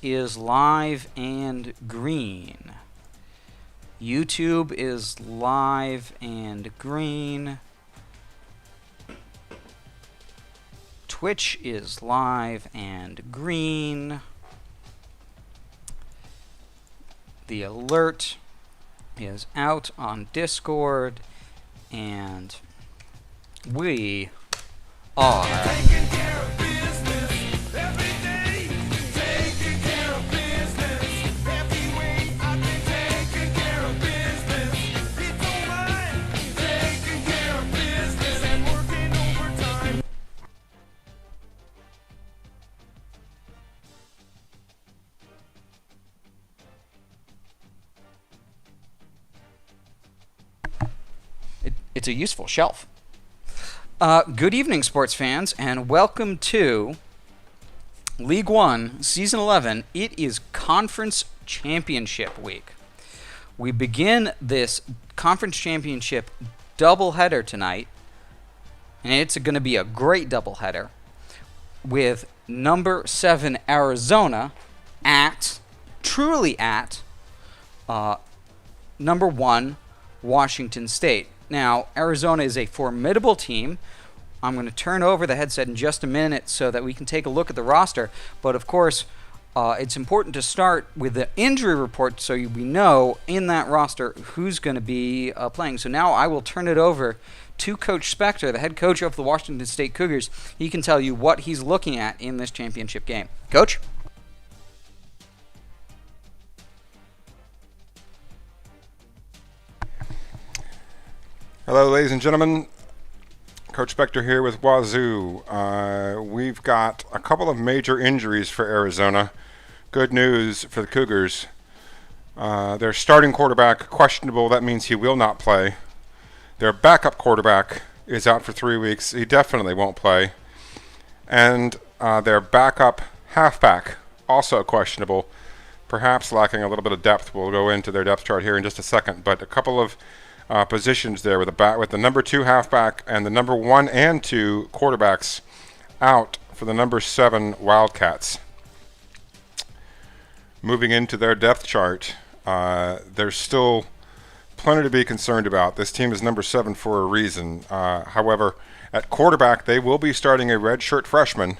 is live and green. YouTube is live and green. Twitch is live and green. The alert is out on Discord, and we are taking care of business every day. Taking care of business every way. I've been taking care of business. It's alright. Taking care of business and working overtime. It's a useful shelf. Good evening, sports fans, and welcome to League 1, Season 11. It is Conference Championship Week. We begin this Conference Championship doubleheader tonight, and it's going to be a great doubleheader with number 7 Arizona truly at number 1 Washington State. Now, Arizona is a formidable team. I'm going to turn over the headset in just a minute so that we can take a look at the roster. But, of course, it's important to start with the injury report so we know in that roster who's going to be playing. So now I will turn it over to Coach Spectre, the head coach of the Washington State Cougars. He can tell you what he's looking at in this championship game. Coach? Hello, ladies and gentlemen. Coach Spectre here with Wazoo. We've got a couple of major injuries for Arizona. Good news for the Cougars. Their starting quarterback, questionable. That means he will not play. Their backup quarterback is out for 3 weeks. He definitely won't play. And their backup halfback, also questionable, perhaps lacking a little bit of depth. We'll go into their depth chart here in just a second. But a couple of positions there with the number 2 halfback and the number 1 and 2 quarterbacks out for the number 7 Wildcats. Moving into their depth chart, there's still plenty to be concerned about. This team is number 7 for a reason. However, at quarterback, they will be starting a redshirt freshman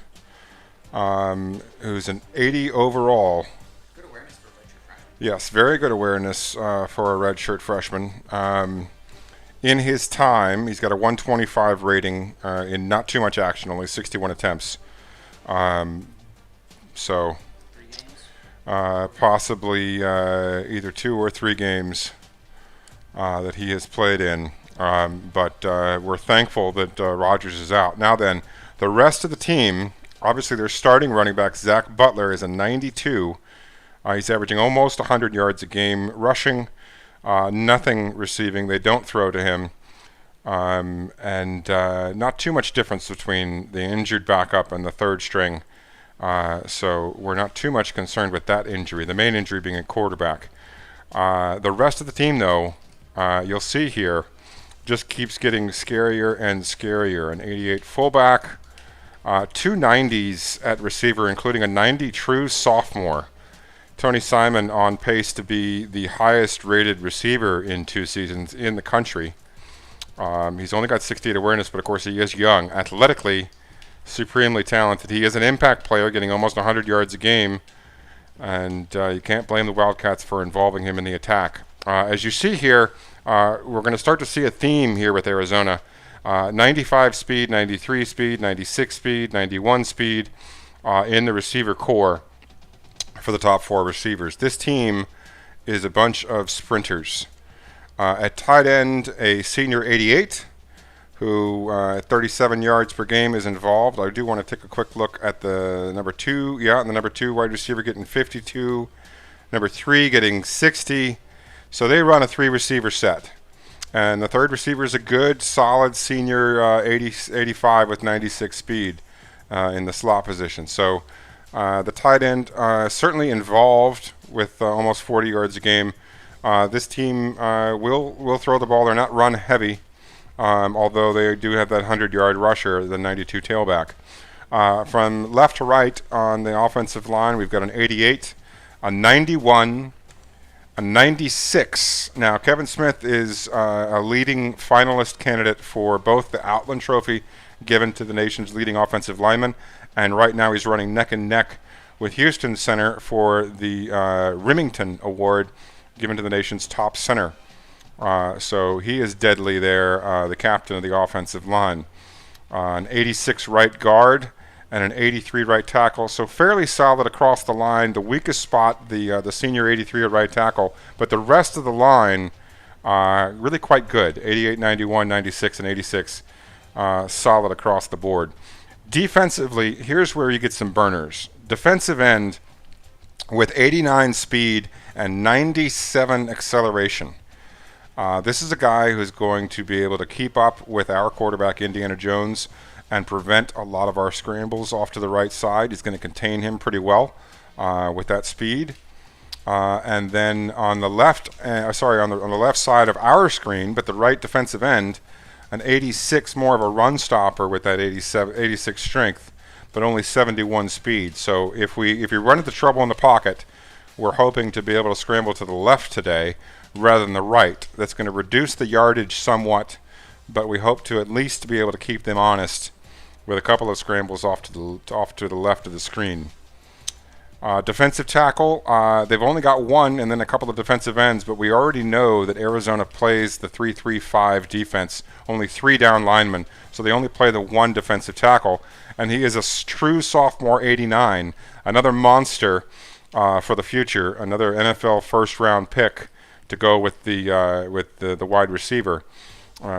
who's an 80 overall. Yes, very good awareness for a redshirt freshman. In his time, he's got a 125 rating in not too much action, only 61 attempts. So possibly either 2 or 3 games that he has played in. But we're thankful that Rogers is out. Now then, the rest of the team, obviously their starting running back, Zach Butler, is a 92. He's averaging almost 100 yards a game rushing, nothing receiving. They don't throw to him. And not too much difference between the injured backup and the third string. So we're not too much concerned with that injury, the main injury being a quarterback. The rest of the team, though, you'll see here, just keeps getting scarier and scarier. An 88 fullback, 2 90s at receiver, including a 90 true sophomore. Tony Simon on pace to be the highest rated receiver in 2 seasons in the country. He's only got 68 awareness, but of course he is young. Athletically, supremely talented. He is an impact player, getting almost 100 yards a game, and you can't blame the Wildcats for involving him in the attack. As you see here, we're going to start to see a theme here with Arizona. 95 speed, 93 speed, 96 speed, 91 speed in the receiver core for the top 4 receivers. This team is a bunch of sprinters. At tight end, a senior 88 who at 37 yards per game is involved. I do want to take a quick look at the number 2. Yeah, and the number 2 wide receiver getting 52. Number 3 getting 60. So they run a 3 receiver set. And the third receiver is a good, solid senior 85 with 96 speed in the slot position. So the tight end certainly involved with almost 40 yards a game. This team will throw the ball. They're not run heavy, although they do have that 100-yard rusher, the 92 tailback. From left to right on the offensive line, we've got an 88, a 91, a 96. Now, Kevin Smith is a leading finalist candidate for both the Outland Trophy given to the nation's leading offensive lineman, and right now he's running neck and neck with Houston center for the Remington Award given to the nation's top center. So he is deadly there, the captain of the offensive line. An 86 right guard and an 83 right tackle, so fairly solid across the line. The weakest spot, the senior 83 right tackle, but the rest of the line really quite good. 88, 91, 96, and 86, solid across the board. Defensively, here's where you get some burners. Defensive end with 89 speed and 97 acceleration. This is a guy who's going to be able to keep up with our quarterback, Indiana Jones, and prevent a lot of our scrambles off to the right side. He's going to contain him pretty well with that speed. And then on the left, on the left side of our screen, but the right defensive end, an 86, more of a run stopper with that 86 strength, but only 71 speed. So if you run into trouble in the pocket, we're hoping to be able to scramble to the left today rather than the right. That's going to reduce the yardage somewhat, but we hope to at least be able to keep them honest with a couple of scrambles off to the left of the screen. Defensive tackle, they've only got one and then a couple of defensive ends, but we already know that Arizona plays the 3-3-5 defense, only 3 down linemen, so they only play the 1 defensive tackle, and he is a true sophomore 89, another monster for the future, another NFL first-round pick to go with the wide receiver.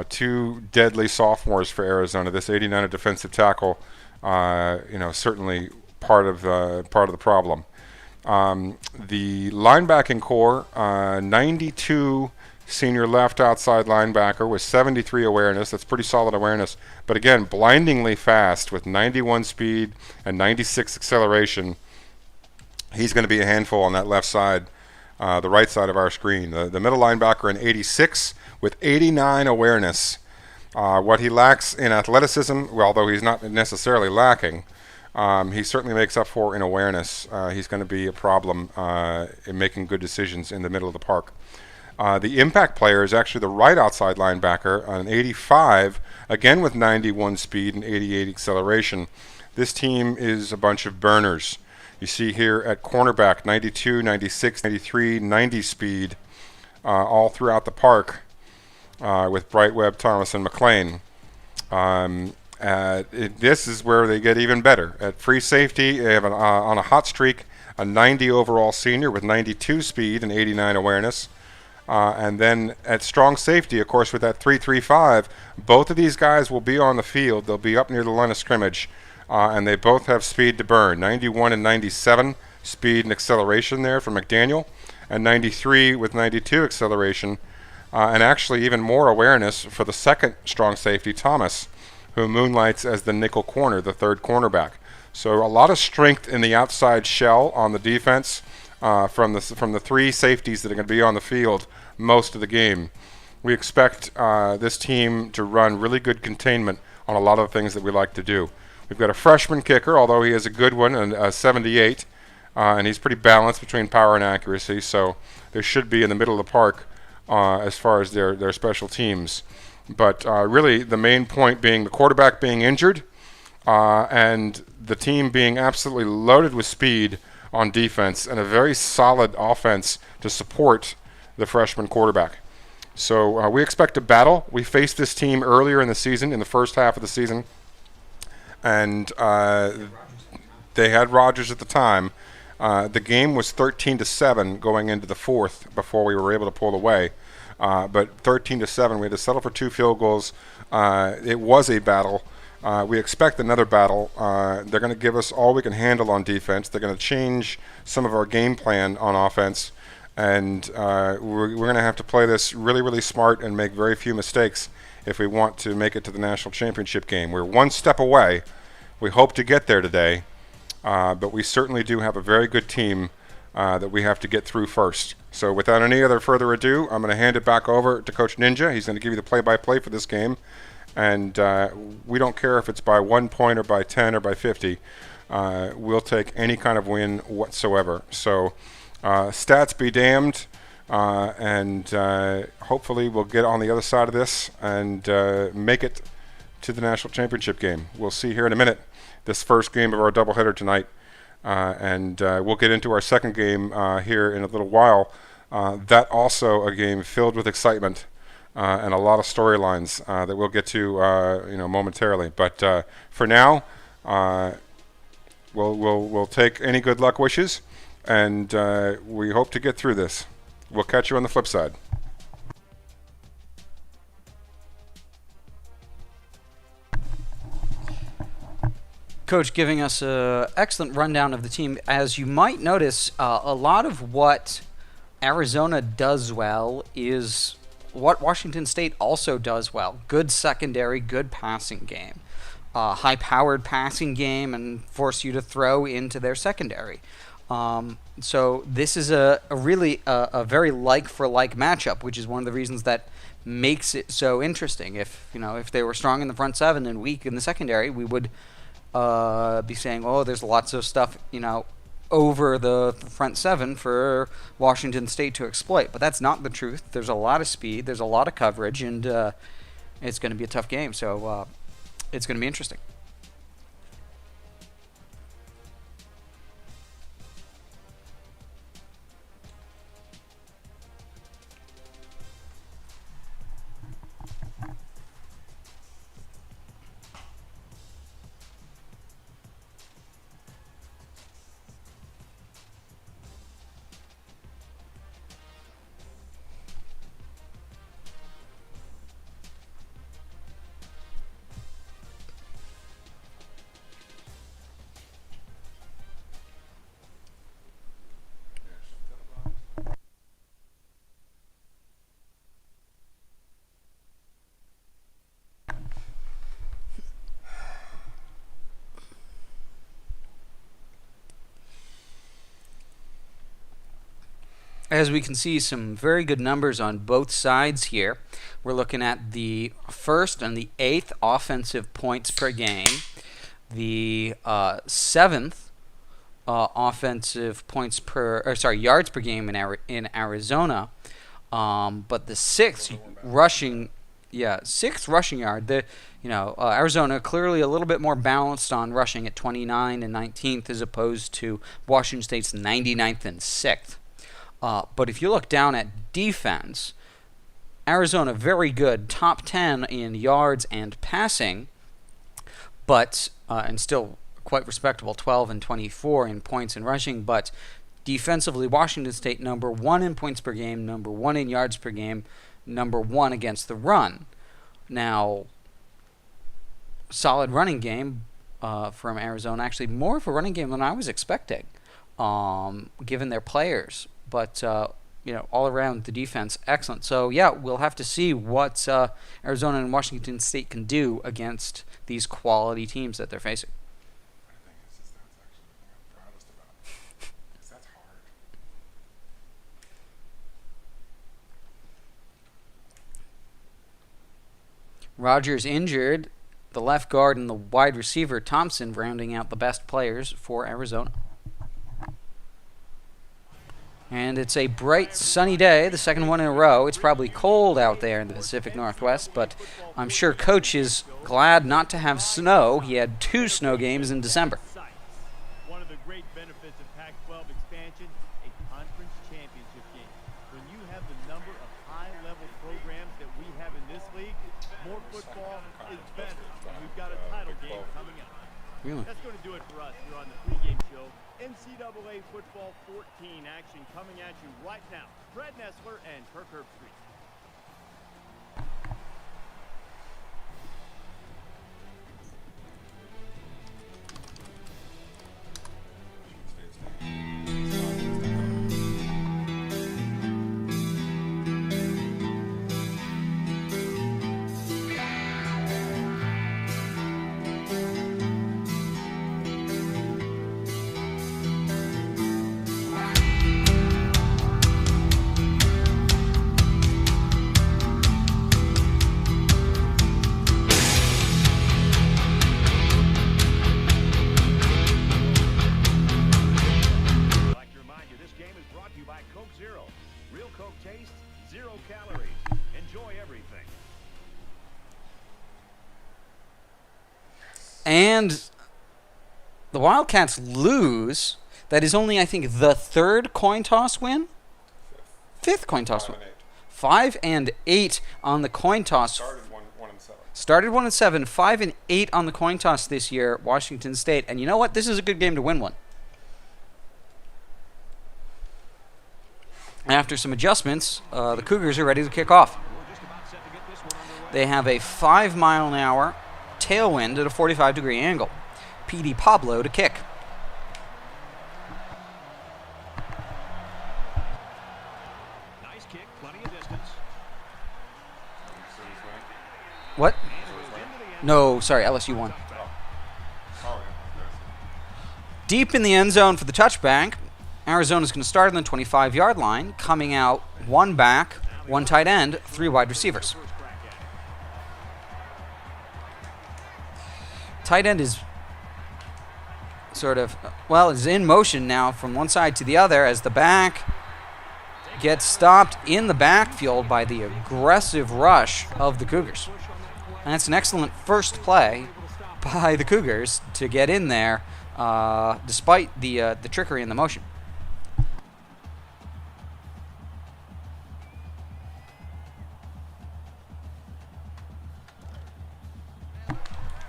2 deadly sophomores for Arizona. This 89 defensive tackle, certainly part of the problem. The linebacking core, 92 senior left outside linebacker with 73 awareness. That's pretty solid awareness. But again, blindingly fast with 91 speed and 96 acceleration. He's going to be a handful on that left side, the right side of our screen. The middle linebacker, an 86 with 89 awareness. What he lacks in athleticism, although he's not necessarily lacking, he certainly makes up for in awareness. He's going to be a problem in making good decisions in the middle of the park. The impact player is actually the right outside linebacker, an 85, again with 91 speed and 88 acceleration. This team is a bunch of burners. You see here at cornerback, 92, 96, 93, 90 speed all throughout the park with Brightweb, Thomas, and McLean. This is where they get even better. At free safety, they have on a hot streak, a 90 overall senior with 92 speed and 89 awareness. And then at strong safety, of course, with that 3-3-5, both of these guys will be on the field. They'll be up near the line of scrimmage, and they both have speed to burn. 91 and 97 speed and acceleration there for McDaniel, and 93 with 92 acceleration, and actually even more awareness for the second strong safety, Thomas, who moonlights as the nickel corner, the third cornerback. So a lot of strength in the outside shell on the defense from the 3 safeties that are going to be on the field most of the game. We expect this team to run really good containment on a lot of the things that we like to do. We've got a freshman kicker, although he is a good one, a 78, and he's pretty balanced between power and accuracy, so they should be in the middle of the park as far as their special teams. But really the main point being the quarterback being injured and the team being absolutely loaded with speed on defense and a very solid offense to support the freshman quarterback. So we expect a battle. We faced this team earlier in the season, in the first half of the season, and they had Rodgers at the time. The game was 13-7 going into the fourth before we were able to pull away. But 13-7, we had to settle for 2 field goals. It was a battle. We expect another battle. They're going to give us all we can handle on defense. They're going to change some of our game plan on offense. And we're going to have to play this really, really smart and make very few mistakes if we want to make it to the national championship game. We're one step away. We hope to get there today. But we certainly do have a very good team that we have to get through first. So without any other further ado, I'm going to hand it back over to Coach Ninja. He's going to give you the play-by-play for this game. And we don't care if it's by 1 point or by 10 or by 50. We'll take any kind of win whatsoever. So stats be damned. And hopefully we'll get on the other side of this and make it to the national championship game. We'll see here in a minute this first game of our doubleheader tonight. And we'll get into our second game here in a little while. That also a game filled with excitement and a lot of storylines that we'll get to momentarily. But for now, we'll take any good luck wishes, and we hope to get through this. We'll catch you on the flip side. Coach giving us an excellent rundown of the team. As you might notice, a lot of what Arizona does well is what Washington State also does well. Good secondary, good passing game. High-powered passing game and force you to throw into their secondary. So this is a really very like-for-like matchup, which is one of the reasons that makes it so interesting. If they were strong in the front seven and weak in the secondary, we would be saying, oh, there's lots of stuff, over the front seven for Washington State to exploit. But that's not the truth. There's a lot of speed, there's a lot of coverage, and it's going to be a tough game. So it's going to be interesting. As we can see, some very good numbers on both sides here. We're looking at the first and the 8th offensive points per game, the 7th offensive points yards per game in Arizona, but the 6th rushing yard. Arizona clearly a little bit more balanced on rushing at 29 and 19th as opposed to Washington State's 99th and 6th. But if you look down at defense, Arizona very good, top 10 in yards and passing, but and still quite respectable, 12 and 24 in points and rushing. But defensively, Washington State number 1 in points per game, number 1 in yards per game, number 1 against the run. Now, solid running game from Arizona. Actually, more of a running game than I was expecting, given their players. But, all around the defense, excellent. So, we'll have to see what Arizona and Washington State can do against these quality teams that they're facing. That's actually what I'm proudest about. Because that's hard. Rogers injured. The left guard and the wide receiver, Thompson, rounding out the best players for Arizona. And it's a bright, sunny day, the second one in a row. It's probably cold out there in the Pacific Northwest, but I'm sure Coach is glad not to have snow. He had 2 snow games in December. One of the great benefits of Pac-12 expansion, a conference championship game. When you have the number of high-level programs that we have in this league, more football is better. And we've got a title game coming up. Really? That's going to do it for us here on the pregame show. NCAA Football 14 action coming at you right now. Fred Nessler and Kirk Herbstreit. you by Coke Zero. Real Coke taste, 0 calories. Enjoy everything. And the Wildcats lose. That is only, I think, the 3rd coin toss win? 5th coin toss win. 5 and 8 on the coin toss. Started 1 and 7. Started 1 and 7, 5 and 8 on the coin toss this year, Washington State. And you know what? This is a good game to win one. After some adjustments, the Cougars are ready to kick off. They have a 5-mile-an-hour tailwind at a 45-degree angle. PD Pablo to kick. Nice kick, plenty of distance. What? No, sorry, LSU won. Deep in the end zone for the touchback. Arizona's going to start on the 25-yard line, coming out 1 back, 1 tight end, 3 wide receivers. Tight end is sort of, well, is in motion now from one side to the other as the back gets stopped in the backfield by the aggressive rush of the Cougars. And that's an excellent first play by the Cougars to get in there despite the trickery in the motion.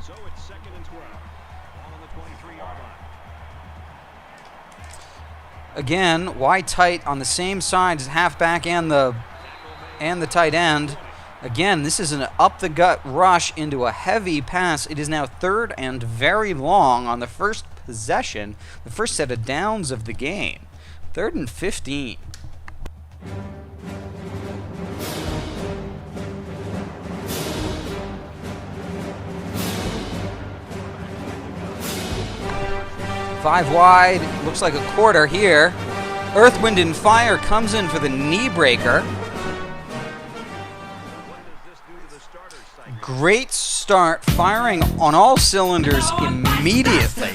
So it's 2nd and 12. Ball on the 23-yard line. Again, wide tight on the same side as halfback and the tight end. Again, this is an up-the-gut rush into a heavy pass. It is now 3rd and very long on the first possession, the first set of downs of the game. 3rd and 15. Five wide, looks like a quarter here. Earth, Wind, and Fire comes in for the knee breaker. Great start, firing on all cylinders immediately.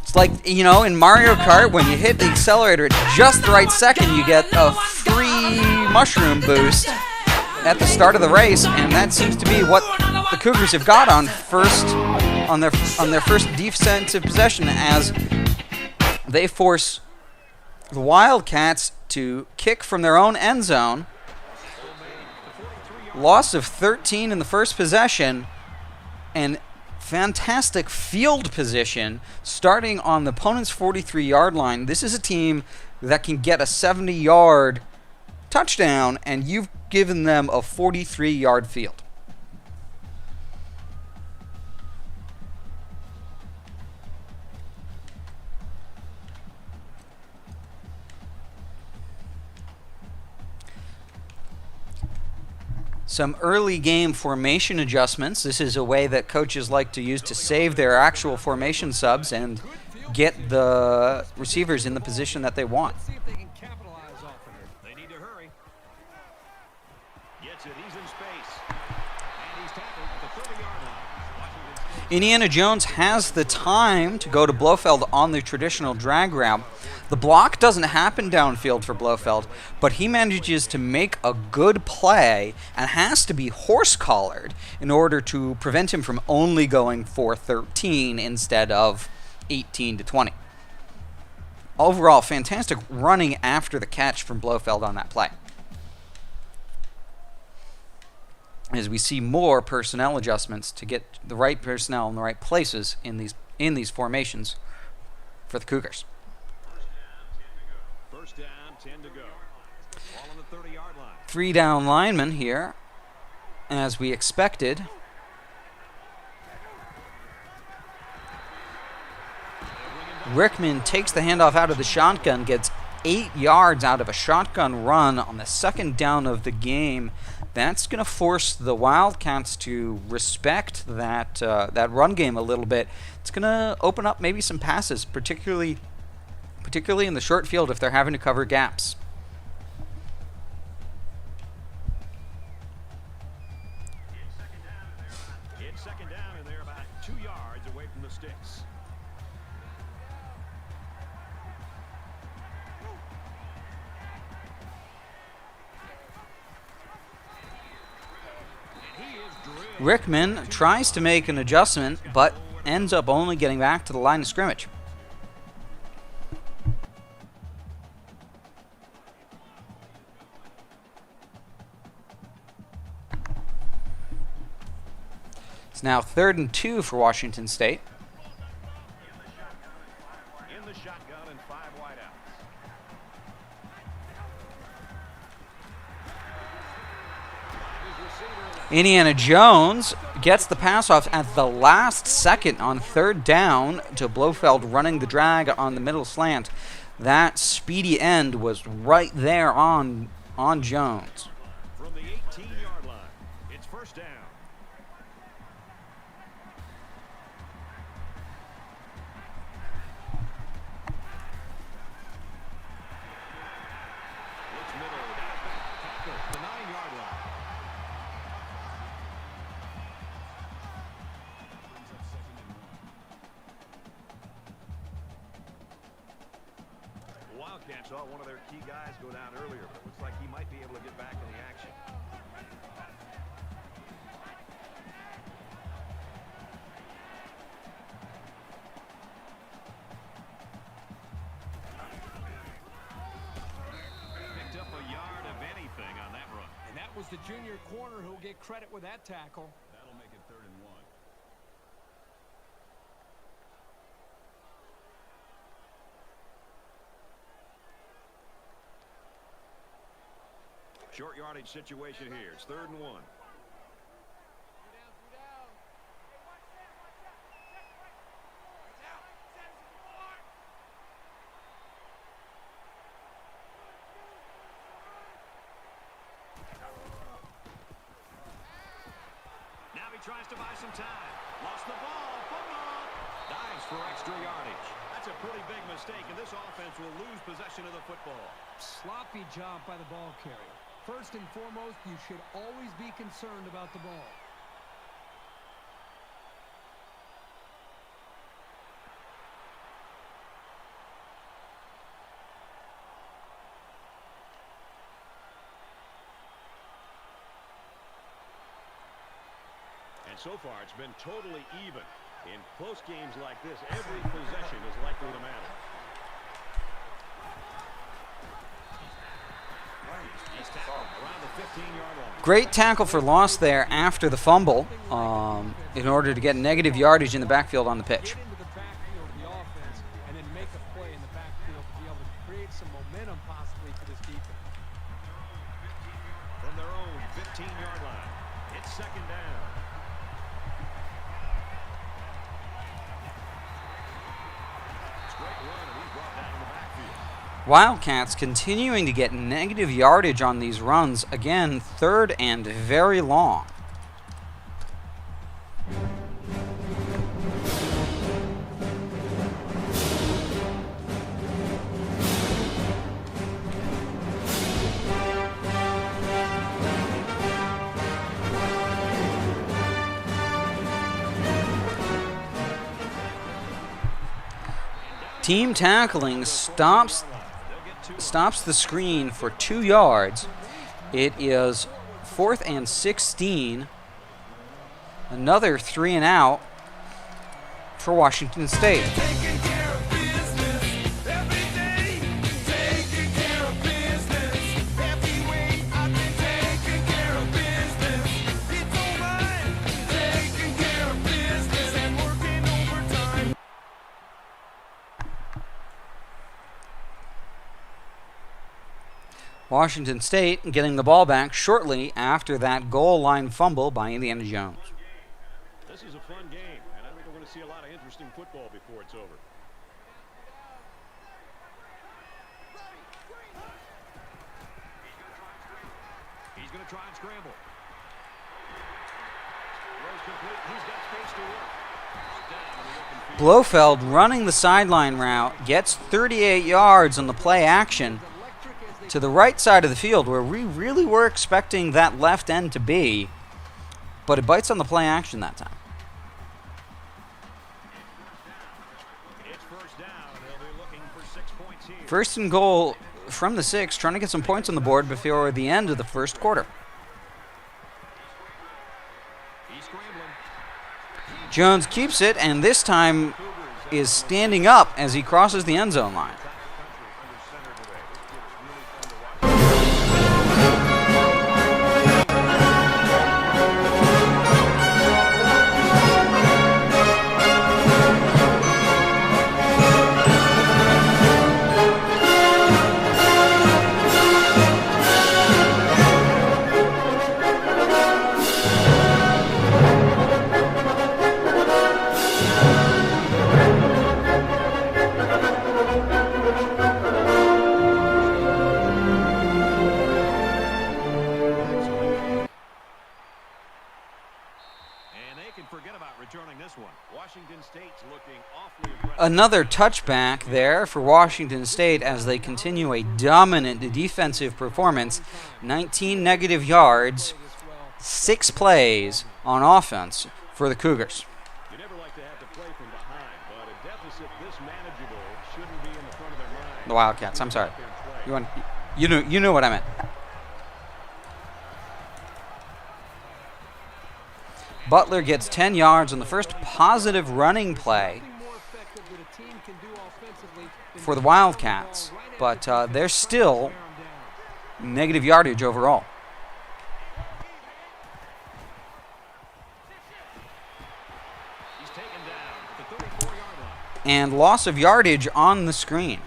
It's like, you know, in Mario Kart, when you hit the accelerator at just the right second, you get a free mushroom boost at the start of the race, and that seems to be what the Cougars have got on their first defensive possession as they force the Wildcats to kick from their own end zone. Loss of 13 in the first possession, and fantastic field position starting on the opponent's 43-yard line. This is a team that can get a 70-yard touchdown, and you've given them a 43-yard field. Some early game formation adjustments. This is a way that coaches like to use to save their actual formation subs and get the receivers in the position that they want. See if they can capitalize off of it. They need to hurry. Gets it, he's in space. And he's tackled at the 30-yard line. Indiana Jones has the time to go to Blofeld on the traditional drag route. The block doesn't happen downfield for Blofeld, but he manages to make a good play and has to be horse-collared in order to prevent him from only going for 13 instead of 18 to 20. Overall, fantastic running after the catch from Blofeld on that play. As we see more personnel adjustments to get the right personnel in the right places in these formations for the Cougars. First down, 10 to go. Ball on the 30-yard line. 3 down linemen here, as we expected. Rickman takes the handoff out of the shotgun, gets 8 yards out of a shotgun run on the 2nd down of the game. That's going to force the Wildcats to respect that run game a little bit. It's going to open up maybe some passes, particularly in the short field if they're having to cover gaps. It's second down, and they're about 2 yards away from the sticks. Rickman tries to make an adjustment, but ends up only getting back to the line of scrimmage. It's now 3rd and 2 for Washington State. In the shotgun and 5 wideouts. Indiana Jones gets the pass off at the last second on 3rd down to Blofeld running the drag on the middle slant. That speedy end was right there on Jones. From the 18-yard line, it's first down. It's middle. Tackle, the 9-yard line. The Wildcats saw one of their key guys go down earlier, but it looks like he might be able to get back in the action. Picked up a yard of anything on that run. And that was the junior corner who'll get credit with that tackle. That'll make it 3rd and 1. Short yardage situation here. It's 3rd and 1. Now he tries to buy some time. Lost the ball. Football. Dives for extra yardage. That's a pretty big mistake, and this offense will lose possession of the football. Sloppy job by the ball carrier. First and foremost, you should always be concerned about the ball. And so far, it's been totally even. In close games like this, every possession is likely to matter. He's tackled around the 15-yard line. Great tackle for loss there after the fumble in order to get negative yardage in the backfield on the pitch. Get into the backfield of the offense and then make a play in the backfield to be able to create some momentum possibly for this defense. From their own 15-yard line, it's 2nd down. Straight run, and he's brought down in the backfield. Wildcats continuing to get negative yardage on these runs. Again, 3rd and very long. Team tackling stops the screen for 2 yards. It is 4th and 16. Another 3 and out for Washington State. Taking care of business every day. Taking care of business every way. I've been taking care of business. It's alright. Taking care of business and working overtime. Washington State getting the ball back shortly after that goal line fumble by Indiana Jones. This is a fun game, and I think we're going to see a lot of interesting football before it's over. He's going to try and scramble. Throws complete. He's got space to work. Down in the open field. Blofeld running the sideline route, gets 38 yards on the play action to the right side of the field where we really were expecting that left end to be, but it bites on the play action that time. It's first down. They'll be looking for 6 points here. 1st and goal from the 6, trying to get some points on the board before the end of the 1st quarter. He scrambles. Jones keeps it, and this time is standing up as he crosses the end zone line. Another touchback there for Washington State as they continue a dominant defensive performance. 19 negative yards, 6 plays on offense for the Cougars. You never like to have to play from behind, but a deficit this manageable shouldn't be in the front of their mind. The Wildcats, I'm sorry. You knew what I meant. Butler gets 10 yards on the first positive running play for the Wildcats, but they're still negative yardage overall. He's taken down at the 34-yard line. And loss of yardage on the screen.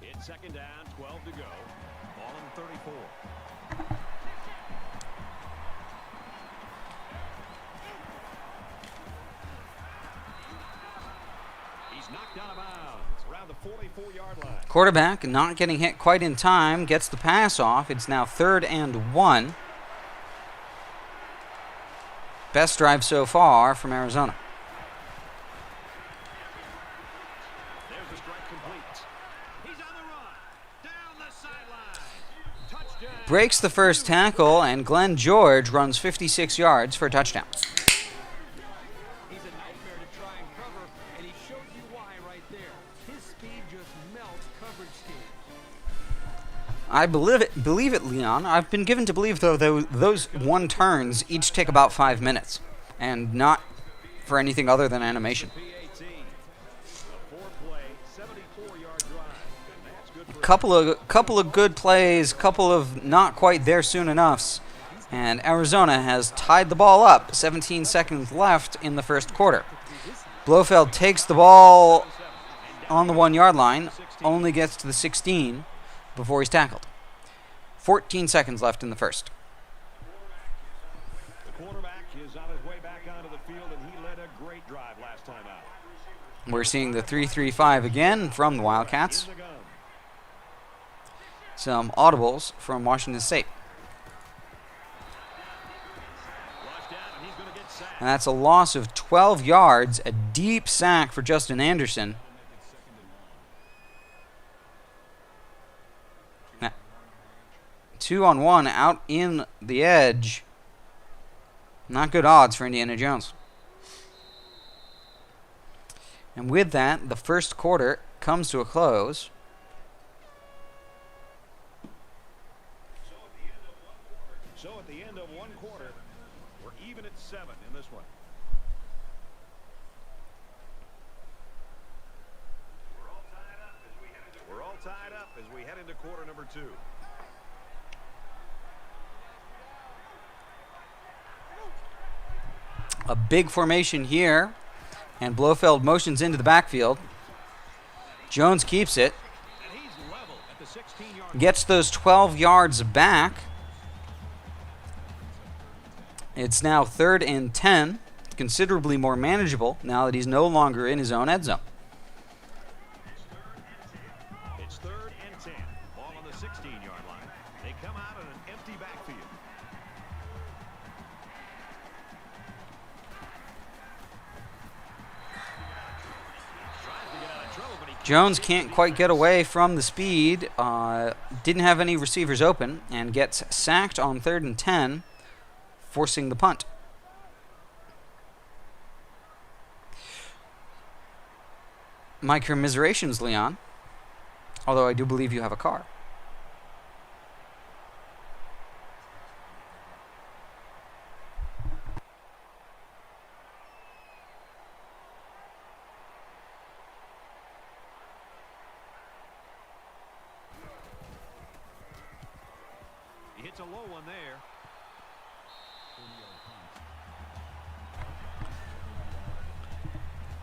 It's second down, 12 to go. Ball on 34. He's knocked out of bounds around the 44-yard line. Quarterback not getting hit quite in time, gets the pass off. It's now 3rd and 1. Best drive so far from Arizona. There's the strike complete. He's on the run. Down the sideline. Touchdown. Breaks the first tackle, and Glenn George runs 56 yards for a touchdown. He's a nightmare to try and cover, and he showed you why right there. His speed just melts coverage schemes. I believe it, Leon. I've been given to believe, though, those one turns each take about 5 minutes, and not for anything other than animation. PAT. A 4-play, 74-yard drive. And that's good for Couple of good plays, couple of not quite there soon enoughs, and Arizona has tied the ball up. 17 seconds left in the first quarter. Blofeld takes the ball on the 1-yard line, only gets to the 16 before he's tackled. 14 seconds left in the first. The quarterback is on his way back onto the field, and he led a great drive last time out. We're seeing the 3-3-5 again from the Wildcats. In the gun. Some audibles from Washington State. Flushed out, and he's going to get sacked. And that's a loss of 12 yards, a deep sack for Justin Anderson. Now, 2-on-1 out in the edge. Not good odds for Indiana Jones. And with that, the first quarter comes to a close. So at the end of one quarter, we're even at 7 in this one. We're all tied up as we head into quarter number 2. A big formation here, and Blofeld motions into the backfield. Jones keeps it, And he's level at the 16-yard gets those 12 yards back. It's now 3rd and 10, considerably more manageable now that he's no longer in his own end zone. It's 3rd and 10. Ball on the 16-yard line. They come out in an empty backfield. Tries to get out of trouble, but he Jones can't quite get away from the speed, didn't have any receivers open, and gets sacked on 3rd and 10, forcing the punt. My commiserations, Leon, although I do believe you have a car. there.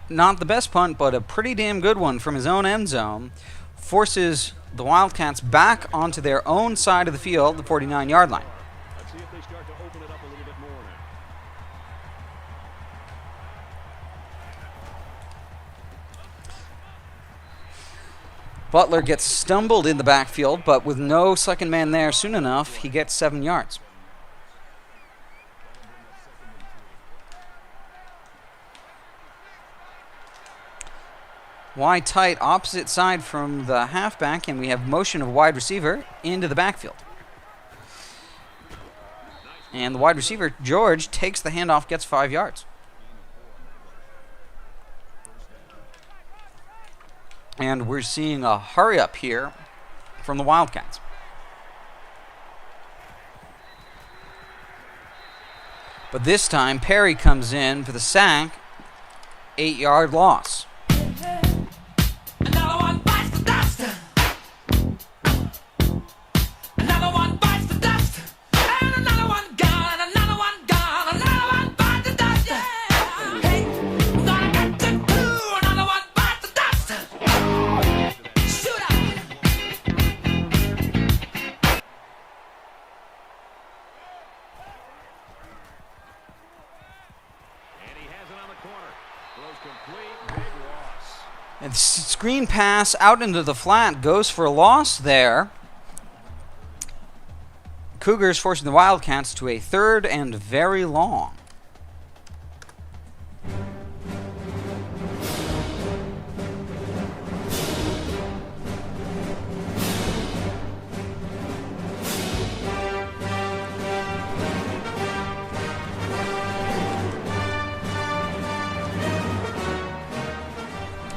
Not the best punt, but a pretty damn good one from his own end zone. Forces the Wildcats back onto their own side of the field, the 49-yard line. Let's see if they start to open it up a little bit more now. Butler gets stumbled in the backfield, but with no second man there soon enough, he gets 7 yards. Wide tight, opposite side from the halfback, and we have motion of wide receiver into the backfield. And the wide receiver, George, takes the handoff, gets 5 yards. And we're seeing a hurry up here from the Wildcats. But this time, Perry comes in for the sack, 8-yard loss. Another one bites the dust. Another one bites the dust. And another one gone. And another one gone. Another one bites the dust. Hey, I'm gonna get to two. Another one bites the dust. Shoot up. And he has it on the corner. Throws complete, big loss. And screen pass out into the flat goes for a loss there. Cougars forcing the Wildcats to a 3rd and very long.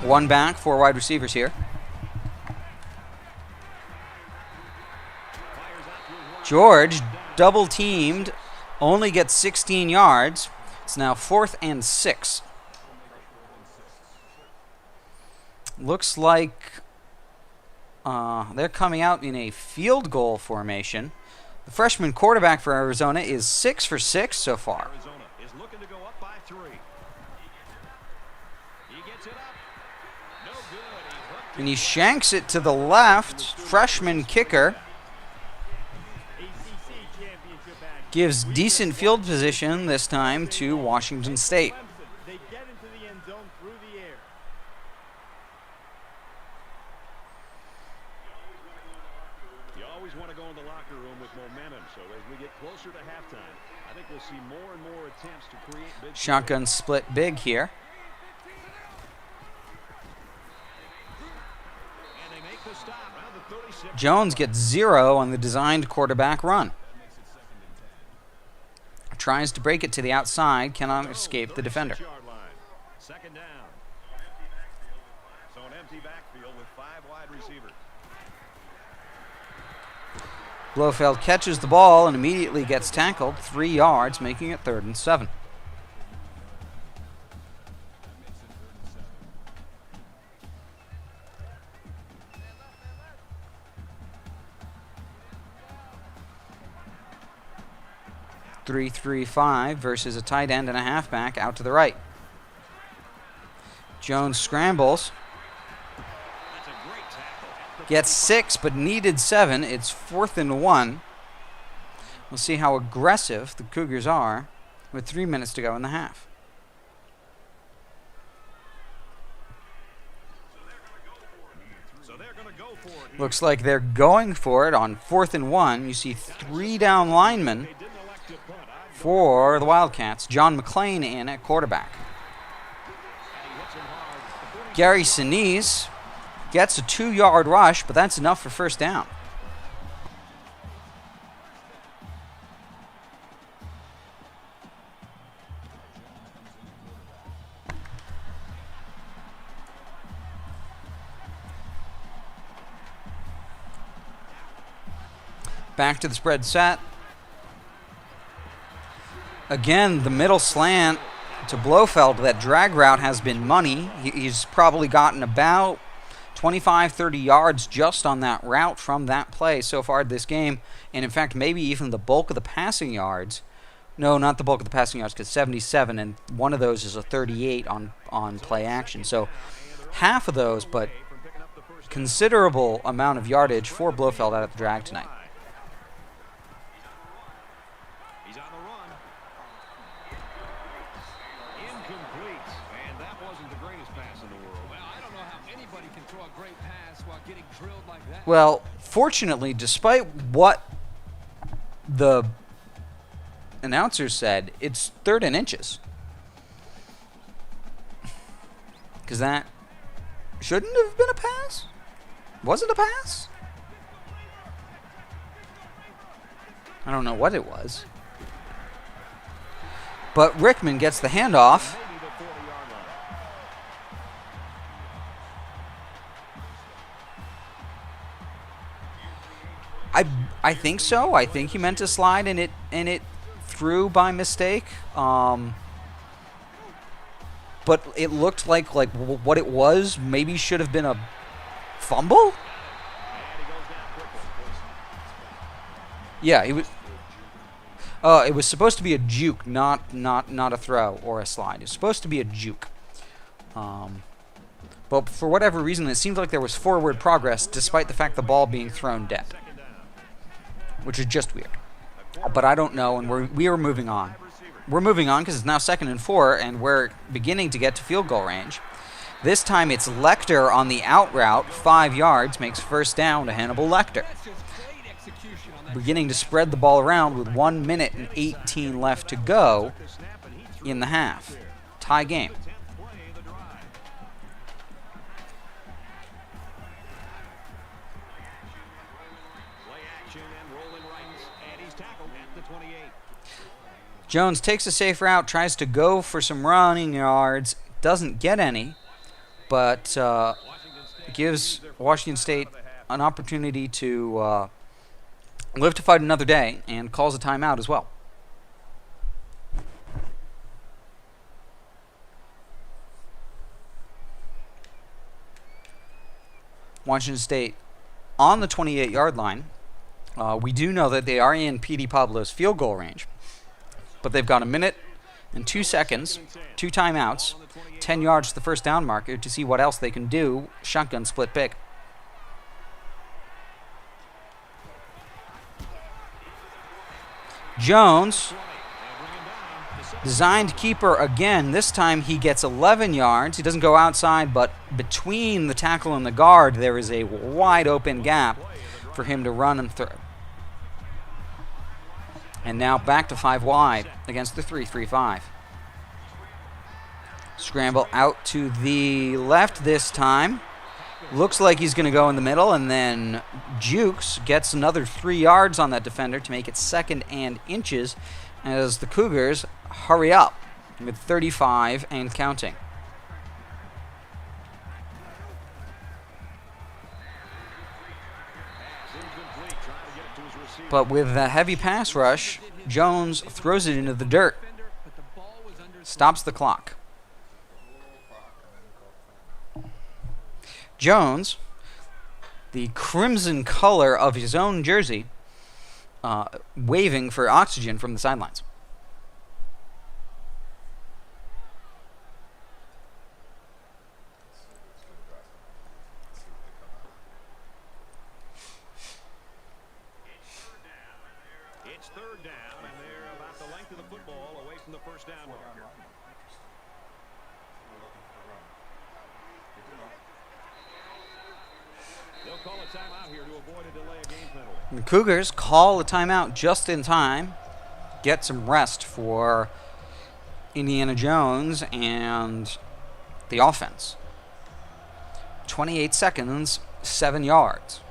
One back, 4 wide receivers here. George, double teamed, only gets 16 yards. It's now 4th and 6. Looks like they're coming out in a field goal formation. The freshman quarterback for Arizona is 6 for 6 so far. Arizona is looking to go up by 3. He gets it up. No good. He hooked And he shanks it to the left. Freshman kicker ACC championship action. gives decent field position this time to Washington State. Clemson, they get into the end zone through the air. You always want to go in the locker room with momentum, so as we get closer to halftime, I think we'll see more and more attempts to create big Shotgun split big here. and they make the stop around the 36. Jones gets 0 on the designed quarterback run. Tries to break it to the outside, cannot escape the defender. 36-yard line. Second down. So an empty backfield with 5 wide receivers. Blofeld catches the ball and immediately gets tackled, 3 yards, making it 3rd and 7. (3-3-5) versus a tight end and a halfback out to the right. Jones scrambles, That's a great tackle. gets 6 but needed 7. It's 4th and 1. We'll see how aggressive the Cougars are with 3 minutes to go in the half. So they're going to go for it. here. Looks like they're going for it on 4th and 1. You see 3 down linemen They didn't elect to punt. for the Wildcats. John McClain in at quarterback. He hits him hard. Gary Sinise gets a 2-yard rush, but that's enough for first down. Back to the spread set. Again, the middle slant to Blofeld. That drag route has been money. He's probably gotten about 25, 30 yards just on that route from that play so far this game. And in fact, maybe even the bulk of the passing yards. No, not the bulk of the passing yards, because 77, and one of those is a 38 on play action. So half of those, but considerable amount of yardage for Blofeld out of the drag tonight. He's on the run. Incomplete. And that wasn't the greatest pass in the world. Well, I don't know how anybody can throw a great pass while getting drilled like that. Well, fortunately, despite what the announcer said, it's 3rd and inches. Because that shouldn't have been a pass? Was it a pass? I don't know what it was. But Rickman gets the handoff. Maybe the 40-yard line. I think so. I think he meant to slide and it threw by mistake. But it looked like what it was maybe should have been a fumble. Yeah, it was. It was supposed to be a juke, not a throw or a slide. It was supposed to be a juke. But for whatever reason, it seemed like there was forward progress despite the fact the ball being thrown dead, which is just weird. But I don't know, and we are moving on. We're moving on because it's now 2nd and 4, and we're beginning to get to field goal range. This time it's Lecter on the out route, 5 yards, makes first down to Hannibal Lecter. That's just great execution on that. Beginning to spread the ball around with 1 minute and 18 left to go in the half. Tie game. 10th play of the drive. Play action and rolling right, and he's tackled at the 28. Jones takes a safe route, tries to go for some running yards, doesn't get any, but gives Washington State an opportunity to live to fight another day and calls a timeout as well. Washington State on the 28-yard line. We do know that they are in P.D. Pablo's field goal range, but they've got 1 minute and 2 seconds, 2 timeouts, 10 yards to the first down marker to see what else they can do. Shotgun split pick. Jones, designed keeper again. This time he gets 11 yards. He doesn't go outside, but between the tackle and the guard, there is a wide open gap for him to run and throw. And now back to 5 wide against the 3-3-5. Scramble out to the left this time. Looks like he's going to go in the middle, and then Jukes gets another 3 yards on that defender to make it 2nd and inches as the Cougars hurry up with 35 and counting. But with a heavy pass rush, Jones throws it into the dirt. Stops the clock. Jones, the crimson color of his own jersey, waving for oxygen from the sidelines. It's 3rd down, and they're about the length of the football away from the first down marker. They'll call a timeout here to avoid a delay of game penalty. The Cougars call a timeout just in time. Get some rest for Indiana Jones and the offense. 28 seconds, 7 yards.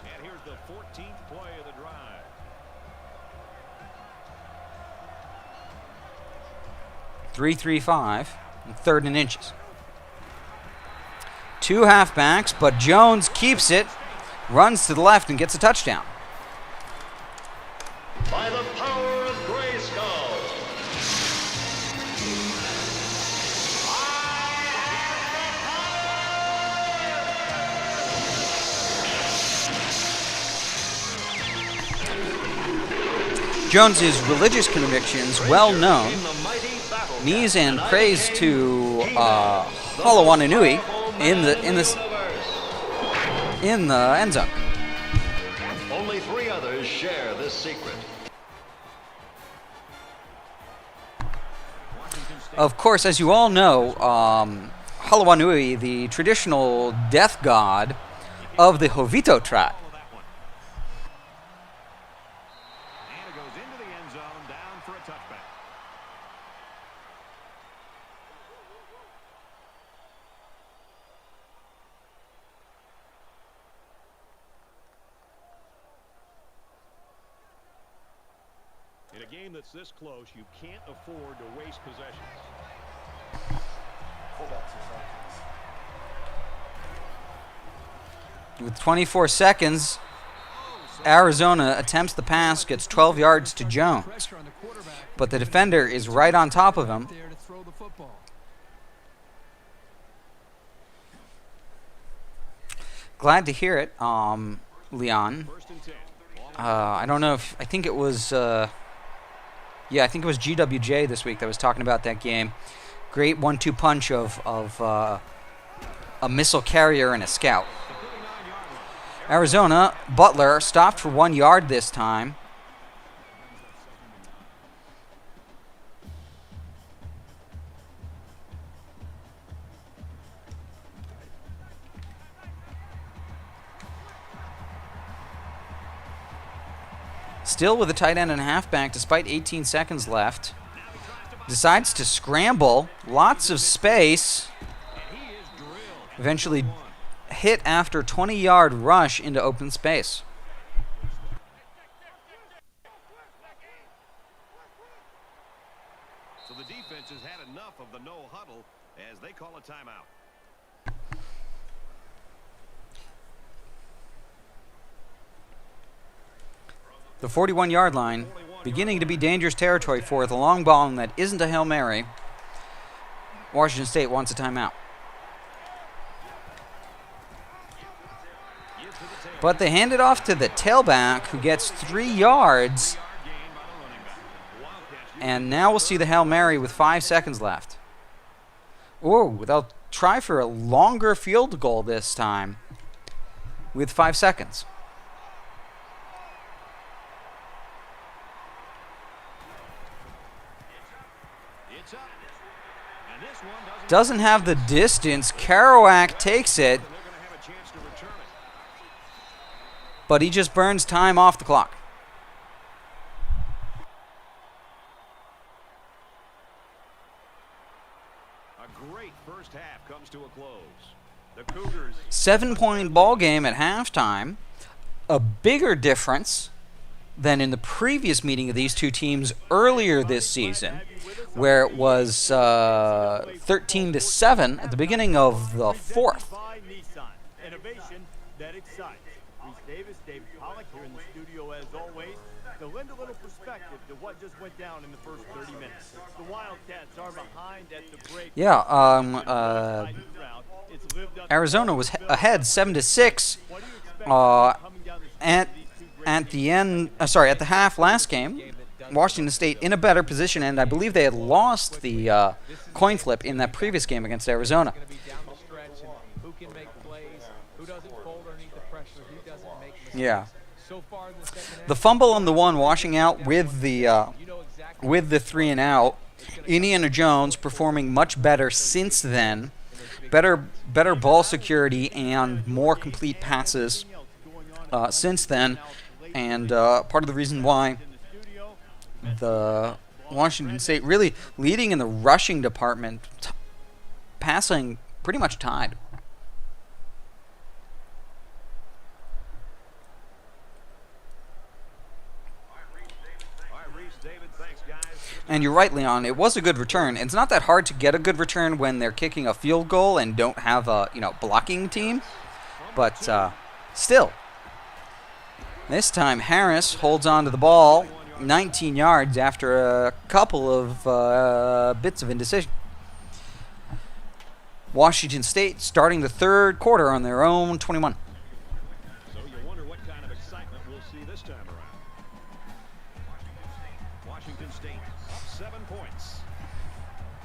And here's the 14th play of the drive. 3-3-5, and 3rd and inches. 2 halfbacks, but Jones keeps it, runs to the left, and gets a touchdown. By the power of Grayskull, I Jones's religious convictions well known. Knees and praise to Halawananui in the end zone. Only 3 others share this secret. Of course, as you all know, Halawanui, the traditional death god of the Jovito tribe. And it goes into the end zone, down for a touchback. In a game that's this close, you can't afford to waste possessions. With 24 seconds, Arizona attempts the pass, gets 12 yards to Jones. Pressure on the quarterback. But the defender is right on top of him. There to throw the football. Glad to hear it, Leon. First and 10. I don't know if I think it was I think it was GWJ this week that was talking about that game. Great 1-2 punch of a missile carrier and a scout. Arizona, Butler stopped for 1 yard this time. Still with a tight end and a halfback despite 18 seconds left. Decides to scramble. Lots of space. Eventually hit after 20-yard rush into open space. So the defense has had enough of the no huddle as they call a timeout. The 41-yard line, beginning to be dangerous territory for the long ball, and that isn't a Hail Mary. Washington State wants a timeout. But they hand it off to the tailback, who gets 3 yards. And now we'll see the Hail Mary with 5 seconds left. Ooh, they'll try for a longer field goal this time with 5 seconds. Doesn't have the distance. Kerouac takes it. But he just burns time off the clock. A great first half comes to a close. The Cougars 7-point ball game at halftime. A bigger difference than in the previous meeting of these two teams earlier this season, where it was 13-7 at the beginning of the fourth. Innovation that excites. Reese Davis, David Pollack here in the studio as always to lend a little perspective to what just went down in the first 30 minutes. The Wildcats are behind at the break. Yeah, Arizona was ahead 7-6 at the end. At the half last game. Washington State in a better position, and I believe they had lost the coin flip in that previous game against Arizona. Yeah. The fumble on the one, washing out with the 3 and out. Indiana Jones performing much better since then. Better ball security and more complete passes since then. And part of the reason why the Washington State really leading in the rushing department, passing pretty much tied. And you're right, Leon. It was a good return. It's not that hard to get a good return when they're kicking a field goal and don't have a blocking team. But still, this time Harris holds on to the ball 19 yards after a couple of bits of indecision. Washington State starting the third quarter on their own 21. So you wonder what kind of excitement we'll see this time around. Washington State up 7 points.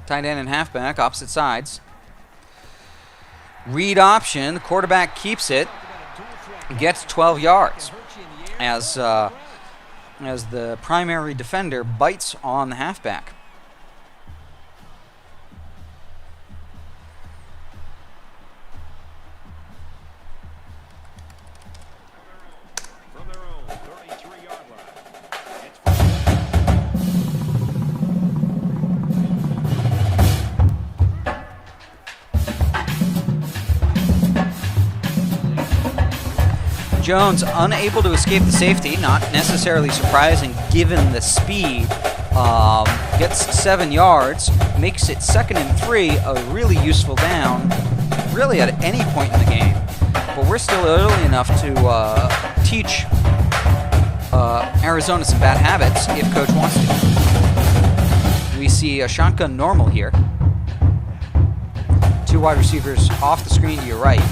Tight end and halfback, opposite sides. Read option. The quarterback keeps it. Gets 12 yards as the primary defender bites on the halfback. From their own 33-yard line. It's Jones unable to escape the safety, not necessarily surprising given the speed. Gets 7 yards, makes it 2nd and 3, a really useful down, really at any point in the game. But we're still early enough to teach Arizona some bad habits if coach wants to. We see a shotgun normal here. 2 wide receivers off the screen to your right.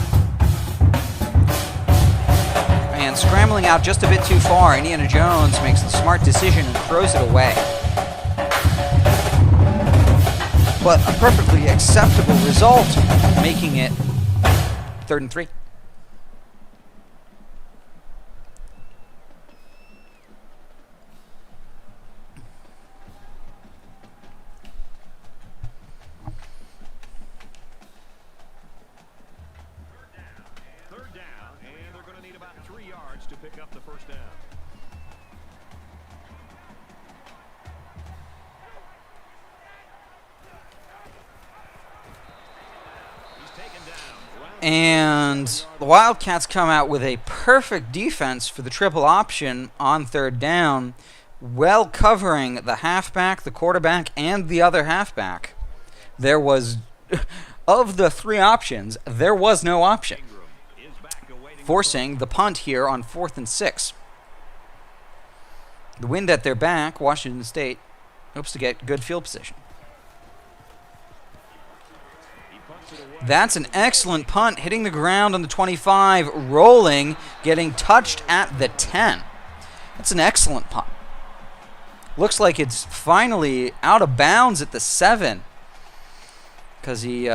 And scrambling out just a bit too far, Indiana Jones makes the smart decision and throws it away. But a perfectly acceptable result, making it 3rd and 3. third down, and they're going to need about 3 yards to pick up the first down. He's taken down. And the Wildcats come out with a perfect defense for the triple option on 3rd down, well covering the halfback, the quarterback, and the other halfback. There was, of the 3 options, there was no option, Is back awaiting forcing the punt here on 4th and 6. The wind at their back, Washington State hopes to get good field position. He punts it away. That's an excellent punt, hitting the ground on the 25, rolling, getting touched at the 10. That's an excellent punt. Looks like it's finally out of bounds at the 7, because he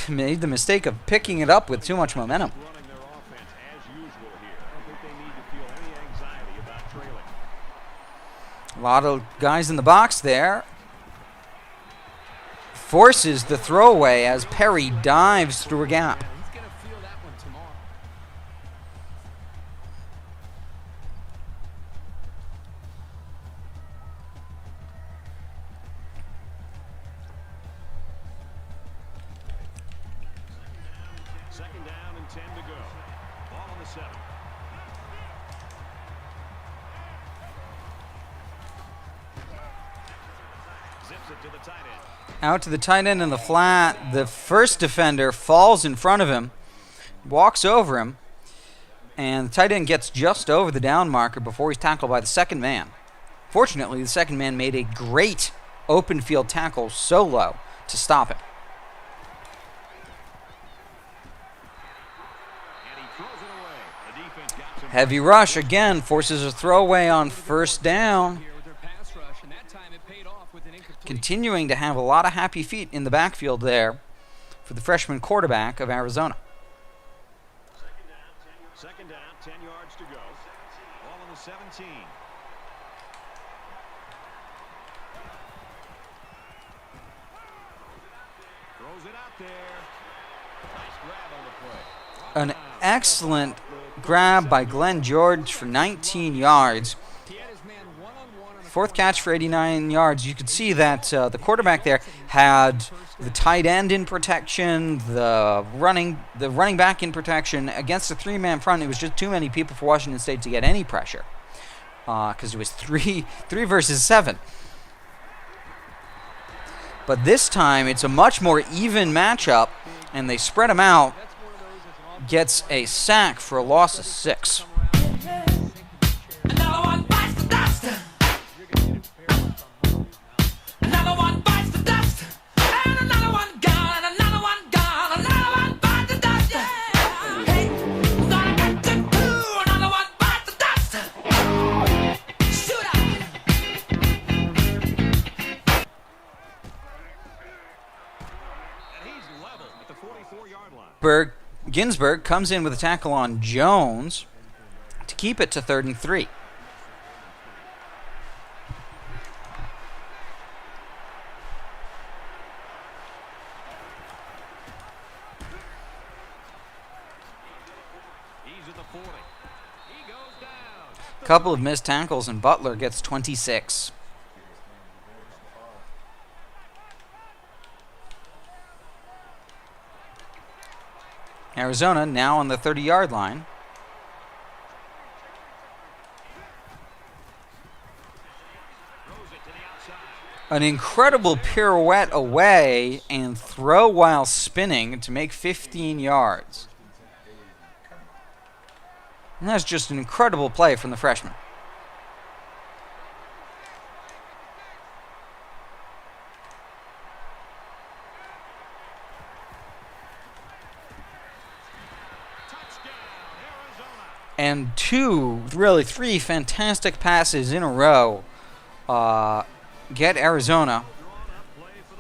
made the mistake of picking it up with too much momentum. Running their offense as usual here. I don't think they need to feel any anxiety about trailing. A lot of guys in the box there. Forces the throwaway as Perry dives through a gap. He's going to feel that one tomorrow. Second down and 10 to go. Ball on the 7. Zips it to the tight end. Out to the tight end in the flat. The first defender falls in front of him, walks over him, and the tight end gets just over the down marker before he's tackled by the second man. Fortunately, the second man made a great open field tackle solo to stop him. And he throws it away. The defense got some Heavy rush again forces a throwaway on 1st down. Here with their pass rush, and that time it paid off with an incomplete. Continuing to have a lot of happy feet in the backfield there for the freshman quarterback of Arizona. second down, 10 yards to go. Ball on the 17. Throws it out there. Nice grab on the play. An excellent grab by Glenn George for 19 yards. He had his man one-on-one on the 4th catch for 89 yards. You could see that the quarterback there had the tight end in protection, the running back in protection. Against a 3-man front, it was just too many people for Washington State to get any pressure because it was 3 versus 7. But this time, it's a much more even matchup, and they spread him out. Gets a sack for a loss of 6. Another one bites the dust. Another one bites the dust. And another one gone. And another one gone. Another one bites the dust. Yeah. Hey, gonna catch it too. Another one bites the dust. Shoot out. Ginsburg comes in with a tackle on Jones to keep it to 3rd and 3. He's at the 40. He goes down. Couple of missed tackles, and Butler gets 26. Arizona now on the 30-yard line. Throws it to the outside. An incredible pirouette away and throw while spinning to make 15 yards. And that's just an incredible play from the freshman. Touchdown, Arizona. And three fantastic passes in a row get Arizona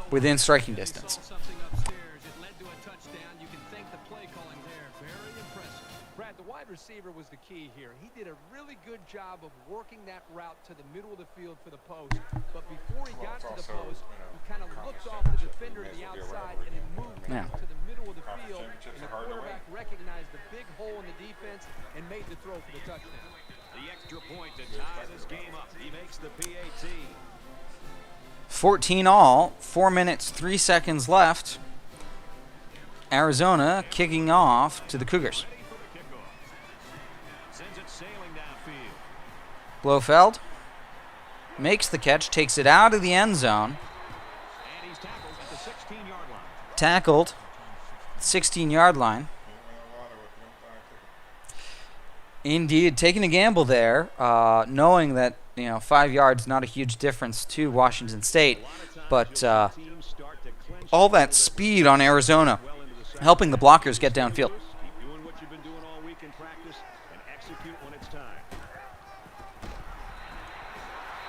within striking distance. Something upstairs. It led to a touchdown. You can thank the play calling there. Very impressive. Brad, the wide receiver was the key here. He did a really good job of working that route to the middle of the field for the post. But before he got to the post, he kind of looked off the defender to the outside and then moved back to the middle of the field. And the quarterback recognized the big hole in the defense and made the throw for the touchdown. The extra point to tie this game up. He makes the PAT. 14 all, 4 minutes, 3 seconds left. Arizona kicking off to the Cougars. Ready for the kickoff. Sends it sailing downfield. Blofeld makes the catch, takes it out of the end zone. And he's tackled at the 16-yard line. Tackled, 16-yard line. Indeed, taking a gamble there, knowing that 5 yards not a huge difference to Washington State, but all that speed on Arizona, helping the blockers get downfield. Keep doing what you've been doing all week in practice and execute when it's time.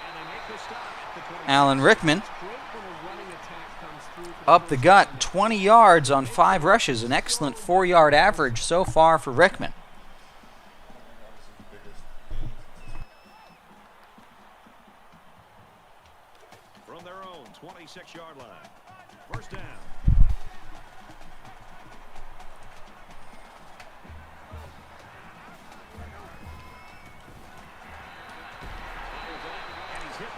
And they make the stop at the 20. Alan Rickman Great when a running attack comes through for up the gut, 20 yards on 5 rushes, an excellent 4-yard average so far for Rickman. From their own 26-yard line. First down.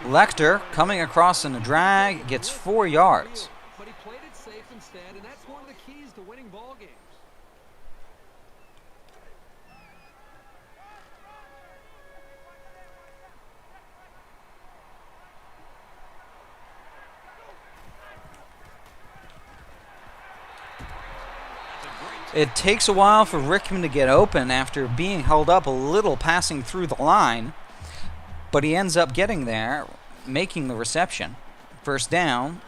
Lecter coming across in a drag, gets 4 yards. But he played it safe instead, and that's one of the keys to winning ball games. It takes a while for Rickman to get open after being held up a little passing through the line, but he ends up getting there, making the reception. First down,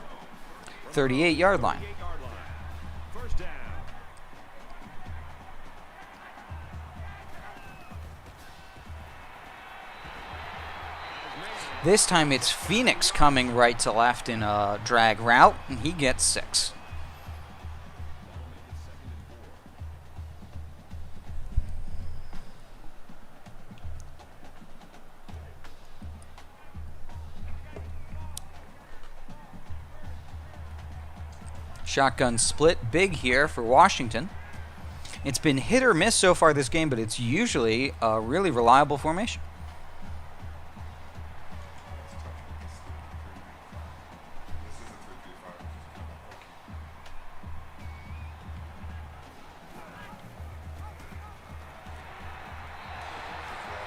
38-yard line. 38-yard line. First down. This time it's Phoenix coming right to left in a drag route, and he gets 6. Shotgun split big here for Washington. It's been hit or miss so far this game, but it's usually a really reliable formation.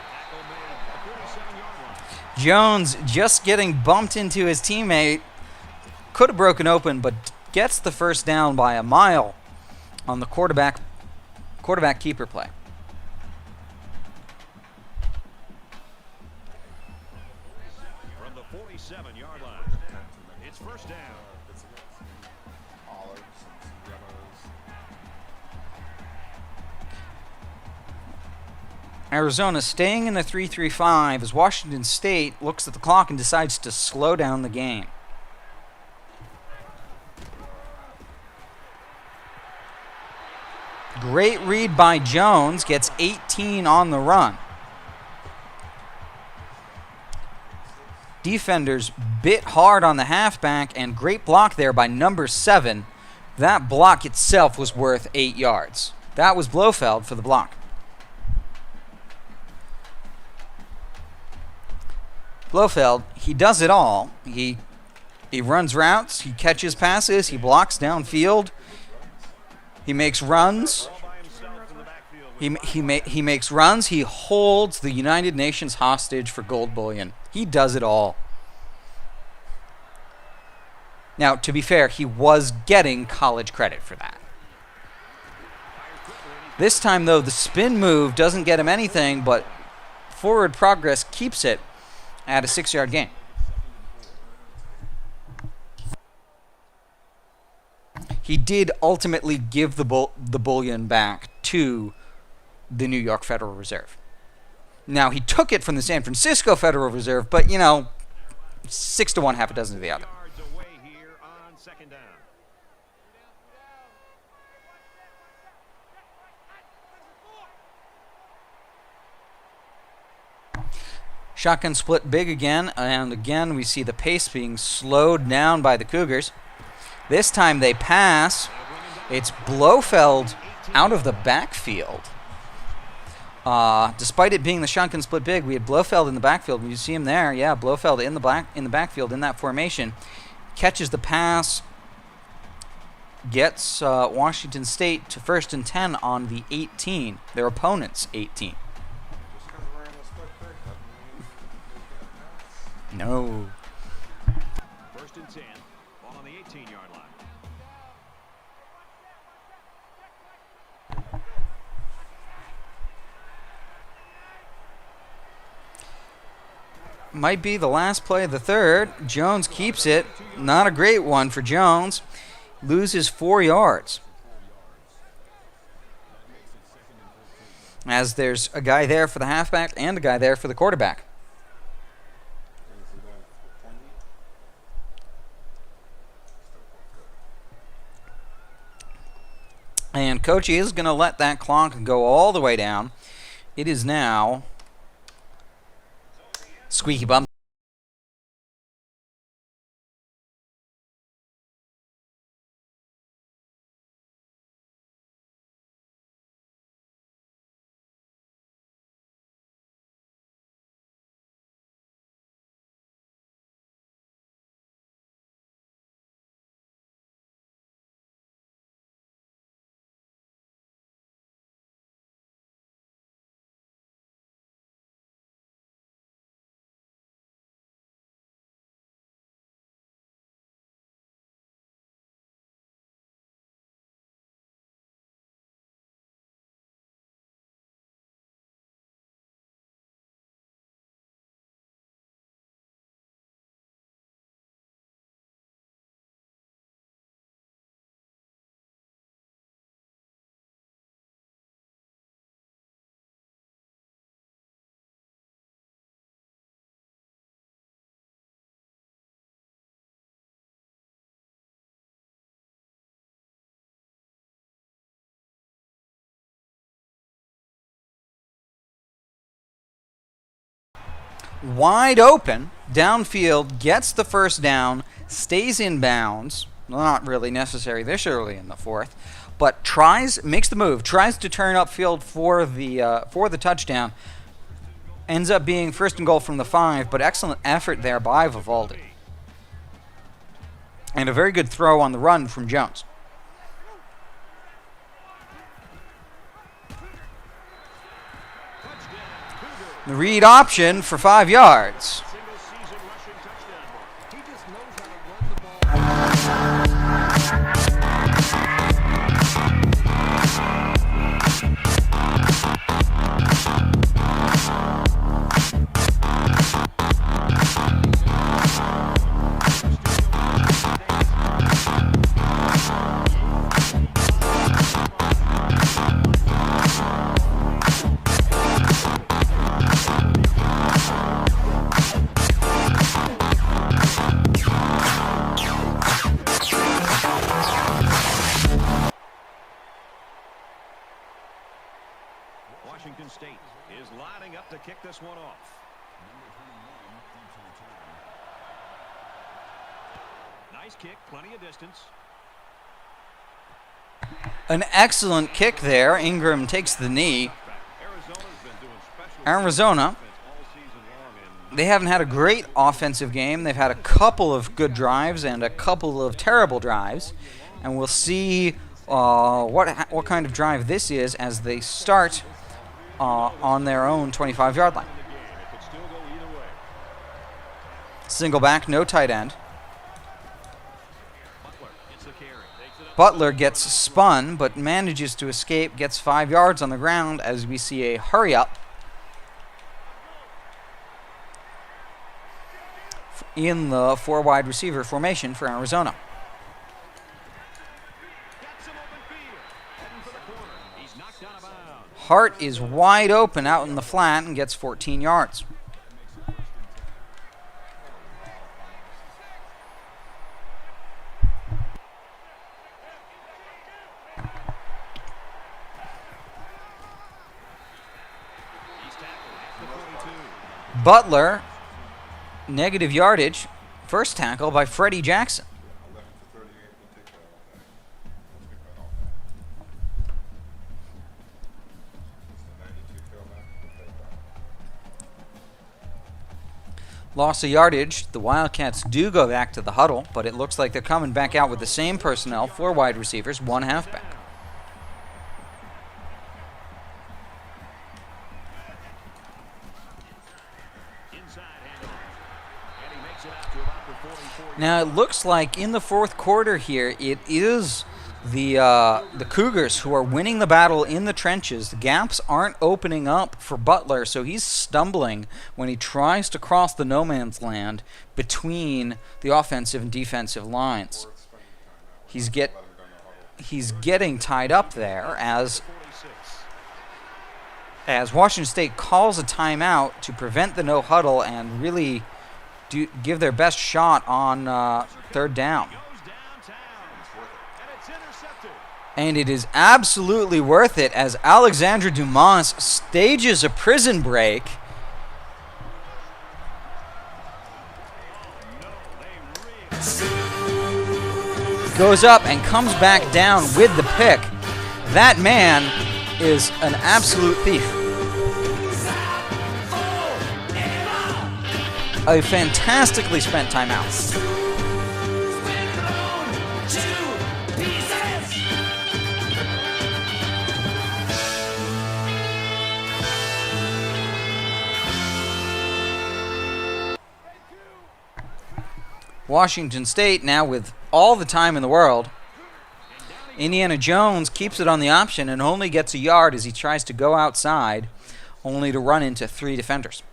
Tackle made at the 47-yard line. Jones just getting bumped into his teammate. Could have broken open, but gets the first down by a mile on the quarterback keeper play. From the 47-yard line. It's first down. Arizona staying in the 3-3-5 as Washington State looks at the clock and decides to slow down the game. Great read by Jones, gets 18 on the run. Defenders bit hard on the halfback, and great block there by number 7. That block itself was worth 8 yards. That was Blofeld for the block. Blofeld, he does it all. He runs routes, he catches passes, he blocks downfield, he makes runs. He makes runs. He holds the United Nations hostage for gold bullion. He does it all. Now, to be fair, he was getting college credit for that. This time, though, the spin move doesn't get him anything, but forward progress keeps it at a 6-yard gain. He did ultimately give the bullion back to the New York Federal Reserve. Now, he took it from the San Francisco Federal Reserve, but, 6 to 1, half a dozen to the other. Shotgun split big again, and again we see the pace being slowed down by the Cougars. This time they pass. It's Blofeld out of the backfield. Despite it being the shotgun split big, we had Blofeld in the backfield. You see him there. Yeah, Blofeld in the backfield in that formation. Catches the pass. Gets Washington State to 1st and 10 on the 18. Their opponent's 18. No. 1st and 10. Ball on the 18-yard line. Might be the last play of the third. Jones keeps it. Not a great one for Jones. Loses 4 yards. As there's a guy there for the halfback and a guy there for the quarterback. And Coach is going to let that clock go all the way down. It is now squeaky bum. Wide open, downfield, gets the first down, stays in bounds. Not really necessary this early in the fourth, but makes the move, tries to turn upfield for the touchdown. Ends up being 1st and goal from the 5, but excellent effort there by Vivaldi. And a very good throw on the run from Jones. The read option for 5 yards. Nice kick, plenty of distance. An excellent kick there. Ingram takes the knee. Arizona's been doing special Arizona, all season long, and they haven't had a great offensive game. They've had a couple of good drives and a couple of terrible drives. And we'll see what kind of drive this is as they start on their own 25-yard line. it could still go either way. Single back, no tight end. Butler gets the carry. Takes it up. Butler gets spun, but manages to escape, gets 5 yards on the ground as we see a hurry up in the 4 wide receiver formation for Arizona. Got some open field. Heading for the corner. He's knocked out of bounds. Hart is wide open out in the flat and gets 14 yards. He's tackled at the 42. Butler, negative yardage. First tackle by Freddie Jackson. Loss of yardage. The Wildcats do go back to the huddle, but it looks like they're coming back out with the same personnel, 4 wide receivers, 1 halfback. Inside handoff. And he makes it out to about the 44. Now it looks like in the 4th quarter here, it is the Cougars who are winning the battle in the trenches. The gaps aren't opening up for Butler, so he's stumbling when he tries to cross the no man's land between the offensive and defensive lines. He's getting tied up there as Washington State calls a timeout to prevent the no huddle and really give their best shot on 3rd down. And it is absolutely worth it as Alexandre Dumas stages a prison break. Goes up and comes back down with the pick. That man is an absolute thief. A fantastically spent timeout. Washington State now with all the time in the world. Indiana Jones keeps it on the option and only gets a yard as he tries to go outside, only to run into 3 defenders.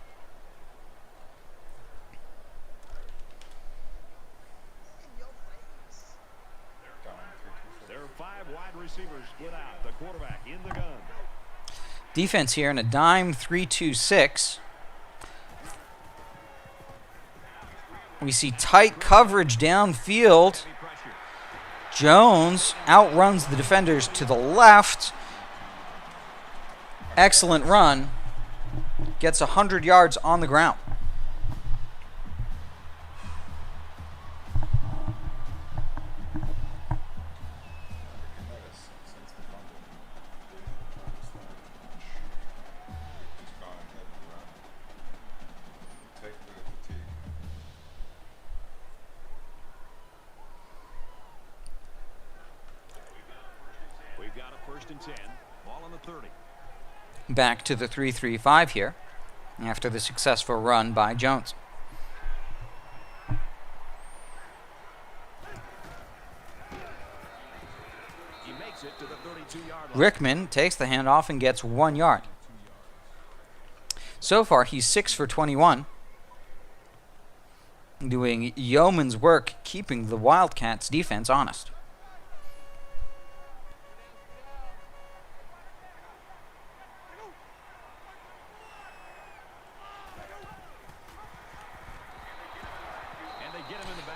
There are 5 wide receivers split out. The quarterback in the gun. Defense here in a dime 3-2-6. We see tight coverage downfield. Jones outruns the defenders to the left. Excellent run. Gets 100 yards on the ground. We've got a 1st and 10. Ball on the 30. Back to the 3-3-5 here after the successful run by Jones. He makes it to the 32-yard line. Rickman takes the handoff and gets 1 yard. So far, he's 6 for 21. Doing yeoman's work keeping the Wildcats defense honest.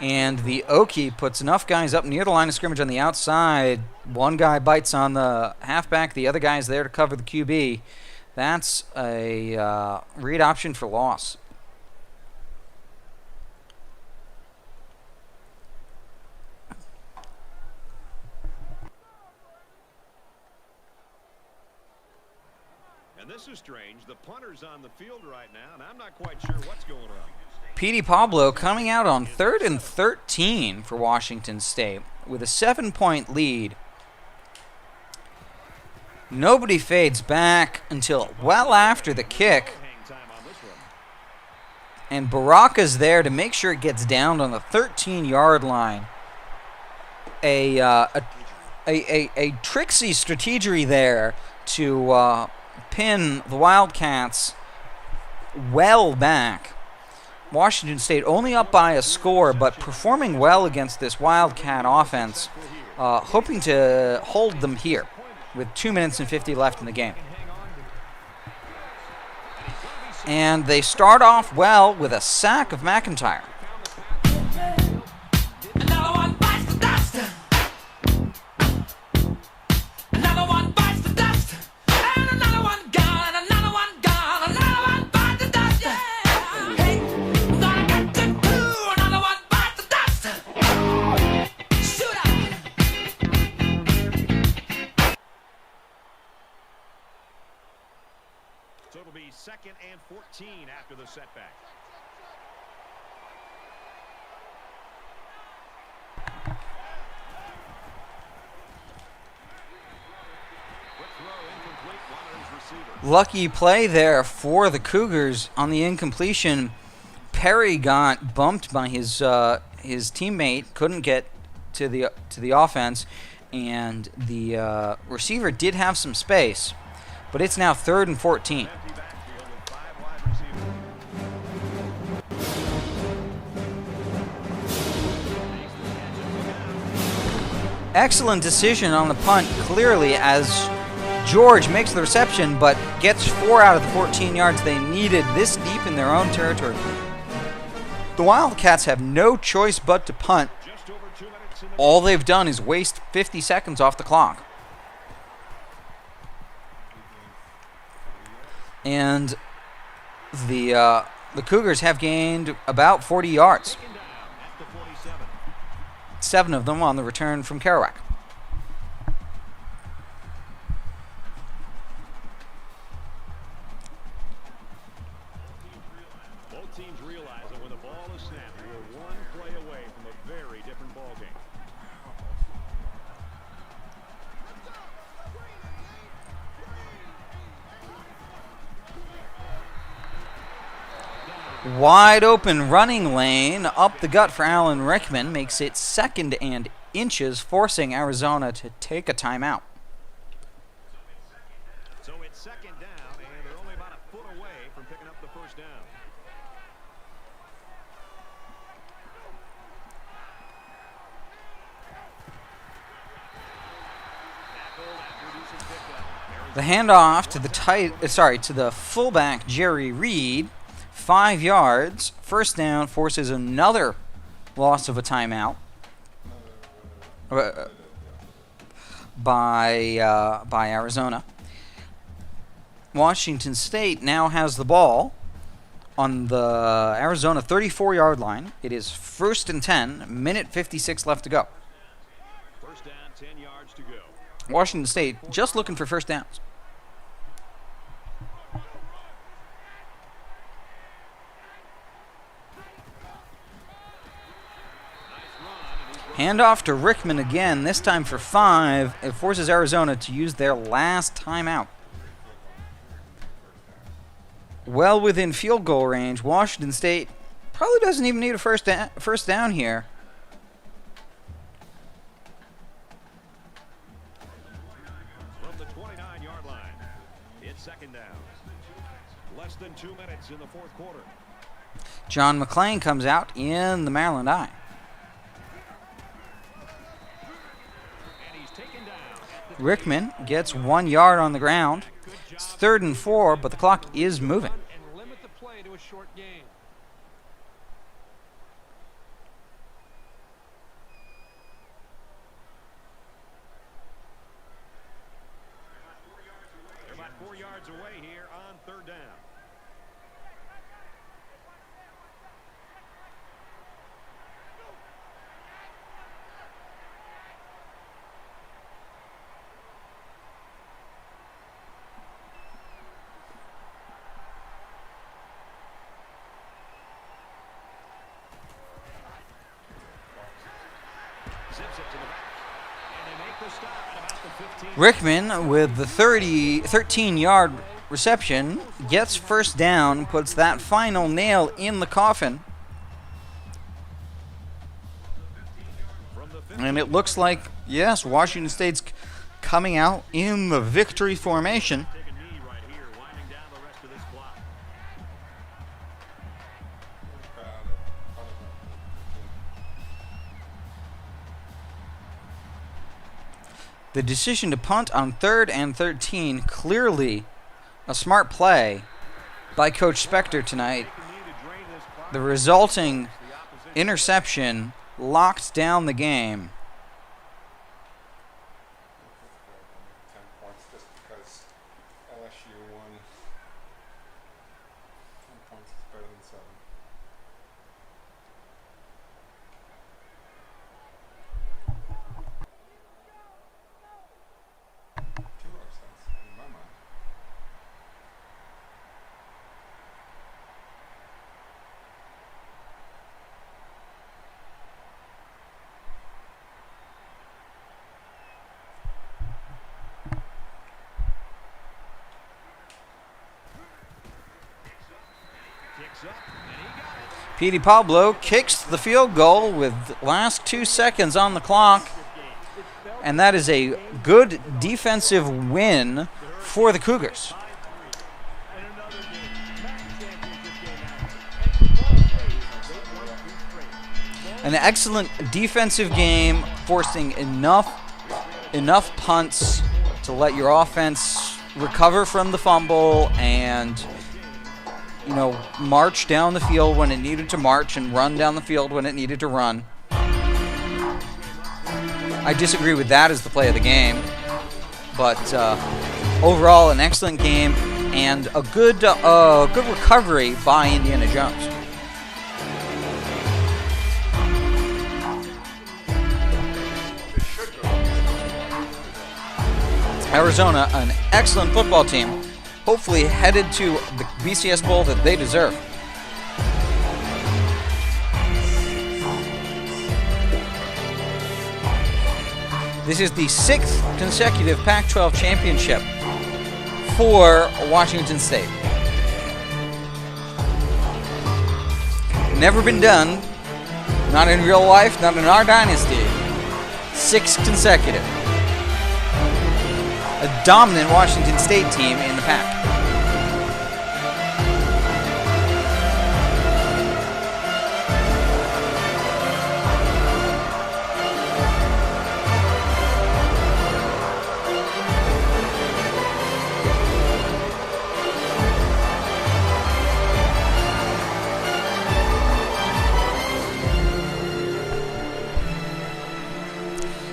And the Okie puts enough guys up near the line of scrimmage on the outside. One guy bites on the halfback. The other guy's there to cover the QB. That's a read option for loss. And this is strange. The punter's on the field right now, and I'm not quite sure what's going on. Petey Pablo coming out on 3rd and 13 for Washington State with a 7-point lead. Nobody fades back until well after the kick. And Baraka's there to make sure it gets down on the 13-yard line. A tricksy strategy there to pin the Wildcats well back. Washington State only up by a score, but performing well against this Wildcat offense, hoping to hold them here with 2 minutes and 50 left in the game. And they start off well with a sack of McIntyre. Another one bites the dust. Another one bites the dust. And another one gone, and another one gone. Another one bites the dust. Yeah. Hey, I'm gonna catch it too. Another one bites the dust. Shoot out. So it'll be 2nd and 14 after the setback. Quick throw, incomplete, Wanderers receiver. Lucky play there for the Cougars on the incompletion. Perry got bumped by his teammate, couldn't get to the offense, and the receiver did have some space, but it's now 3rd and 14. Empty backfield with 5 wide receivers. Excellent decision on the punt, clearly, as George makes the reception, but gets 4 out of the 14 yards they needed this deep in their own territory. The Wildcats have no choice but to punt. Just over 2 minutes in the All they've done is waste 50 seconds off the clock. And the Cougars have gained about 40 yards. taken down at the 47. 7 of them on the return from Kerouac. Both teams realize that when the ball is snapped, we're one play away from a very different ball game. Wide open running lane up the gut for Alan Rickman makes it 2nd and inches, forcing Arizona to take a timeout. So it's 2nd down, and they're only about a foot away from picking up the first down. Tackled after decent pickup. The handoff to the fullback Jerry Reed, 5 yards, first down, forces another loss of a timeout by Arizona. Washington State now has the ball on the Arizona 34-yard line. It is 1st and 10, minute 56 left to go. First down, 10 yards to go. Washington State just looking for first downs. Handoff to Rickman again, this time for 5. It forces Arizona to use their last timeout. Well within field goal range. Washington State probably doesn't even need a first down here. From the 29-yard line, it's 2nd down. Less than 2 minutes in the 4th quarter. John McClain comes out in the Maryland I. And he's taken down at the Rickman gets 1 yard on the ground. It's 3rd and 4, but the clock is moving. And limit the play to a short game. They're about 4 yards away here on 3rd down. Rickman with the 13-yard reception gets first down, puts that final nail in the coffin. And it looks like, yes, Washington State's coming out in the victory formation. The decision to punt on 3rd and 13, clearly a smart play by Coach Spectre tonight. The resulting interception locked down the game. 10 points just because LSU won. 10 points is better than 7. Two upsets in my mind. Petey Pablo kicks the field goal with the last 2 seconds on the clock. And that is a good defensive win for the Cougars. An excellent defensive game, forcing enough punts to let your offense recover from the fumble and, you know, march down the field when it needed to march and run down the field when it needed to run. I disagree with that as the play of the game, but overall an excellent game and a good recovery by Indiana Jones. Arizona, an excellent football team, hopefully headed to the BCS Bowl that they deserve. This is the 6th consecutive Pac-12 championship for Washington State. Never been done, not in real life, not in our dynasty. 6 consecutive. A dominant Washington State team in the pack.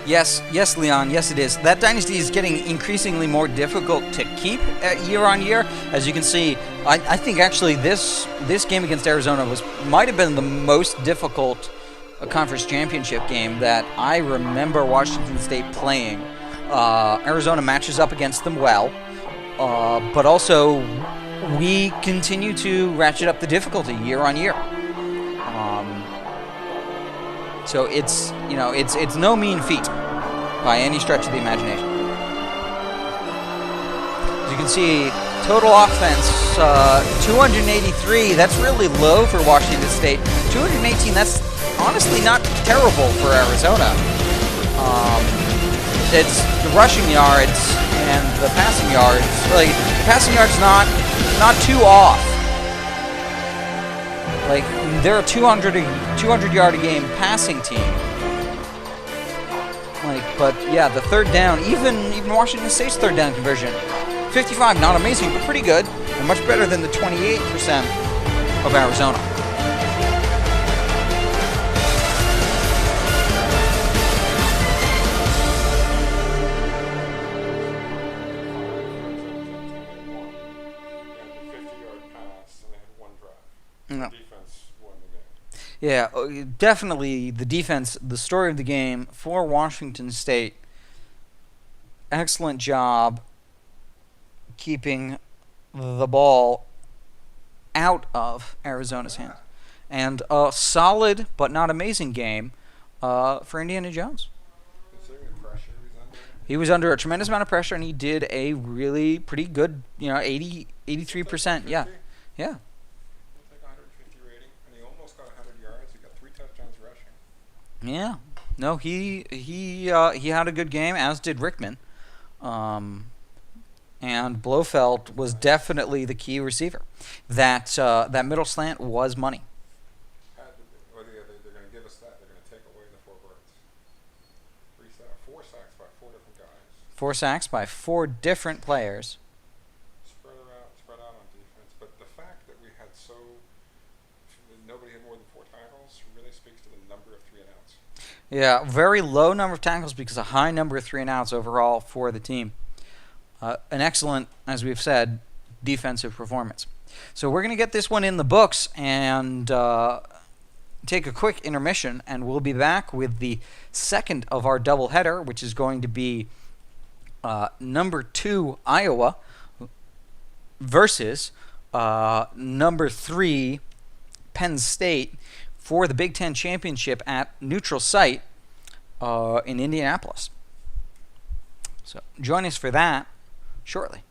Yes, Leon, yes it is. That dynasty is getting increasingly more difficult to keep year on year. As you can see, I think actually this game against Arizona might have been the most difficult conference championship game that I remember Washington State playing. Arizona matches up against them well, but also we continue to ratchet up the difficulty year on year. So it's no mean feat by any stretch of the imagination. As you can see, total offense 283. That's really low for Washington State. 218. That's honestly not terrible for Arizona. It's the rushing yards and the passing yards. Like the passing yards not too off. Like, they're a 200-yard a game passing team. Like, but yeah, the third down, even Washington State's third down conversion, 55, not amazing, but pretty good, and much better than the 28% of Arizona. No. Yeah, definitely the defense, the story of the game for Washington State. Excellent job keeping the ball out of Arizona's hands. And a solid but not amazing game for Indiana Jones. He was under a tremendous amount of pressure, and he did a really pretty good, 83%. Yeah. Yeah. Like 150 rating, and he almost got 100 yards. He got 3 touchdowns rushing. Yeah. No, he had a good game, as did Rickman. And Blofeld was definitely the key receiver. That middle slant was money. They're going to give us that. They're going to take away the 4 birds. 4 sacks by 4 different guys. 4 sacks by 4 different players. Spread out on defense. But the fact that we had nobody had more than 4 tackles really speaks to the number of 3 and outs. Yeah, very low number of tackles because a high number of 3 and outs overall for the team. An excellent, as we've said, defensive performance. So we're going to get this one in the books and take a quick intermission, and we'll be back with the second of our doubleheader, which is going to be number 2 Iowa versus number 3 Penn State for the Big Ten Championship at neutral site in Indianapolis. So join us for that shortly.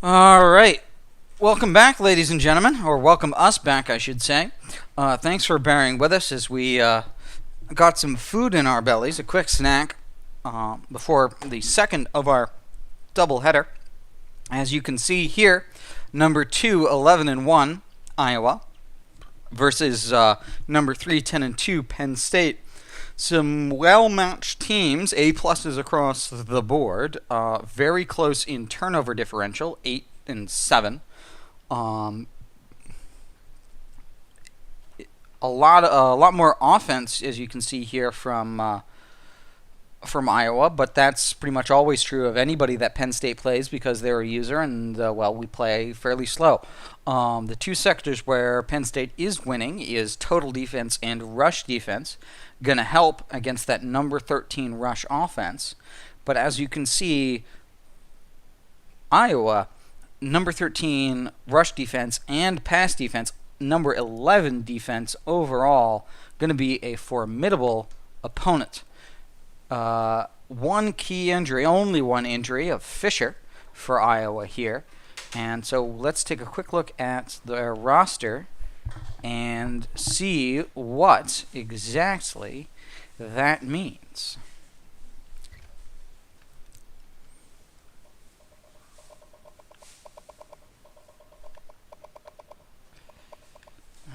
All right. Welcome back, ladies and gentlemen, or welcome us back, I should say. Thanks for bearing with us as we got some food in our bellies, a quick snack before the second of our doubleheader. As you can see here, number 2, 11-1, Iowa, versus number 3, 10-2, Penn State. Some well-matched teams, A-pluses across the board. Very close in turnover differential, 8-7. A lot more offense, as you can see here from Iowa, but that's pretty much always true of anybody that Penn State plays because they're a user, and we play fairly slow. The two sectors where Penn State is winning is total defense and rush defense, going to help against that number 13 rush offense. But as you can see, Iowa, number 13 rush defense and pass defense, number 11 defense overall, going to be a formidable opponent. One key injury, only one injury of Fisher for Iowa here. And so let's take a quick look at their roster and see what exactly that means.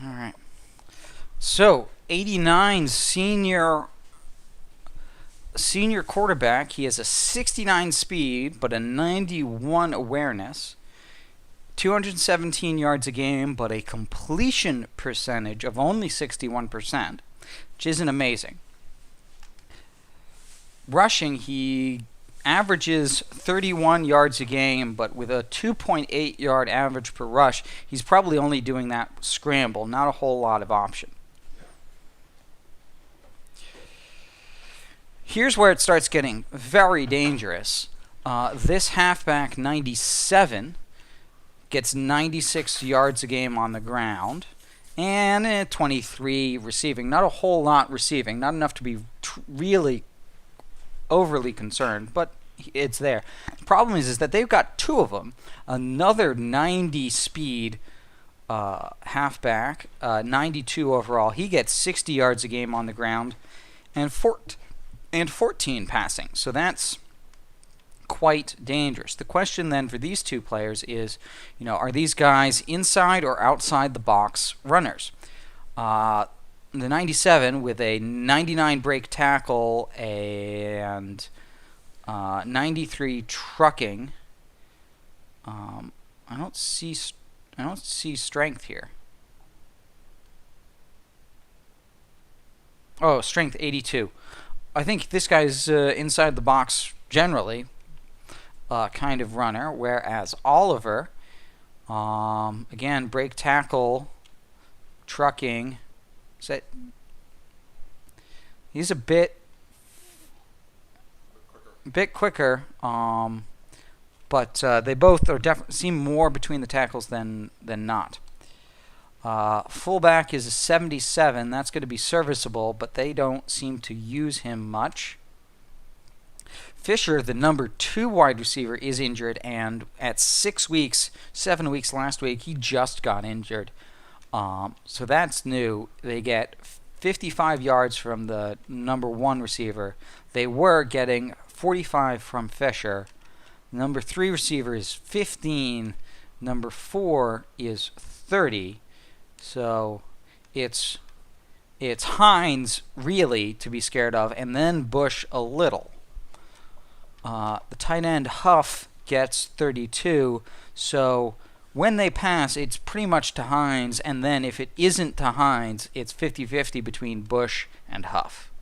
All right. So, 89 senior quarterback. He has a 69 speed, but a 91 awareness. 217 yards a game, but a completion percentage of only 61%, which isn't amazing. Rushing, he averages 31 yards a game, but with a 2.8 yard average per rush, he's probably only doing that scramble, not a whole lot of option. Here's where it starts getting very dangerous. This halfback, 97, gets 96 yards a game on the ground, and 23 receiving. Not a whole lot receiving, not enough to be really overly concerned, but it's there. The problem is that they've got two of them. Another 90 speed halfback, 92 overall. He gets 60 yards a game on the ground, and 14 passing. So that's quite dangerous. The question then for these two players is, are these guys inside or outside the box runners? The 97 with a 99 break tackle and 93 trucking. I don't see strength here. Oh, strength 82. I think this guy's inside the box generally. Kind of runner, whereas Oliver, again, break tackle, trucking, he's a bit quicker, but they both are seem more between the tackles than not. Fullback is a 77. That's going to be serviceable, but they don't seem to use him much. Fisher, the number 2 wide receiver, is injured, and at 7 weeks last week, he just got injured. So that's new. They get 55 yards from the number 1 receiver. They were getting 45 from Fisher. Number 3 receiver is 15. Number 4 is 30. So it's Hines really to be scared of, and then Bush a little. The tight end Huff gets 32, so when they pass, it's pretty much to Hines, and then if it isn't to Hines, it's 50-50 between Bush and Huff.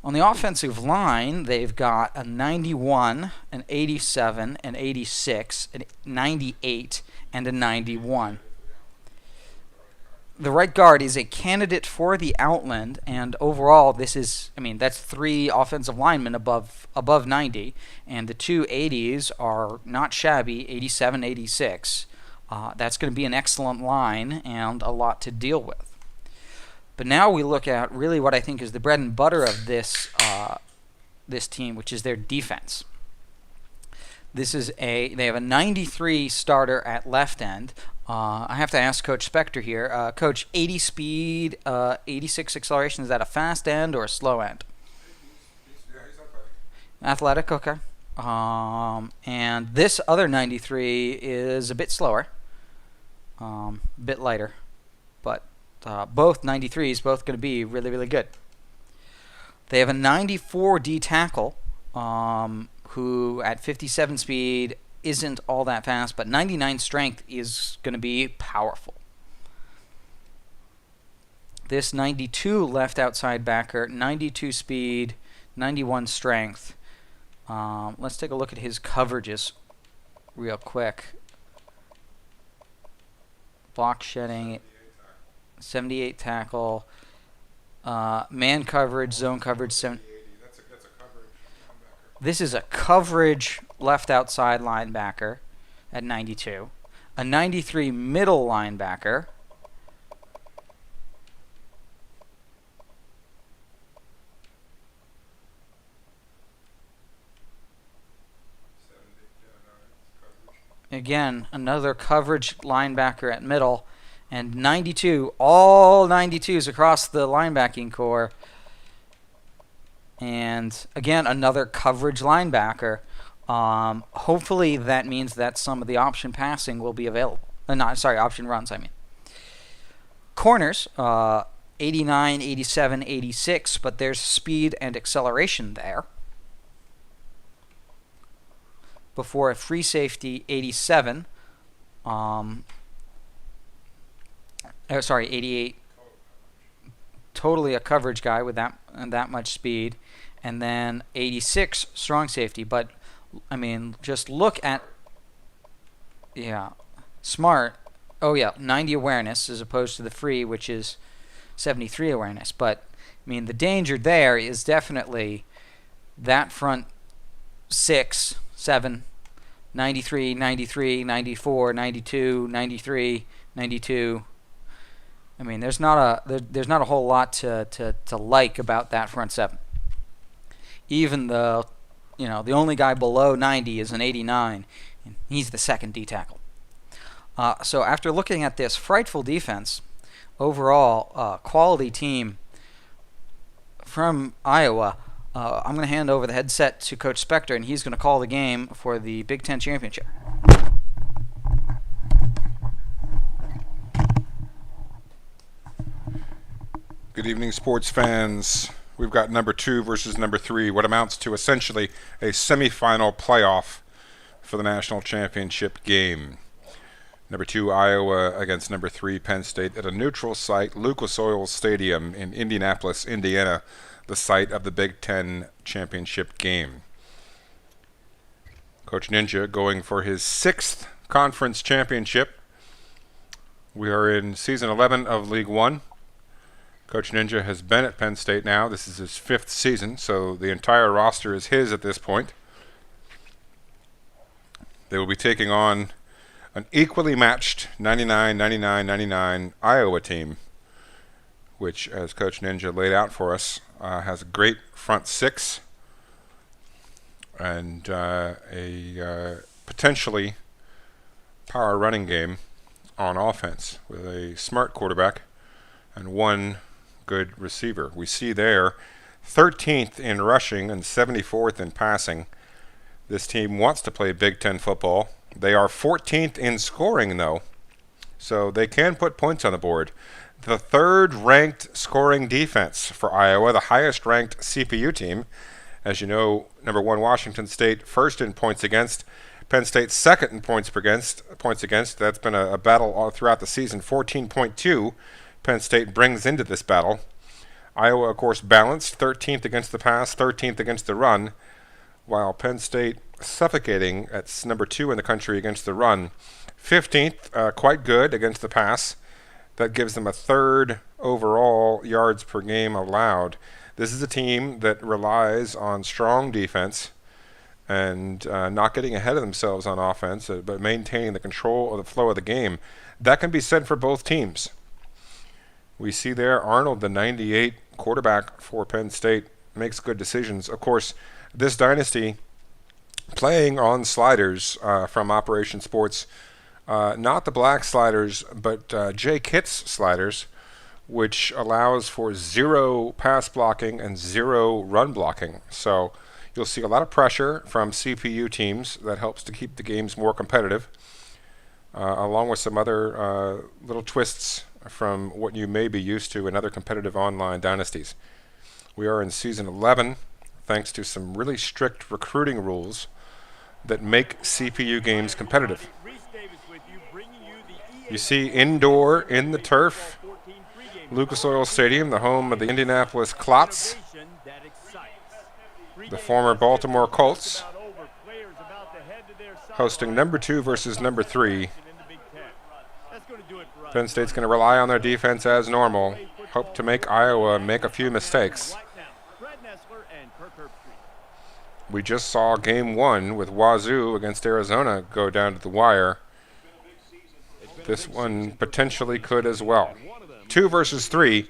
On the offensive line, they've got a 91, an 87, an 86, a 98, and a 91. The right guard is a candidate for the Outland, and overall, that's 3 offensive linemen above 90, and the 2 80s are not shabby, 87, 86. That's going to be an excellent line and a lot to deal with. But now we look at really what I think is the bread and butter of this team, which is their defense. They have a 93 starter at left end. I have to ask Coach Spectre here. Coach, 80 speed, 86 acceleration, is that a fast end or a slow end? He's athletic. Athletic, okay. And this other 93 is a bit slower, a bit lighter, but both 93s both going to be really, really good. They have a 94 D tackle, who at 57 speed isn't all that fast, but 99 strength is going to be powerful. This 92 left outside backer, 92 speed, 91 strength. Let's take a look at his coverages real quick. Block shedding, 78 tackle. Man coverage, zone coverage, That's a coverage linebacker. This is a coverage left outside linebacker at 92. A 93 middle linebacker. Again, another coverage linebacker at middle. And 92, all 92s across the linebacking core. And again, another coverage linebacker. Hopefully that means that some of the option passing will be available. Option runs, I mean. Corners, 89, 87, 86, but there's speed and acceleration there. Before a free safety, 87. 88. Totally a coverage guy with that much speed. And then 86 strong safety. But I mean, just look at smart. Oh yeah, 90 awareness as opposed to the free, which is 73 awareness. But I mean, the danger there is definitely that front 6, 7, 93, 93, 94, 92, 93, 92. I mean, there's not a whole lot to like about that front 7. Even the only guy below 90 is an 89, and he's the second D tackle. So after looking at this frightful defense, overall quality team from Iowa, I'm going to hand over the headset to Coach Spectre, and he's going to call the game for the Big Ten Championship. Good evening, sports fans. We've got number 2 versus number 3, what amounts to essentially a semifinal playoff for the national championship game. Number 2, Iowa against number 3, Penn State at a neutral site, Lucas Oil Stadium in Indianapolis, Indiana, the site of the Big Ten championship game. Coach Ninja going for his 6th conference championship. We are in season 11 of League 1. Coach Ninja has been at Penn State now. This is his 5th season, so the entire roster is his at this point. They will be taking on an equally matched 99, 99, 99 Iowa team, which, as Coach Ninja laid out for us, has a great front 6 and a potentially power running game on offense with a smart quarterback and one good receiver. We see there 13th in rushing and 74th in passing. This team wants to play Big Ten football. They are 14th in scoring, though, so they can put points on the board. The 3rd ranked scoring defense for Iowa, the highest ranked CPU team. As you know, number 1 Washington State 1st in points against, Penn State 2nd in points against. That's been a battle all throughout the season. 14.2 Penn State brings into this battle. Iowa, of course, balanced, 13th against the pass, 13th against the run, while Penn State suffocating at number 2 in the country against the run. 15th, quite good against the pass. That gives them a 3rd overall yards per game allowed. This is a team that relies on strong defense and not getting ahead of themselves on offense, but maintaining the control of the flow of the game. That can be said for both teams. We see there Arnold, the 98 quarterback for Penn State, makes good decisions. Of course, this dynasty playing on sliders from Operation Sports. Not the black sliders, but J. Kitts sliders, which allows for 0 pass blocking and 0 run blocking. So you'll see a lot of pressure from CPU teams. That helps to keep the games more competitive, along with some other little twists from what you may be used to in other competitive online dynasties. We are in Season 11, thanks to some really strict recruiting rules that make CPU games competitive. You see indoor in the turf, Lucas Oil Stadium, the home of the Indianapolis Clots, the former Baltimore Colts, hosting number 2 versus number 3. Penn State's going to rely on their defense as normal, hope to make Iowa make a few mistakes. We just saw game 1 with Wazoo against Arizona go down to the wire. This one potentially could as well. 2 versus 3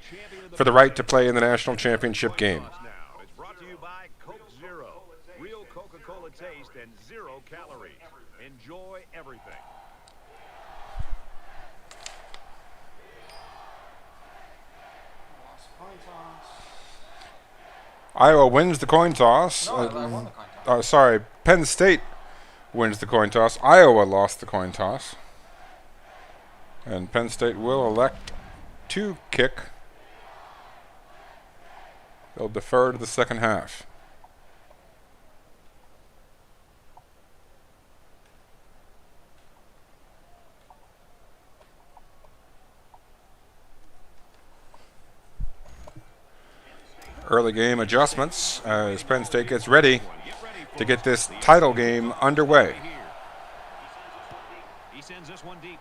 for the right to play in the national championship game. It's brought to you by Coke Zero. Real Coca-Cola taste and 0 calories. Enjoy everything. Iowa wins the coin toss. Penn State wins the coin toss. Iowa lost the coin toss. And Penn State will elect to kick. They'll defer to the second half. Early game adjustments as Penn State gets ready to get this title game underway. He sends this one deep.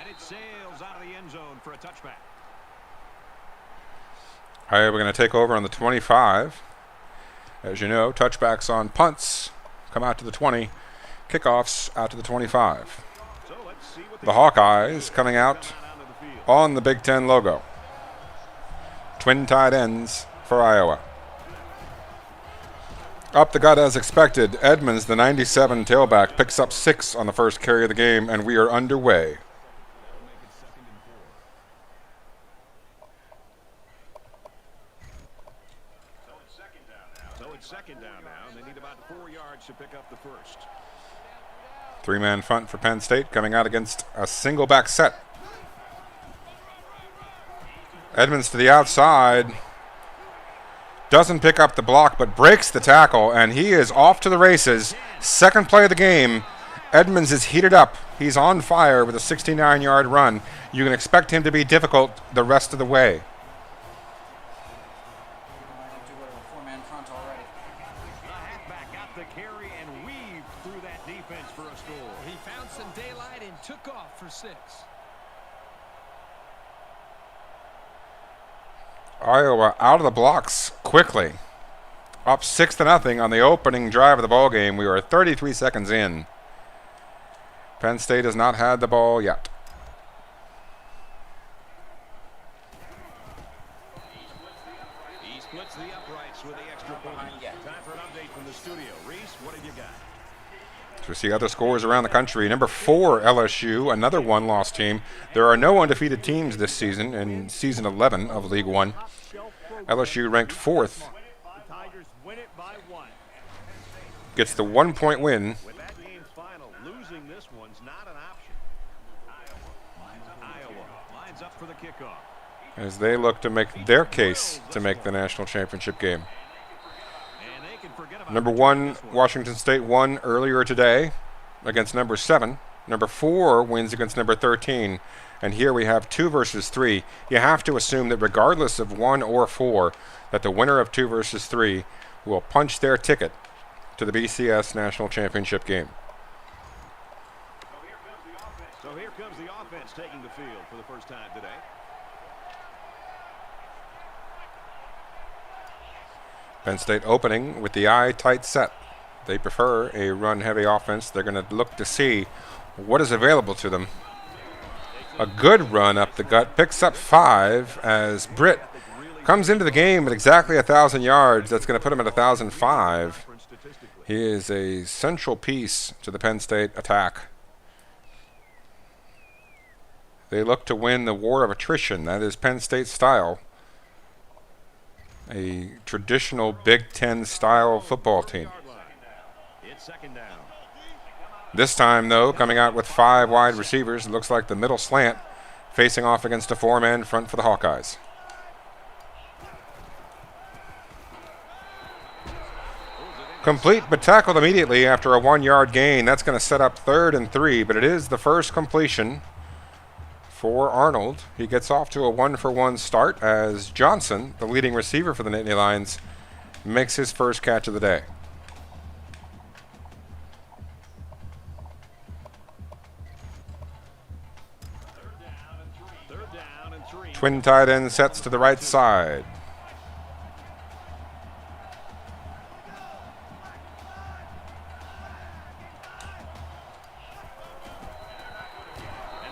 And it sails out of the end zone for a touchback. All right, we're going to take over on the 25. As you know, touchbacks on punts come out to the 20, kickoffs out to the 25. So let's see what The Hawkeyes coming out on the Big Ten logo. Twin tight ends for Iowa. Up the gut as expected. Edmonds, the 97 tailback, picks up 6 on the first carry of the game, and we are underway. So it's second down now, and they need about 4 yards to pick up the first. 3-man front for Penn State coming out against a single back set. Edmonds to the outside. Doesn't pick up the block, but breaks the tackle, and he is off to the races. Second play of the game. Edmonds is heated up. He's on fire with a 69-yard run. You can expect him to be difficult the rest of the way. The halfback got the carry and weaved through that defense for a score. He found some daylight and took off for 6. Iowa out of the blocks quickly. Up 6-0 on the opening drive of the ball game. We are 33 seconds in. Penn State has not had the ball yet. He splits the uprights with the extra point. Time for an update from the studio. Reese, what have you got? So we see other scores around the country. Number 4, LSU, another one-loss team. There are no undefeated teams this season in Season 11 of League 1. LSU ranked 4th. The Tigers win it by 1. Gets the 1-point win. With that game's final, losing this one's not an option. Iowa lines up for the kickoff. As they look to make their case to make the national championship game. And they can forget about Number 1, Washington State won earlier today against number 7. Number 4 wins against number 13. And here we have 2 versus 3. You have to assume that regardless of 1 or 4, that the winner of 2 versus 3 will punch their ticket to the BCS national championship game. So here comes the offense taking the field for the first time today. Penn State opening with the eye tight set. They prefer a run-heavy offense. They're going to look to see what is available to them. A good run up the gut. Picks up 5 as Britt Comes into the game at exactly 1,000 yards. That's going to put him at 1,005. He is a central piece to the Penn State attack. They look to win the war of attrition. That is Penn State's style. A traditional Big Ten style football team. This time, though, coming out with 5 wide receivers. It looks like the middle slant facing off against a 4-man front for the Hawkeyes. Complete but tackled immediately after a 1-yard gain. That's going to set up 3rd and 3, but it is the first completion for Arnold. He gets off to a 1-for-1 start as Johnson, the leading receiver for the Nittany Lions, makes his first catch of the day. Twin tight end sets to the right side.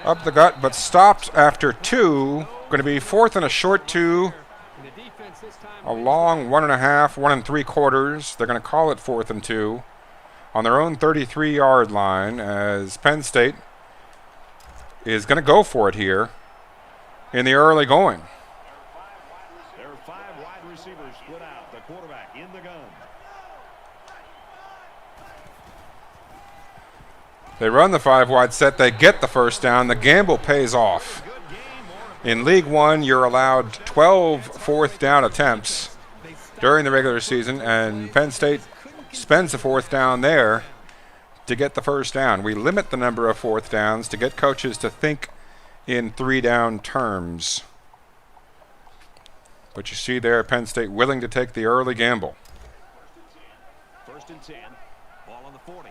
Up the gut, but stopped after 2. Going to be 4th and a short 2. A long 1.5, 1 3/4. They're going to call it 4th and 2 on their own 33-yard line as Penn State is going to go for it here in the early going. There are 5 wide receivers split out. The quarterback in the gun. They run the 5 wide set. They get the first down. The gamble pays off. In League 1, you're allowed 12 4th down attempts during the regular season, and Penn State spends the 4th down there to get the first down. We limit the number of 4th downs to get coaches to think in 3-down terms. But you see there, Penn State willing to take the early gamble. 1st and 10. Ball on the 40.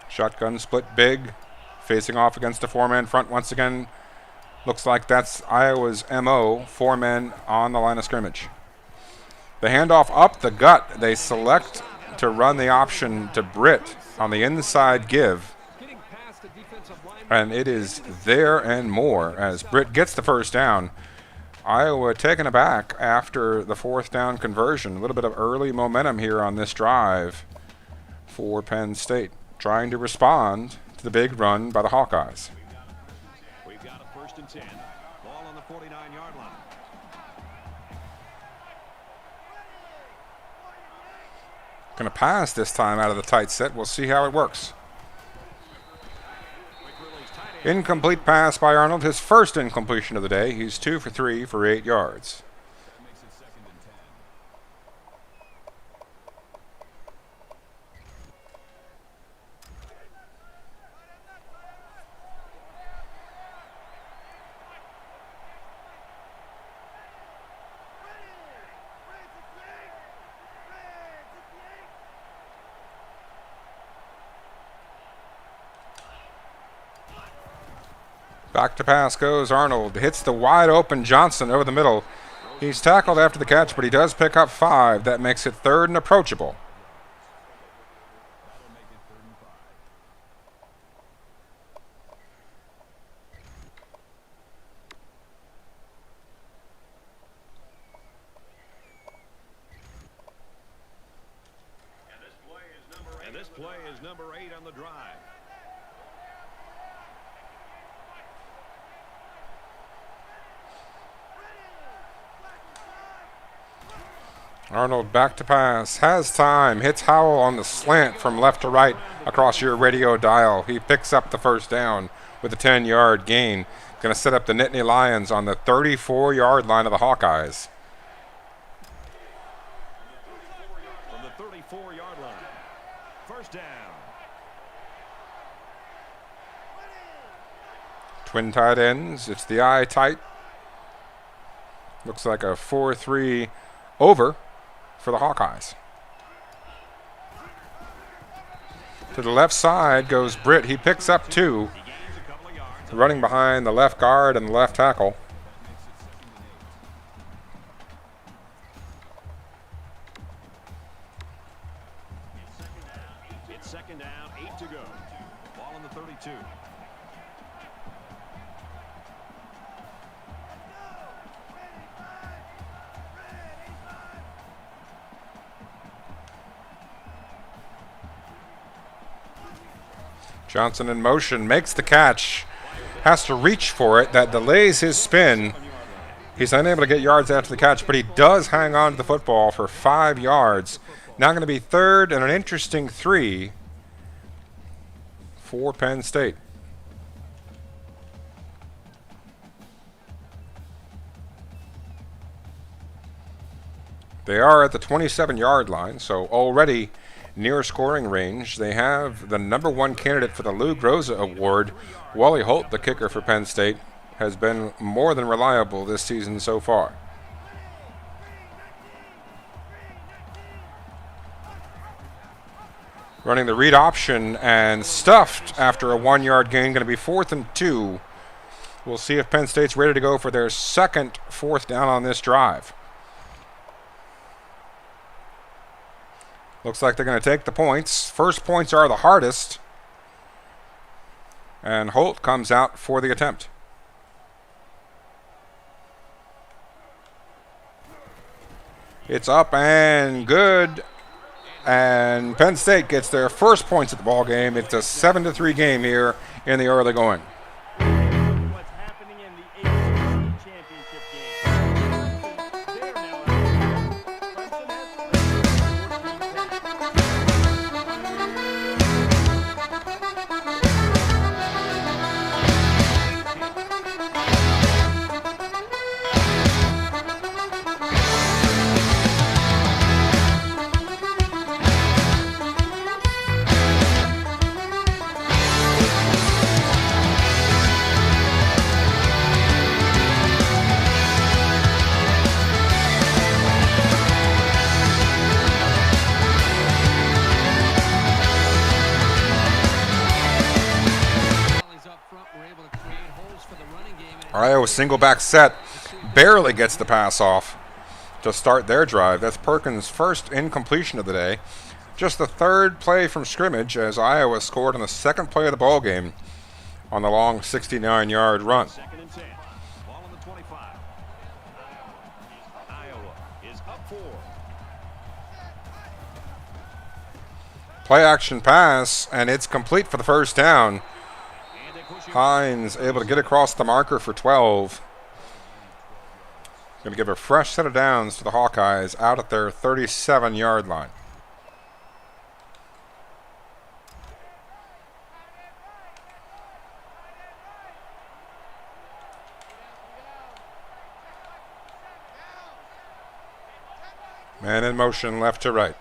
Shotgun split big, facing off against a 4-man front once again. Looks like that's Iowa's MO, 4 men on the line of scrimmage. The handoff up the gut. They select to run the option to Britt on the inside give. And it is there and more as Britt gets the first down. Iowa taken aback after the 4th down conversion. A little bit of early momentum here on this drive for Penn State, trying to respond to the big run by the Hawkeyes. We've got a 1st and 10. Ball on the 49-yard line. Going to pass this time out of the tight set. We'll see how it works. Incomplete pass by Arnold. His first incompletion of the day. He's 2 for 3 for 8 yards. Back to pass goes Arnold. Hits the wide open Johnson over the middle. He's tackled after the catch, but he does pick up 5. That makes it 3rd and approachable. And this play is number 8 on the drive. Arnold back to pass, has time, hits Howell on the slant from left to right across your radio dial. He picks up the first down with a 10-yard gain. Going to set up the Nittany Lions on the 34-yard line of the Hawkeyes. From the 34-yard line. 1st down. Twin tight ends. It's the eye tight. Looks like a 4-3 over for the Hawkeyes. To the left side goes Britt. He picks up 2. Running behind the left guard and the left tackle. It's 2nd down, 8 to go. Ball on the 32. Johnson in motion, makes the catch, has to reach for it. That delays his spin. He's unable to get yards after the catch, but he does hang on to the football for 5 yards. Now going to be third and an interesting 3 for Penn State. They are at the 27-yard line, so already near scoring range. They have the #1 candidate for the Lou Groza Award. Wally Holt, the kicker for Penn State, has been more than reliable this season so far. Running the read option and stuffed after a 1-yard gain. Going to be 4th and 2. We'll see if Penn State's ready to go for their second 4th down on this drive. Looks like they're going to take the points. First points are the hardest. And Holt comes out for the attempt. It's up and good. And Penn State gets their first points at the ball game. It's a 7-3 game here in the early going. What's happening in the ACC championship game. They're now out. Clemson Iowa single back set barely gets the pass off to start their drive. That's Perkins' first incompletion of the day. Just the third play from scrimmage as Iowa scored on the second play of the ball game on the long 69-yard run. 2nd and 10. Ball on the 25. Iowa is up 4. Play action pass, and it's complete for the first down. Hines able to get across the marker for 12. Going to give a fresh set of downs to the Hawkeyes out at their 37-yard line. Man in motion left to right.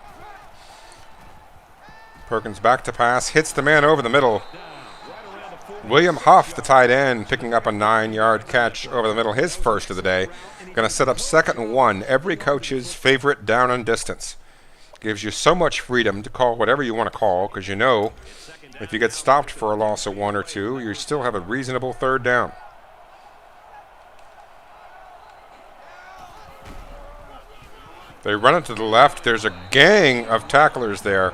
Perkins back to pass, hits the man over the middle. William Huff, the tight end, picking up a 9-yard catch over the middle, his first of the day. Going to set up 2nd and 1, every coach's favorite down and distance. Gives you so much freedom to call whatever you want to call, because you know if you get stopped for a loss of 1 or 2, you still have a reasonable 3rd down. They run it to the left. There's a gang of tacklers there.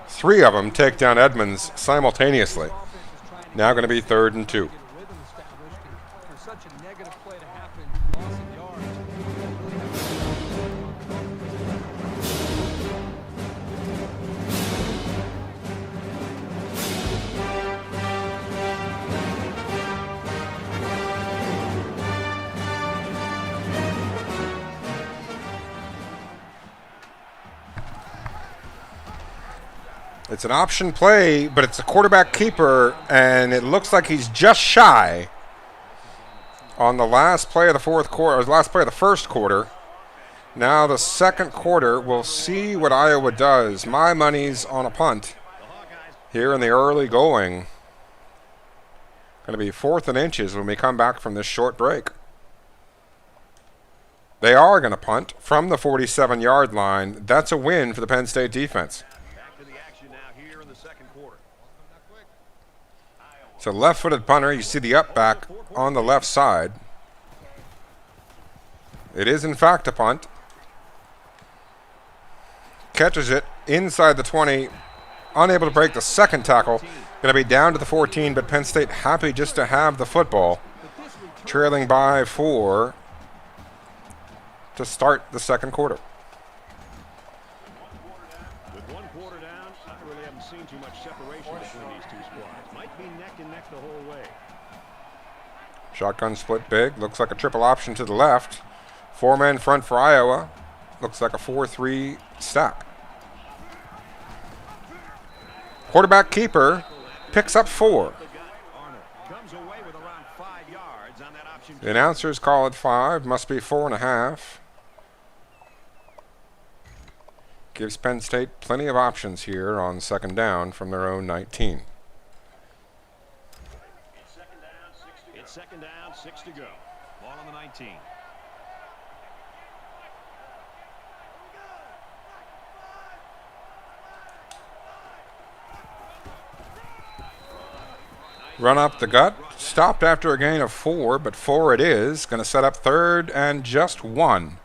3 of them take down Edmonds simultaneously. Now going to be 3rd and 2. It's an option play, but it's a quarterback keeper, and it looks like he's just shy on the last play of the fourth quarter, or the last play of the first quarter. Now the second quarter, we'll see what Iowa does. My money's on a punt here in the early going. Going to be 4th and inches when we come back from this short break. They are going to punt from the 47-yard line. That's a win for the Penn State defense. It's a left-footed punter. You see the up back on the left side. It is, in fact, a punt. Catches it inside the 20. Unable to break the second tackle. Going to be down to the 14, but Penn State happy just to have the football. Trailing by 4 to start the second quarter. With 1 quarter down, I really haven't seen too much separation between these two squads. Might be neck and neck the whole way. Shotgun split big. Looks like a triple option to the left. 4-man front for Iowa. Looks like a 4-3 stack. Quarterback keeper picks up 4. Arnold comes away with around 5 yards on that option. The announcers call it 5. Must be 4.5. Gives Penn State plenty of options here on second down from their own 19. It's second down, 6 to go. Ball on the 19. Run up the gut. Stopped after a gain of 4, but 4 it is. Going to set up third and just 1.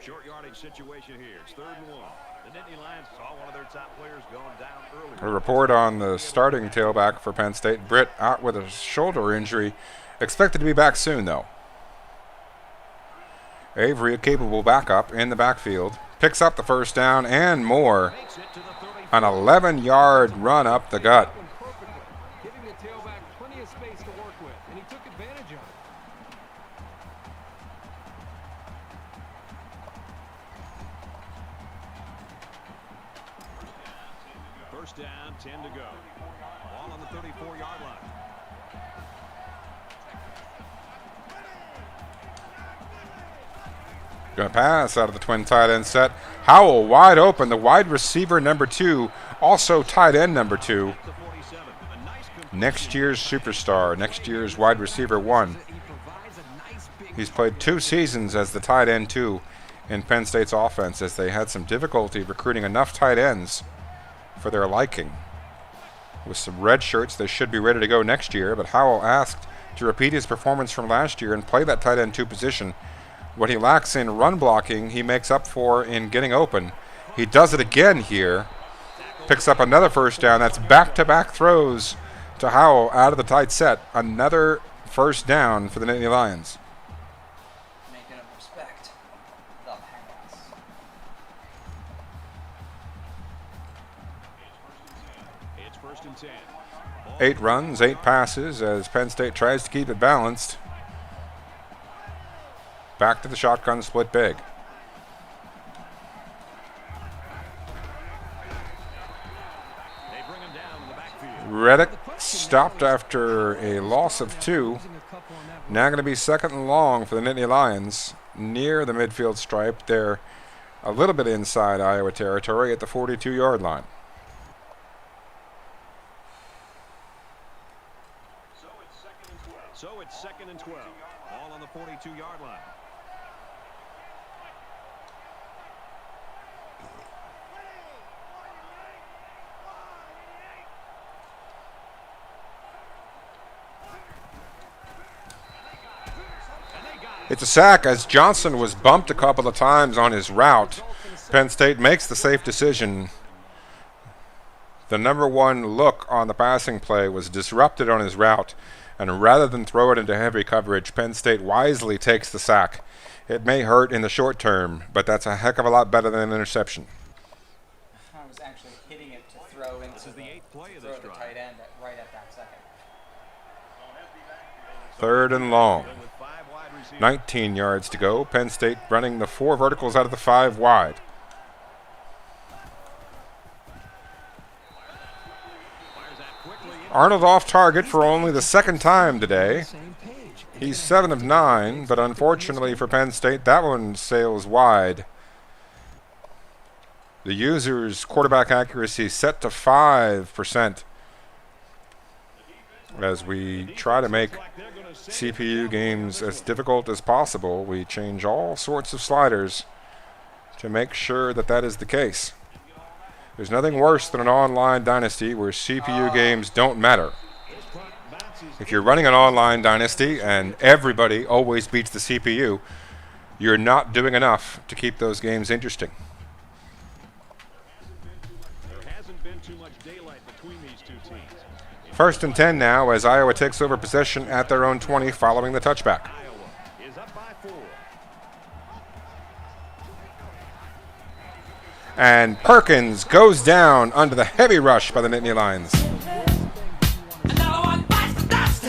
Short yardage situation here. It's 3rd and 1. The Nittany Lions saw one of their top players going down early. A report on the starting tailback for Penn State. Britt out with a shoulder injury. Expected to be back soon, though. Avery, a capable backup in the backfield. Picks up the first down and more. An 11-yard run up the gut. Perfectly, giving the tailback plenty of space to work with, and he took advantage of it. First down, 10 to go. Ball on the 34-yard line. Going to pass out of the twin tight end set. Howell wide open. The wide receiver number 2, also tight end number 2. Next year's superstar, next year's wide receiver 1. He's played 2 seasons as the tight end 2 in Penn State's offense, as they had some difficulty recruiting enough tight ends for their liking. With some red shirts, they should be ready to go next year, but Howell asked to repeat his performance from last year and play that tight end 2 position. What he lacks in run blocking, he makes up for in getting open. He does it again here. Picks up another first down. That's back-to-back throws to Howell out of the tight set. Another first down for the Nittany Lions. Making them respect the pass. It's 1st and 10. 8 runs, 8 passes as Penn State tries to keep it balanced. Back to the shotgun split big. They bring him down in the backfield. Reddick stopped after a loss of 2. Now going to be 2nd and long for the Nittany Lions near the midfield stripe. They're a little bit inside Iowa territory at the 42-yard line. So it's 2nd and 12. Ball on the 42-yard line. It's a sack as Johnson was bumped a couple of times on his route. Penn State makes the safe decision. The number 1 look on the passing play was disrupted on his route, and rather than throw it into heavy coverage, Penn State wisely takes the sack. It may hurt in the short term, but that's a heck of a lot better than an interception. I was actually hitting it to throw into the 8th play of throw this the drive. tight end right at that second. 3rd and long. With 5 wide receivers. 19 yards to go. Penn State running the 4 verticals out of the 5 wide. Fires that quickly. Arnold off target for only the 2nd time today. He's 7 of 9, but unfortunately for Penn State, that one sails wide. The user's quarterback accuracy set to 5% as we try to make CPU games as difficult as possible. We change all sorts of sliders to make sure that that is the case. There's nothing worse than an online dynasty where CPU games don't matter. If you're running an online dynasty and everybody always beats the CPU, you're not doing enough to keep those games interesting. There hasn't been too much daylight between these two teams. 1st and 10 now as Iowa takes over possession at their own 20 following the touchback. Iowa 4. And Perkins goes down under the heavy rush by the Nittany Lions. Another one bites the dust.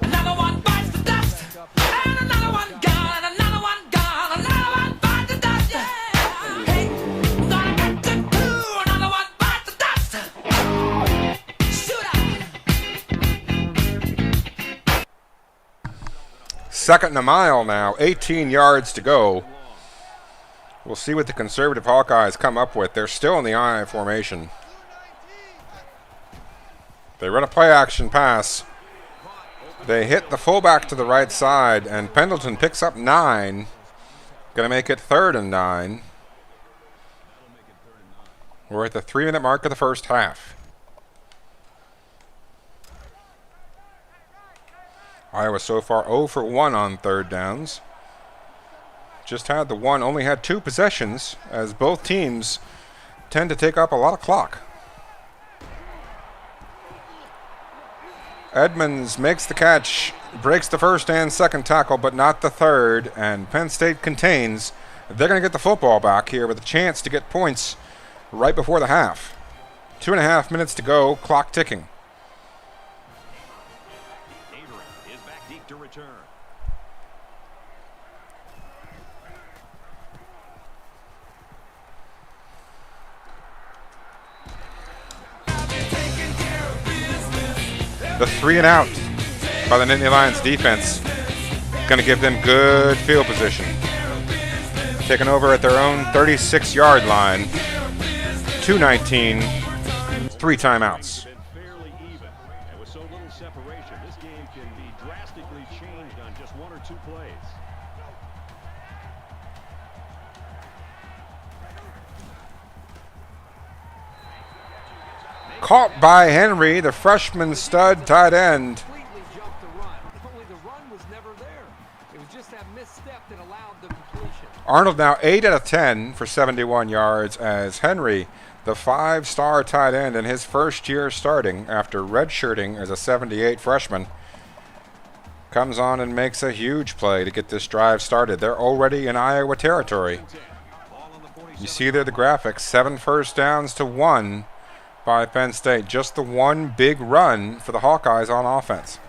Another one bites the dust. And another one gone. And another one gone. Another one bites the dust. Yeah. Hey, gonna get to do. Another one bites the dust. Shoot up. Second and a mile now, 18 yards to go. We'll see what the conservative Hawkeyes come up with. They're still in the I formation. They run a play action pass. They hit the fullback to the right side, and Pendleton picks up 9. Going to make it 3rd and 9. We're at the 3-minute mark of the first half. Iowa so far 0 for 1 on third downs. Just had the one, only had 2 possessions, as both teams tend to take up a lot of clock. Edmonds makes the catch, breaks the first and second tackle, but not the third, and Penn State contains. They're going to get the football back here with a chance to get points right before the half. 2.5 minutes to go, clock ticking. Avery is back deep to return. The 3 and out by the Nittany Lions defense. Going to give them good field position. Taking over at their own 36-yard line. 2:19, 3 timeouts. Been fairly even. And with so little separation, this game can be drastically changed on just 1 or 2 plays. Caught by Henry, the freshman stud tight end. Completely jumped the run. Only the run was never there. It was just that misstep that allowed the completion. Arnold now 8 out of 10 for 71 yards as Henry, the 5-star tight end in his first year starting after redshirting as a 78 freshman, comes on and makes a huge play to get this drive started. They're already in Iowa territory. You see there the graphics, 7 first downs to 1 by Penn State. Just the one big run for the Hawkeyes on offense.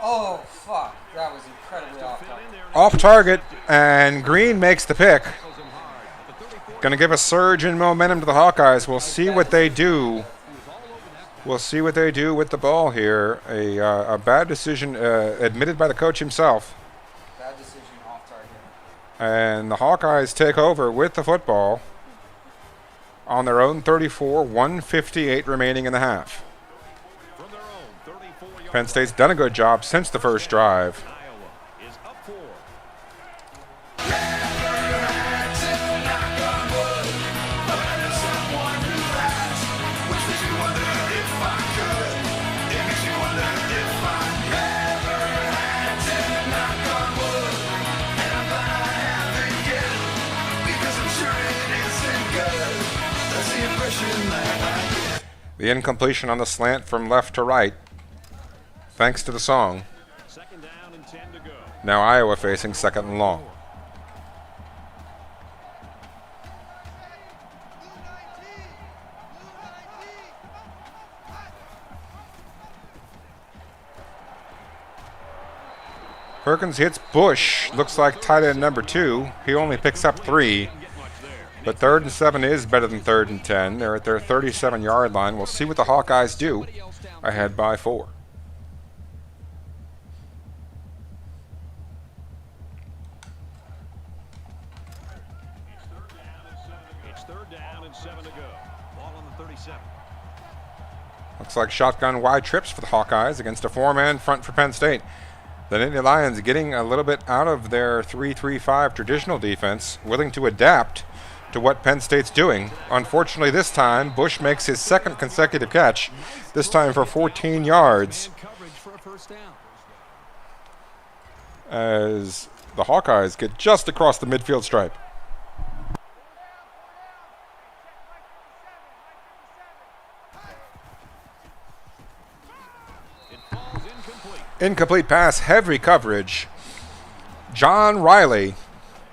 Oh, fuck. That was incredibly off target. Off target, and Green makes the pick. Going to give a surge in momentum to the Hawkeyes. We'll see what they do. We'll see what they do with the ball here. A bad decision admitted by the coach himself. Bad decision, off target. And the Hawkeyes take over with the football on their own 34, 1:58 remaining in the half. From their own 34-yard Penn State's done a good job since the first drive. Iowa is up 4. The incompletion on the slant from left to right, thanks to the song. 2nd down and 10 to go. Now Iowa facing 2nd and long. Perkins hits Bush. Looks like tight end number 2. He only picks up 3. But 3rd and 7 is better than 3rd and 10. They're at their 37-yard line. We'll see what the Hawkeyes do. Ahead by 4. It's 3rd down and 7 to go. Ball on the 37. Looks like shotgun wide trips for the Hawkeyes against a 4-man front for Penn State. The Nittany Lions getting a little bit out of their 3-3-5 traditional defense, willing to adapt to what Penn State's doing. Unfortunately, this time, Bush makes his 2nd consecutive catch, this time for 14 yards, Coverage for a first down. as the Hawkeyes get just across the midfield stripe. It falls incomplete. Incomplete pass, heavy coverage. John Riley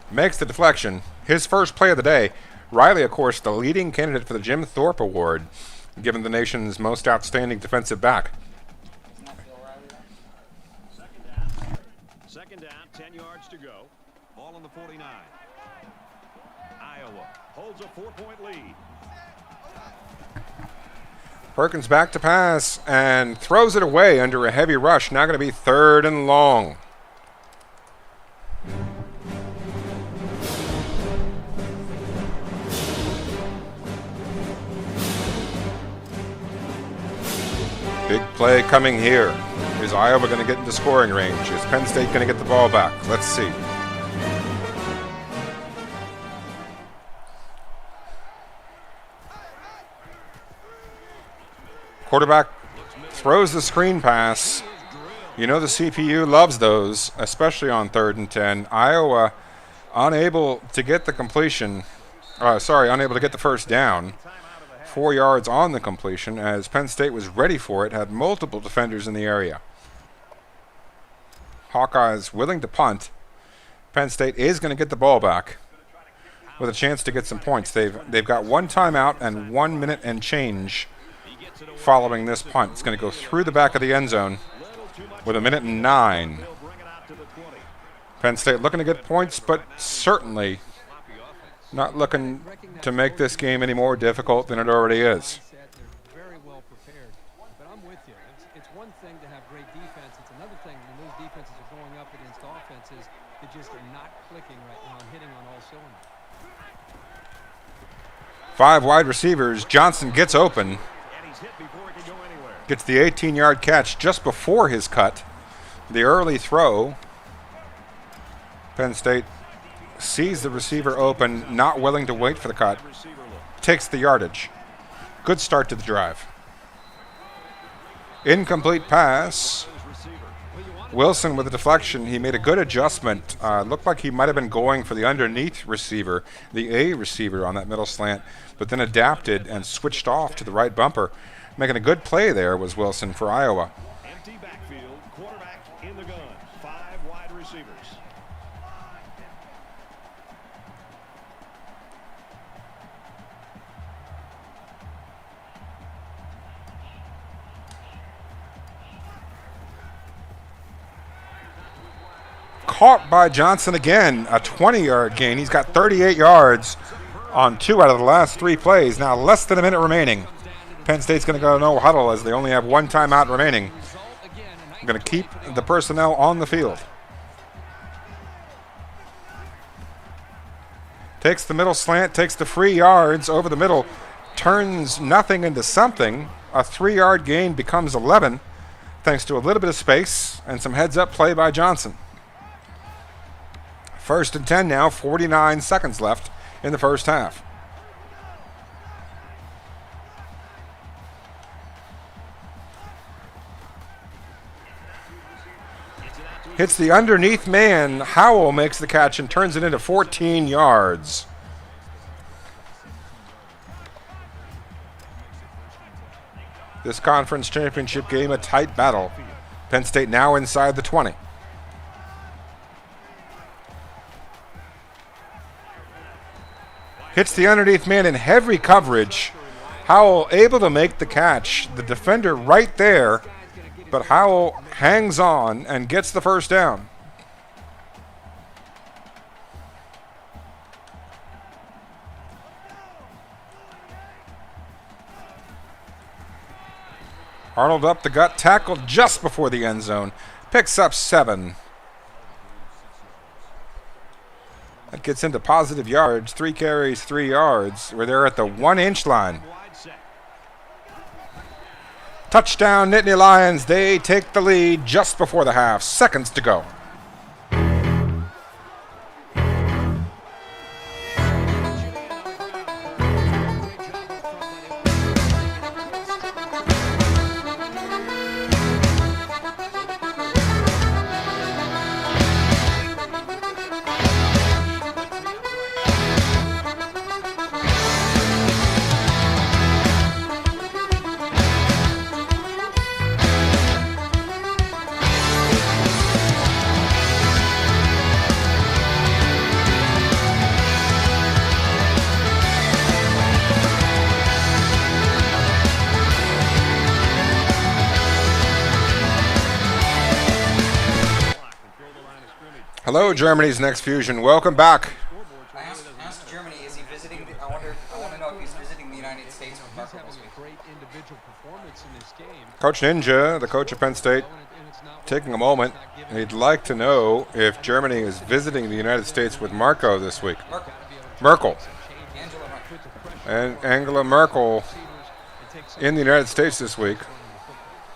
makes the deflection. His first play of the day. Riley, of course, the leading candidate for the Jim Thorpe Award, given the nation's most outstanding defensive back. Second down, 10 yards to go. Ball on the 49. Iowa holds a 4-point lead. Perkins back to pass and throws it away under a heavy rush. Now going to be 3rd and long. Big play coming here. Is Iowa going to get into scoring range? Is Penn State going to get the ball back? Let's see. Quarterback throws the screen pass. You know the CPU loves those, especially on 3rd and 10. Iowa unable to get the completion. Unable to get the first down. 4 yards on the completion as Penn State was ready for it, had multiple defenders in the area. Hawkeyes willing to punt. Penn State is going to get the ball back with a chance to get some points. They've got 1 timeout and 1 minute and change following this punt. It's going to go through the back of the end zone with 1:09. Penn State looking to get points, but certainly not looking to make this game any more difficult than it already is. They're very well prepared, but I'm with you. It's one thing to have great defense. It's another thing when those defenses are going up against offenses that just are not clicking right now and hitting on all cylinders. 5 wide receivers. Johnson gets open. Gets the 18-yard catch just before his cut. The early throw. Penn State sees the receiver open, not willing to wait for the cut. Takes the yardage. Good start to the drive. Incomplete pass. Wilson with a deflection. He made a good adjustment. Looked like he might have been going for the underneath receiver, the A receiver on that middle slant, but then adapted and switched off to the right bumper. Making a good play there was Wilson for Iowa. Empty backfield, quarterback in the gun. 5 wide receivers. Caught by Johnson again, a 20-yard gain. He's got 38 yards on 2 out of the last 3 plays. Now less than a minute remaining. Penn State's going to go no huddle as they only have 1 timeout remaining. I'm going to keep the personnel on the field. Takes the middle slant, takes the free yards over the middle, turns nothing into something. A 3-yard gain becomes 11 thanks to a little bit of space and some heads-up play by Johnson. 1st and 10 now, 49 seconds left in the first half. Hits the underneath man. Howell makes the catch and turns it into 14 yards. This conference championship game, a tight battle. Penn State now inside the 20. Hits the underneath man in heavy coverage. Howell able to make the catch. The defender right there, but Howell hangs on and gets the first down. Arnold up the gut, tackled just before the end zone. Picks up 7. That gets into positive yards. 3 carries, 3 yards. We're there at the 1-inch line. Touchdown, Nittany Lions. They take the lead just before the half. Seconds to go. Hello, Germany's next fusion. Welcome back. I asked Germany, is he visiting? I want to know if he's visiting the United States with He's Marco having this week. a great individual performance in this game. Coach Ninja, the coach of Penn State, taking a moment. He'd like to know if Germany is visiting the United States with Marco this week. Merkel. Angela Merkel. And Angela Merkel in the United States this week.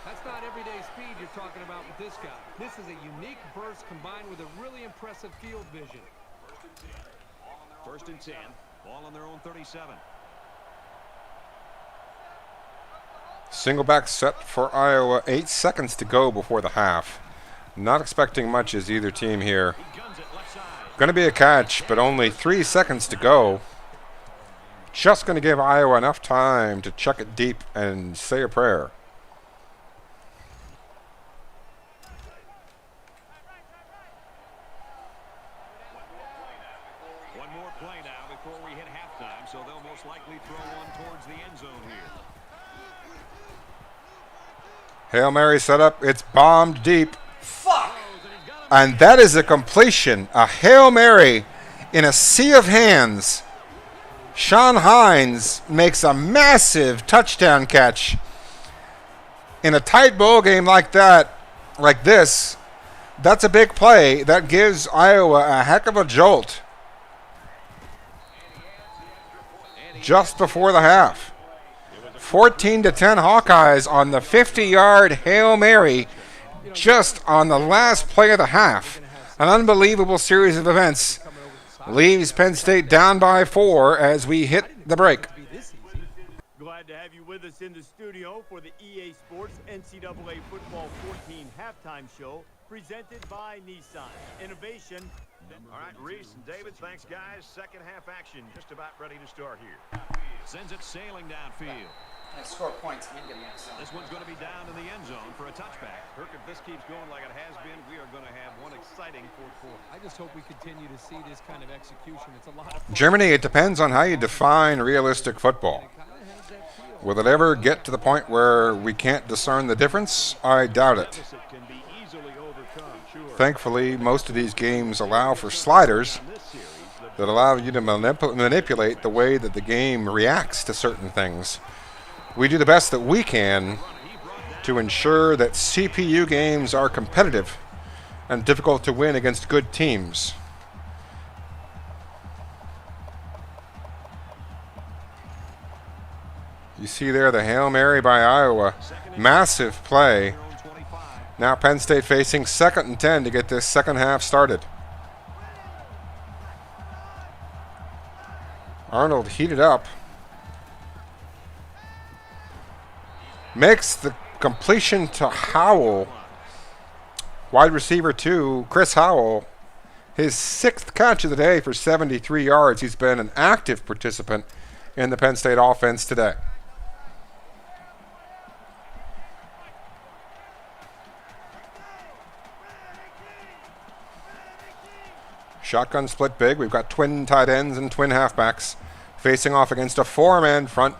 That's not everyday speed you're talking about with this guy. This is a unique burst combined with a really impressive field vision. First and 10. Ball on their own 37. Single back set for Iowa. 8 seconds to go before the half. Not expecting much as either team here. He guns it left side. Going to be a catch, but only 3 seconds to go. Just going to give Iowa enough time to chuck it deep and say a prayer. One more play now before we hit halftime, so they'll most likely throw one towards the end zone here. Hail Mary set up. It's bombed deep. Fuck! And that is a completion. A Hail Mary in a sea of hands. Sean Hines makes a massive touchdown catch. In a tight bowl game like that, like this, that's a big play. That gives Iowa a heck of a jolt. Just before the half. 14-10 Hawkeyes on the 50-yard Hail Mary just on the last play of the half. An unbelievable series of events leaves Penn State down by 4 as we hit the break. Glad to have you with us in the studio for the EA Sports NCAA Football 14 halftime show presented by Nissan. Innovation. All right, Reese and David, thanks, guys. Second half action just about ready to start here. Sends it sailing downfield. I score points and get next. This one's going to be down in the end zone for a touchback. Kirk, if this keeps going like it has been, we are going to have one exciting fourth quarter. I just hope we continue to see this kind of execution. It's a lot of fun. Germany, it depends on how you define realistic football. It kind of has that feel. Will it ever get to the point where we can't discern the difference? I doubt it. Deficit can be easily overcome. Sure. Thankfully, most of these games allow for sliders In this series, the that allow you to manipulate the way that the game reacts to certain things. We do the best that we can to ensure that CPU games are competitive and difficult to win against good teams. You see there the Hail Mary by Iowa. Massive play. Now Penn State facing 2nd and 10 to get this second half started. Arnold heated up. Makes the completion to Howell. Wide receiver 2, Chris Howell. His 6th catch of the day for 73 yards. He's been an active participant in the Penn State offense today. Shotgun split big. We've got twin tight ends and twin halfbacks facing off against a 4-man front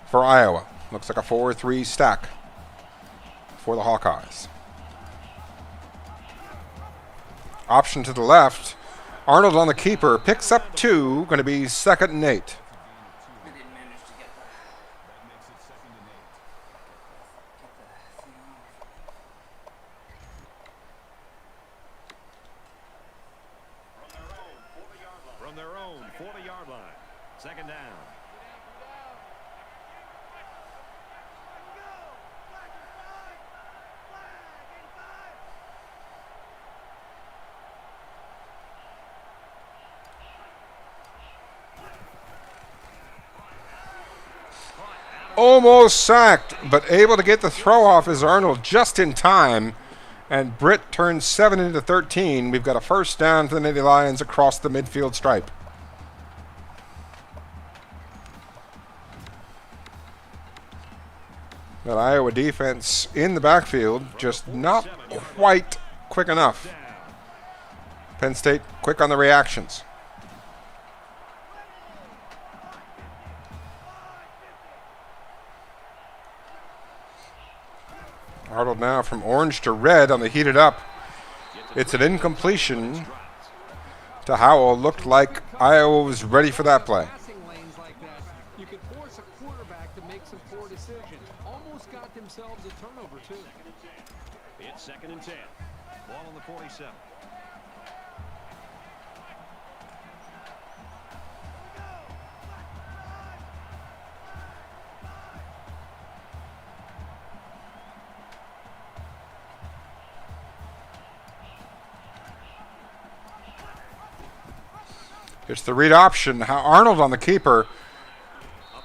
for Iowa. Looks like a 4-3 stack for the Hawkeyes. Option to the left. Arnold on the keeper. Picks up 2. Going to be 2nd and 8. I didn't manage to get From their own 40-yard line. Second down. Almost sacked, but able to get the throw off is Arnold just in time. And Britt turns 7 into 13. We've got a first down for the Navy Lions across the midfield stripe. That Iowa defense in the backfield, just not quite quick enough. Penn State quick on the reactions. Arnold now from orange to red on the heated up. It's an incompletion to Howell looked like Iowa was ready for that play. Passing lanes like that, you could force a quarterback to make some poor decisions. Almost got themselves a turnover, too. It's 2nd and 10. Ball on the 47. It's the read option. Arnold on the keeper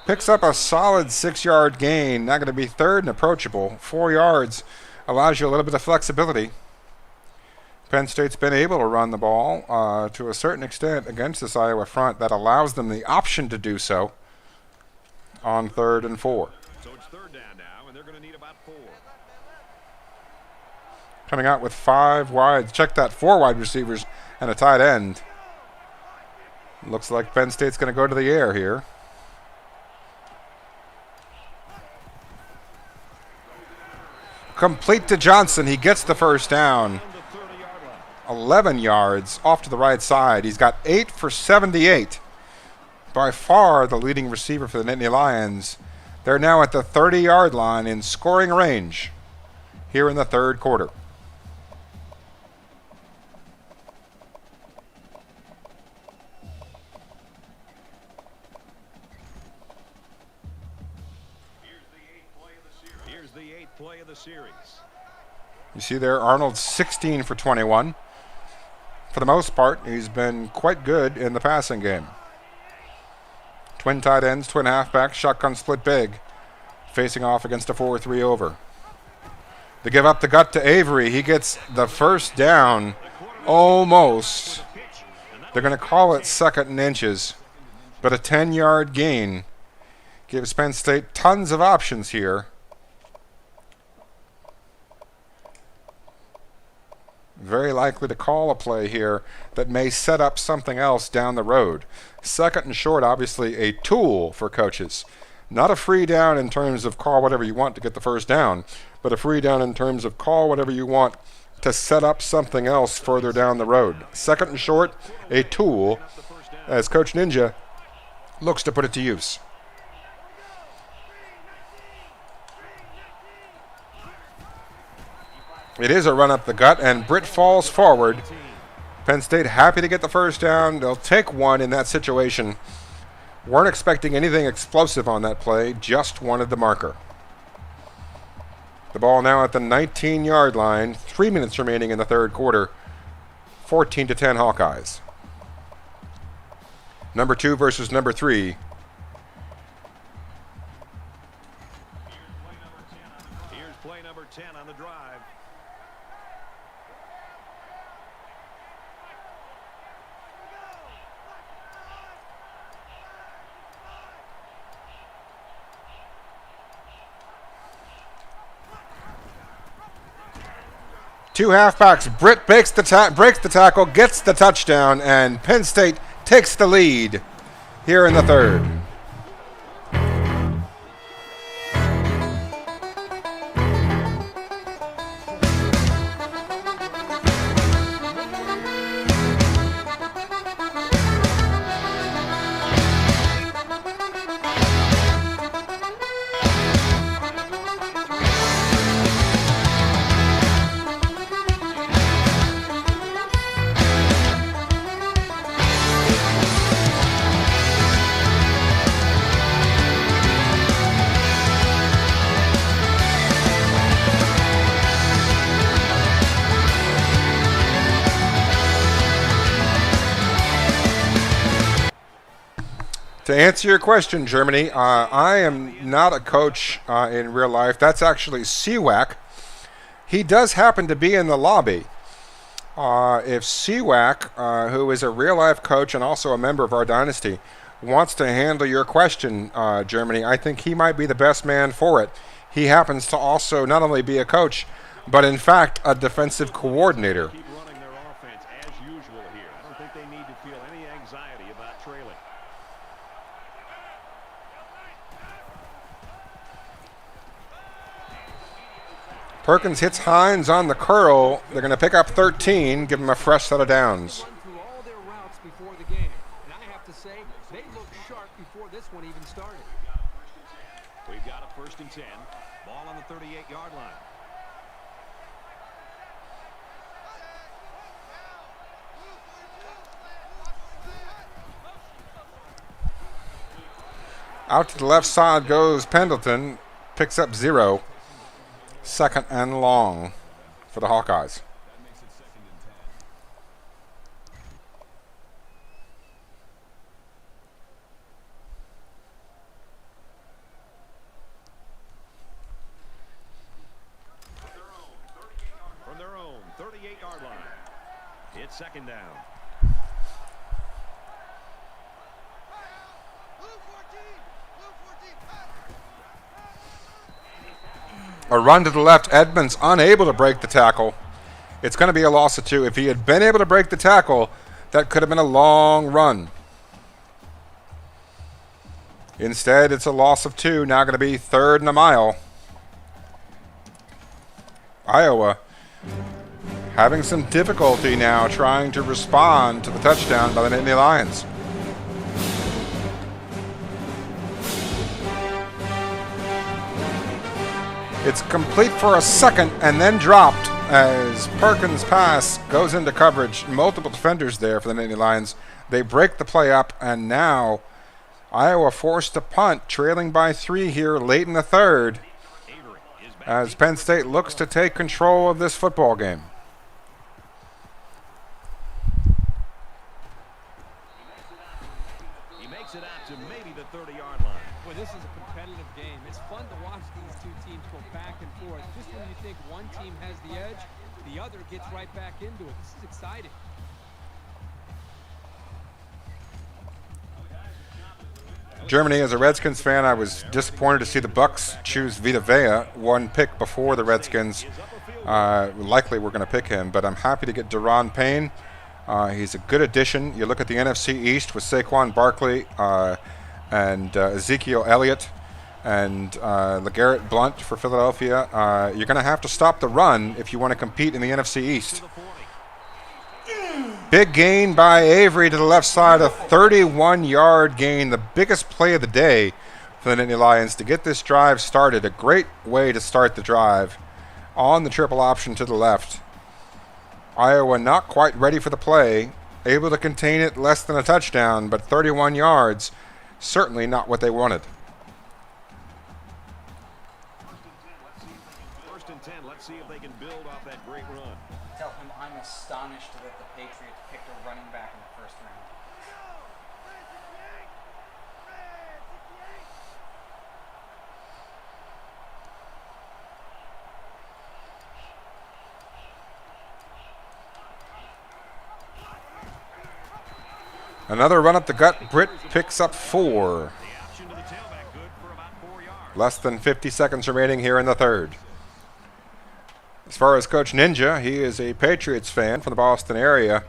picks up a solid 6-yard gain. Not going to be third and approachable. 4 yards allows you a little bit of flexibility. Penn State's been able to run the ball to a certain extent against this Iowa front that allows them the option to do so on 3rd and 4. So it's 3rd down now, and they're going to need about 4. Coming out with 5 wides. Check that, 4 wide receivers and a tight end. Looks like Penn State's going to go to the air here. Complete to Johnson. He gets the first down. 11 yards off to the right side. He's got 8 for 78. By far the leading receiver for the Nittany Lions. They're now at the 30-yard line in scoring range here in the 3rd quarter. Here's the 8th play of the series. You see there, Arnold 16 for 21. For the most part, he's been quite good in the passing game. Twin tight ends, twin halfbacks, shotgun split big, facing off against a 4-3 over. They give up the gut to Avery. He gets the first down almost. They're going to call it 2nd and inches, but a 10-yard gain gives Penn State tons of options here. Very likely to call a play here that may set up something else down the road. 2nd and short, obviously a tool for coaches. Not a free down in terms of call whatever you want to get the first down, but a free down in terms of call whatever you want to set up something else further down the road. 2nd and short, a tool as Coach Ninja looks to put it to use. It is a run up the gut, and Britt falls forward. Penn State happy to get the first down. They'll take one in that situation. Weren't expecting anything explosive on that play, just wanted the marker. The ball now at the 19-yard line. 3 minutes remaining in the 3rd quarter. 14-10 Hawkeyes. Number 2 versus number 3. Here's play number 10 on the drive. Two halfbacks. Britt breaks the tackle, gets the touchdown, and Penn State takes the lead here in the 3rd. To answer your question, Germany, I am not a coach in real life. That's actually CWAC. He does happen to be in the lobby. If CWAC, who is a real-life coach and also a member of our dynasty, wants to handle your question, Germany, I think he might be the best man for it. He happens to also not only be a coach, but in fact a defensive coordinator. Keep running their offense as usual here. I don't think they need to feel any anxiety about trailing. Perkins hits Hines on the curl. They're going to pick up 13, give him a fresh set of downs. Run through all their routes 38-yard line. Out to the left side goes Pendleton. Picks up 0. 2nd and long for the Hawkeyes. From their own 38-yard line. It's 2nd down. A run to the left. Edmonds unable to break the tackle. It's going to be a loss of 2. If he had been able to break the tackle, that could have been a long run. Instead, it's a loss of 2. Now going to be 3rd and a mile. Iowa having some difficulty now trying to respond to the touchdown by the Nittany Lions. It's complete for a second and then dropped as Perkins' pass goes into coverage. Multiple defenders there for the Nittany Lions. They break the play up, and now Iowa forced to punt, trailing by 3 here late in the 3rd as Penn State looks to take control of this football game. He makes it out to maybe the 30-yard line. Well, this is a competitive game. It's fun to watch these two teams go back and forth. Just when you think one team has the edge, the other gets right back into it. This is exciting. Germany, as a Redskins fan, I was disappointed to see the Bucks choose Vita Vea, 1 pick before the Redskins. Likely we're going to pick him, but I'm happy to get Deron Payne. He's a good addition. You look at the NFC East with Saquon Barkley and Ezekiel Elliott and LeGarrette Blount for Philadelphia. You're going to have to stop the run if you want to compete in the NFC East. Big gain by Avery to the left side, a 31-yard gain, the biggest play of the day for the Nittany Lions to get this drive started. A great way to start the drive on the triple option to the left. Iowa not quite ready for the play, able to contain it less than a touchdown, but 31 yards, certainly not what they wanted. 1st and 10. Let's see if they can build off that great run. Tell him I'm astonished that the Patriots picked a running back in the 1st round. Another run up the gut. Britt picks up 4. The option to the tailback, good for about 4 yards. Less than 50 seconds remaining here in the 3rd. As far as Coach Ninja, he is a Patriots fan from the Boston area,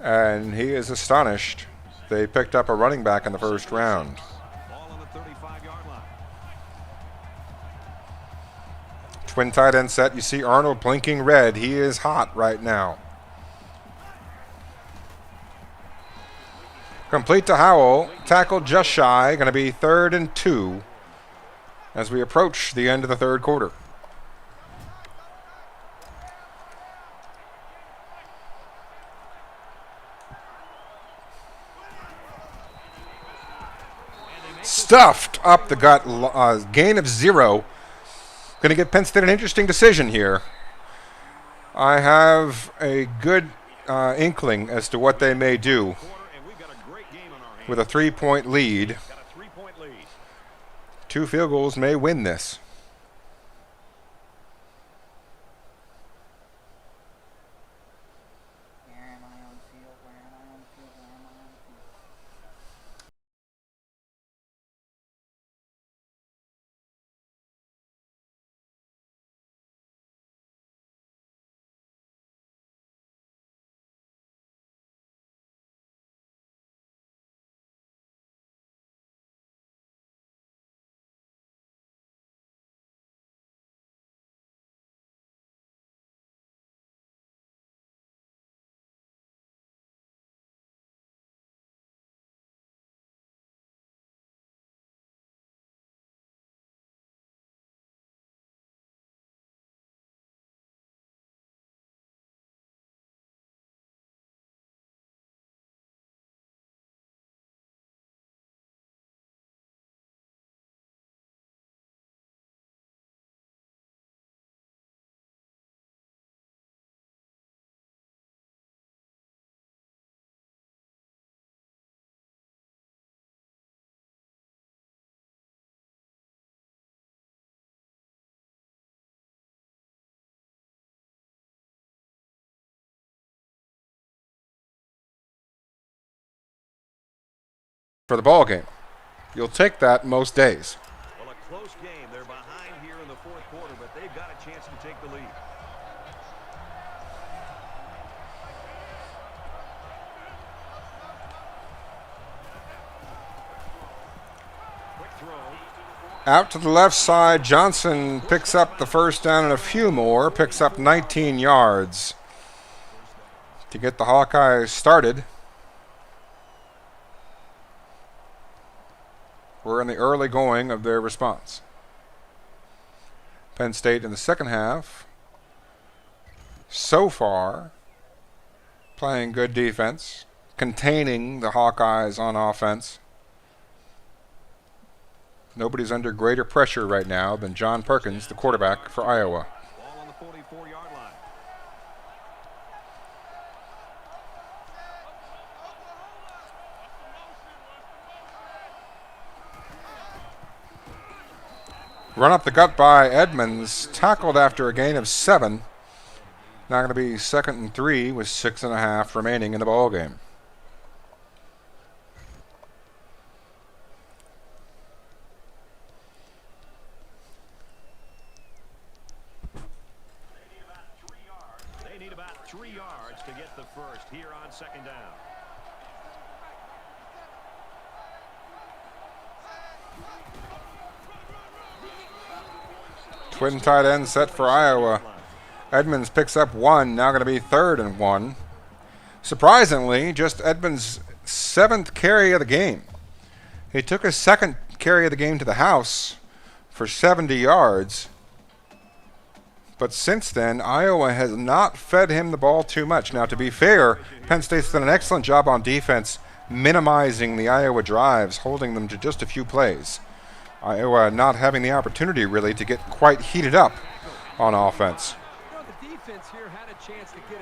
and he is astonished they picked up a running back in the 1st round. Ball on the 35-yard line. Twin tight end set. You see Arnold blinking red. He is hot right now. Complete to Howell. Tackle just shy. Going to be 3rd and 2 as we approach the end of the 3rd quarter. Stuffed up the gut. Gain of 0. Going to give Penn State an interesting decision here. I have a good inkling as to what they may do with a 3-point lead. 2 field goals may win this. for the ball game. You'll take that most days. Well, a close game. They're behind here in the fourth quarter, but they've got a chance to take the lead. Quick throw. Out to the left side, Johnson picks up the first down and a few more, picks up 19 yards to get the Hawkeyes started. We're in the early going of their response. Penn State in the second half, so far, playing good defense, containing the Hawkeyes on offense. Nobody's under greater pressure right now than John Perkins, the quarterback for Iowa. Ball on the 44-yard line. Run up the gut by Edmonds, tackled after a gain of 7. Now going to be 2nd and 3 with 6.5 remaining in the ball game. They need about 3 yards to get the first here on second down. Twin tight end set for Iowa. Edmonds picks up 1, now going to be 3rd and 1. Surprisingly, just Edmonds' 7th carry of the game. He took his 2nd carry of the game to the house for 70 yards. But since then, Iowa has not fed him the ball too much. Now, to be fair, Penn State's done an excellent job on defense, minimizing the Iowa drives, holding them to just a few plays. Iowa not having the opportunity, really, to get quite heated up on offense.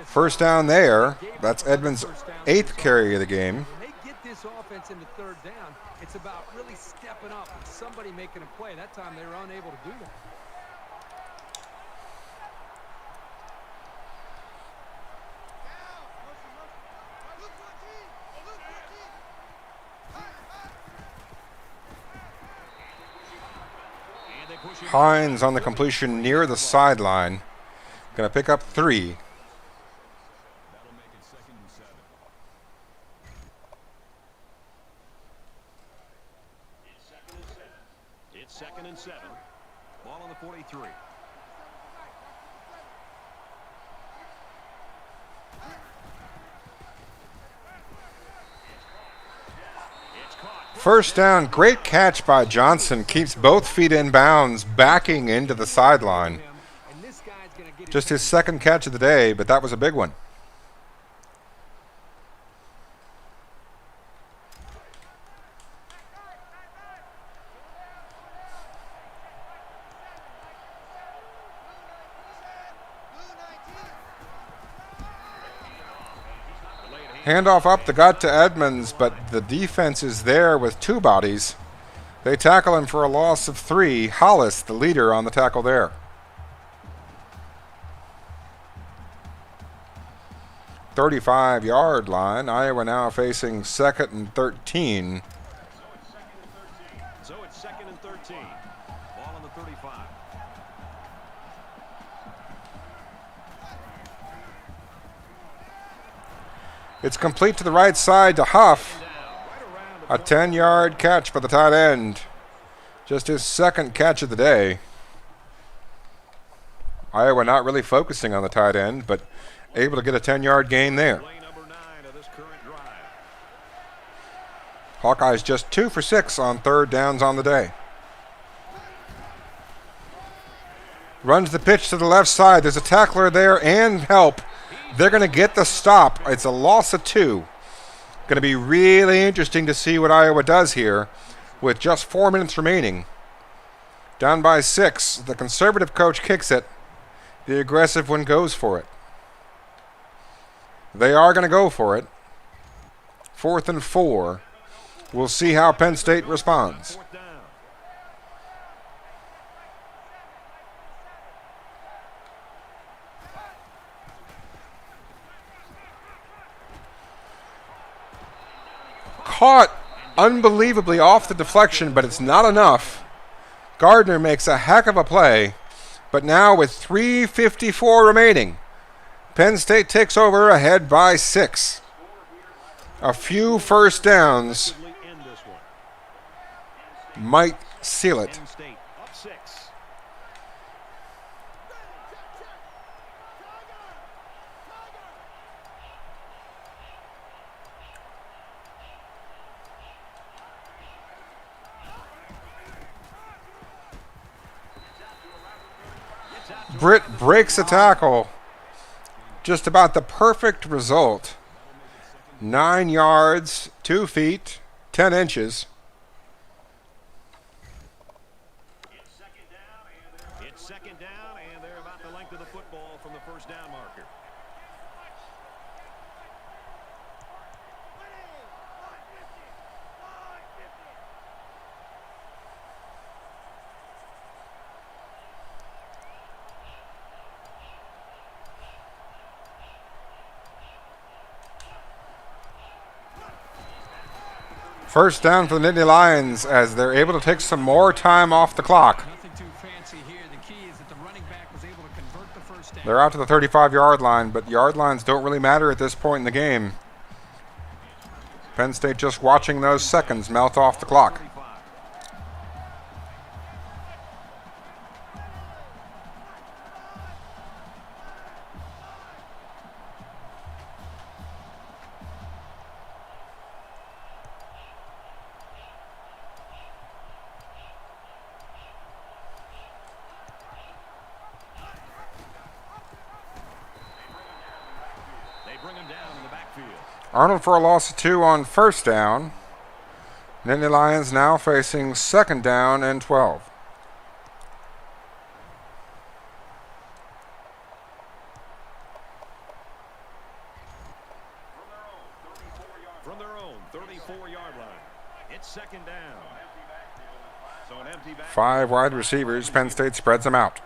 First down there. That's Edmonds' 8th carry of the game. When they get this offense into third down, it's about really stepping up and somebody making a play. That time they were unable to do that. Hines on the completion near the sideline. Going to pick up 3. That'll make it 2nd and 7. It's 2nd and 7. Ball on the 43. First down, great catch by Johnson. Keeps both feet in bounds, backing into the sideline. Just his 2nd catch of the day, but that was a big one. Handoff up the gut to Edmonds, but the defense is there with 2 bodies. They tackle him for a loss of 3. Hollis, the leader on the tackle there. 35-yard line. Iowa now facing 2nd and 13. So it's 2nd and 13. Ball on the 35. It's complete to the right side to Huff. A 10-yard catch for the tight end. Just his 2nd catch of the day. Iowa not really focusing on the tight end, but able to get a 10-yard gain there. Play number 9 of this current drive. Hawkeyes just 2 for 6 on 3rd downs on the day. Runs the pitch to the left side. There's a tackler there and help. They're going to get the stop. It's a loss of 2. Going to be really interesting to see what Iowa does here with just 4 minutes remaining. Down by 6. The conservative coach kicks it. The aggressive one goes for it. They are going to go for it. 4th and 4. We'll see how Penn State responds. 4th down. Caught unbelievably off the deflection, but it's not enough. Gardner makes a heck of a play, but now with 3:54 remaining, Penn State takes over ahead by 6. A few first downs End this one. might seal it. Penn State up 6. Britt breaks a tackle. Just about the perfect result. 9 yards, 2 feet, 10 inches. It's second down, and they're about the length of the football from the first down marker. First down for the Nittany Lions as they're able to take some more time off the clock. Nothing too fancy here. The key is that the running back was able to convert the first down. They're out to the 35-yard line, but yard lines don't really matter at this point in the game. Penn State just watching those seconds melt off the clock. 35. They bring him down in the backfield. Arnold for a loss of 2 on first down. Nittany Lions now facing second down and 12. From their own 34-yard line. It's second down. So an empty back. 5 wide receivers. Penn State spreads them out.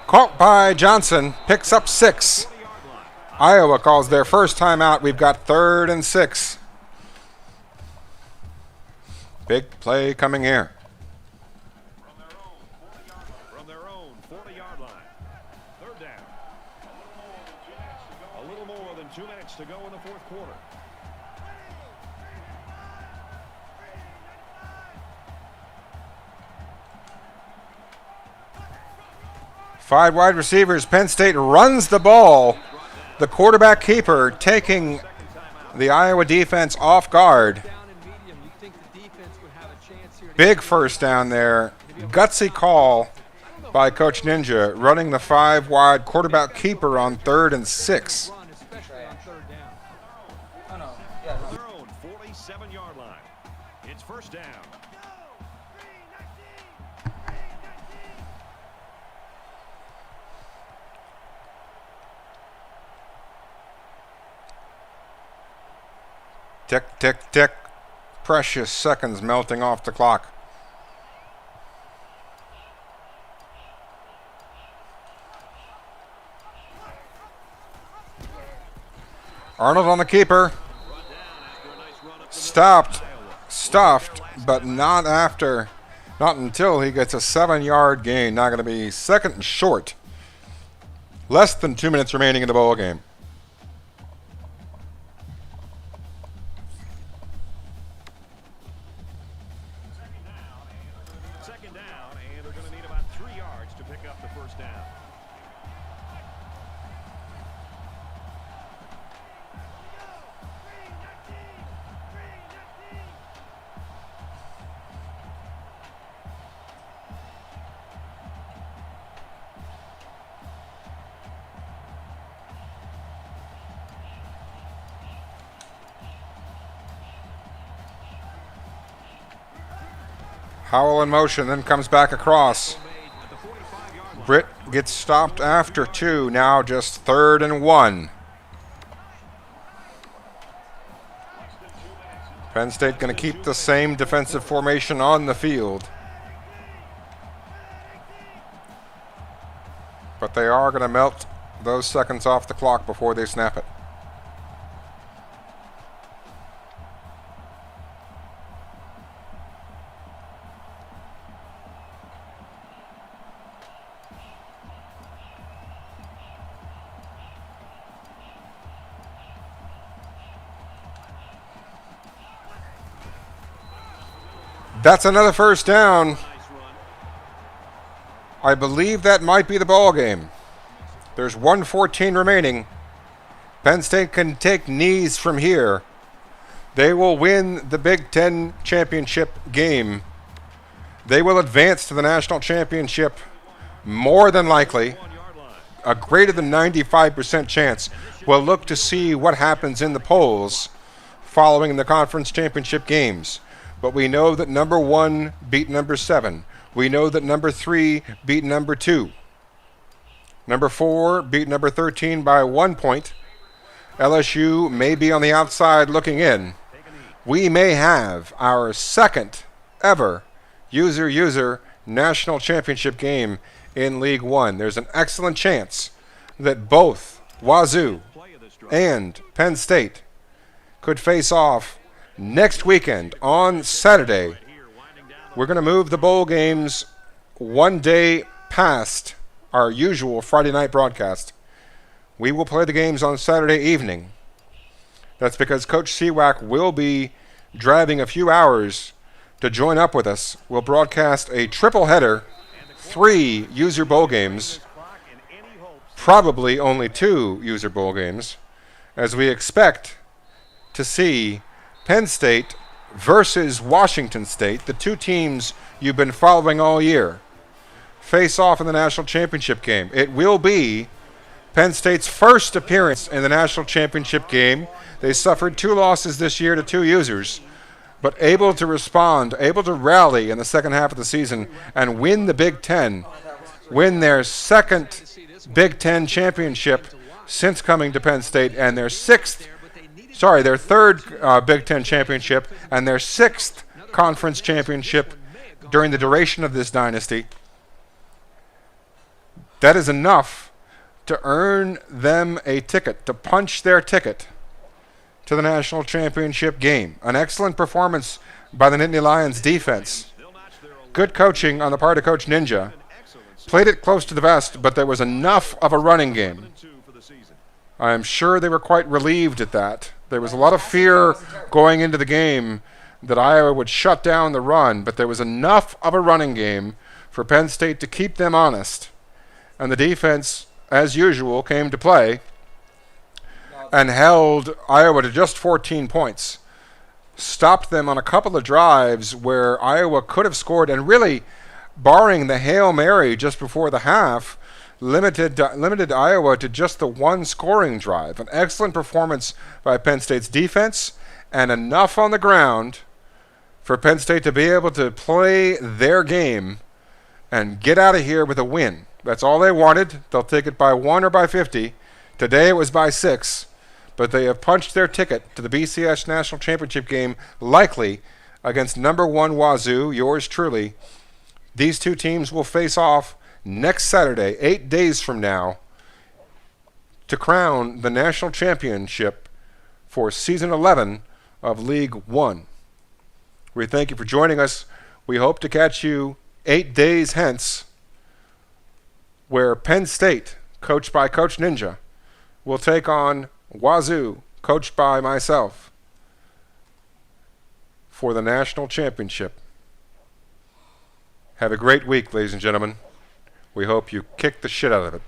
Caught by Johnson. Picks up 6. Iowa calls their first timeout. We've got 3rd and 6. Big play coming here. From their own 40-yard line. Third down. A little more than 2 minutes to go in the fourth quarter. Five wide receivers. Penn State runs the ball. The quarterback keeper taking the Iowa defense off guard. Down and medium. You'd think the defense would have a chance here. Big first down there. Gutsy call by Coach Ninja, running the 5 wide quarterback keeper on 3rd and 6. Run, especially on third down. Oh, no. Yeah, From their own 47-yard line. It's first down. Tick, tick, tick. Precious seconds melting off the clock. Arnold on the keeper. Stopped, stuffed, but not until he gets a 7-yard gain. Not going to be second and short. Less than 2 minutes remaining in the ball game. Second down, and they're going to need about 3 yards to pick up the first down. Howell in motion, then comes back across. Britt gets stopped after 2, now just 3rd and 1. Penn State going to keep the same defensive formation on the field. but they are going to melt those seconds off the clock before they snap it. That's another first down. I believe that might be the ball game. There's 1:14 remaining. Penn State can take knees from here. They will win the Big Ten championship game. They will advance to the national championship more than likely. A greater than 95% chance. We'll look to see what happens in the polls following the conference championship games. But we know that number 1 beat number 7. We know that number 3 beat number 2. Number 4 beat number 13 by 1 point. LSU may be on the outside looking in. We may have our second ever user national championship game in League 1. There's an excellent chance that both WSU and Penn State could face off next weekend on Saturday. We're going to move the bowl games one day past our usual Friday night broadcast. We will play the games on Saturday evening. That's because Coach Seawack will be driving a few hours to join up with us. We'll broadcast a triple header, 3 user bowl games, probably only 2 user bowl games, as we expect to see Penn State versus Washington State, the 2 teams you've been following all year, face off in the national championship game. It will be Penn State's first appearance in the national championship game. They suffered 2 losses this year to 2 users, but able to respond, able to rally in the second half of the season and win the Big Ten, win their second Big Ten championship since coming to Penn State, and their third Big Ten championship and their 6th conference championship during the duration of this dynasty. That is enough to earn them a ticket, to punch their ticket to the national championship game. An excellent performance by the Nittany Lions defense. Good coaching on the part of Coach Ninja. Played it close to the vest, but there was enough of a running game. I'm sure they were quite relieved at that. There was a lot of fear going into the game that Iowa would shut down the run, but there was enough of a running game for Penn State to keep them honest. And the defense, as usual, came to play and held Iowa to just 14 points. Stopped them on a couple of drives where Iowa could have scored, and really, barring the Hail Mary just before the half, limited Iowa to just the 1 scoring drive. An excellent performance by Penn State's defense, and enough on the ground for Penn State to be able to play their game and get out of here with a win. That's all they wanted. They'll take it by 1 or by 50. Today it was by 6, but they have punched their ticket to the BCS National Championship game, likely against number 1 WSU, yours truly. These 2 teams will face off next Saturday, 8 days from now, to crown the national championship for Season 11 of League 1. We thank you for joining us. We hope to catch you 8 days hence, where Penn State, coached by Coach Ninja, will take on WSU, coached by myself, for the national championship. Have a great week, ladies and gentlemen. We hope you kick the shit out of it.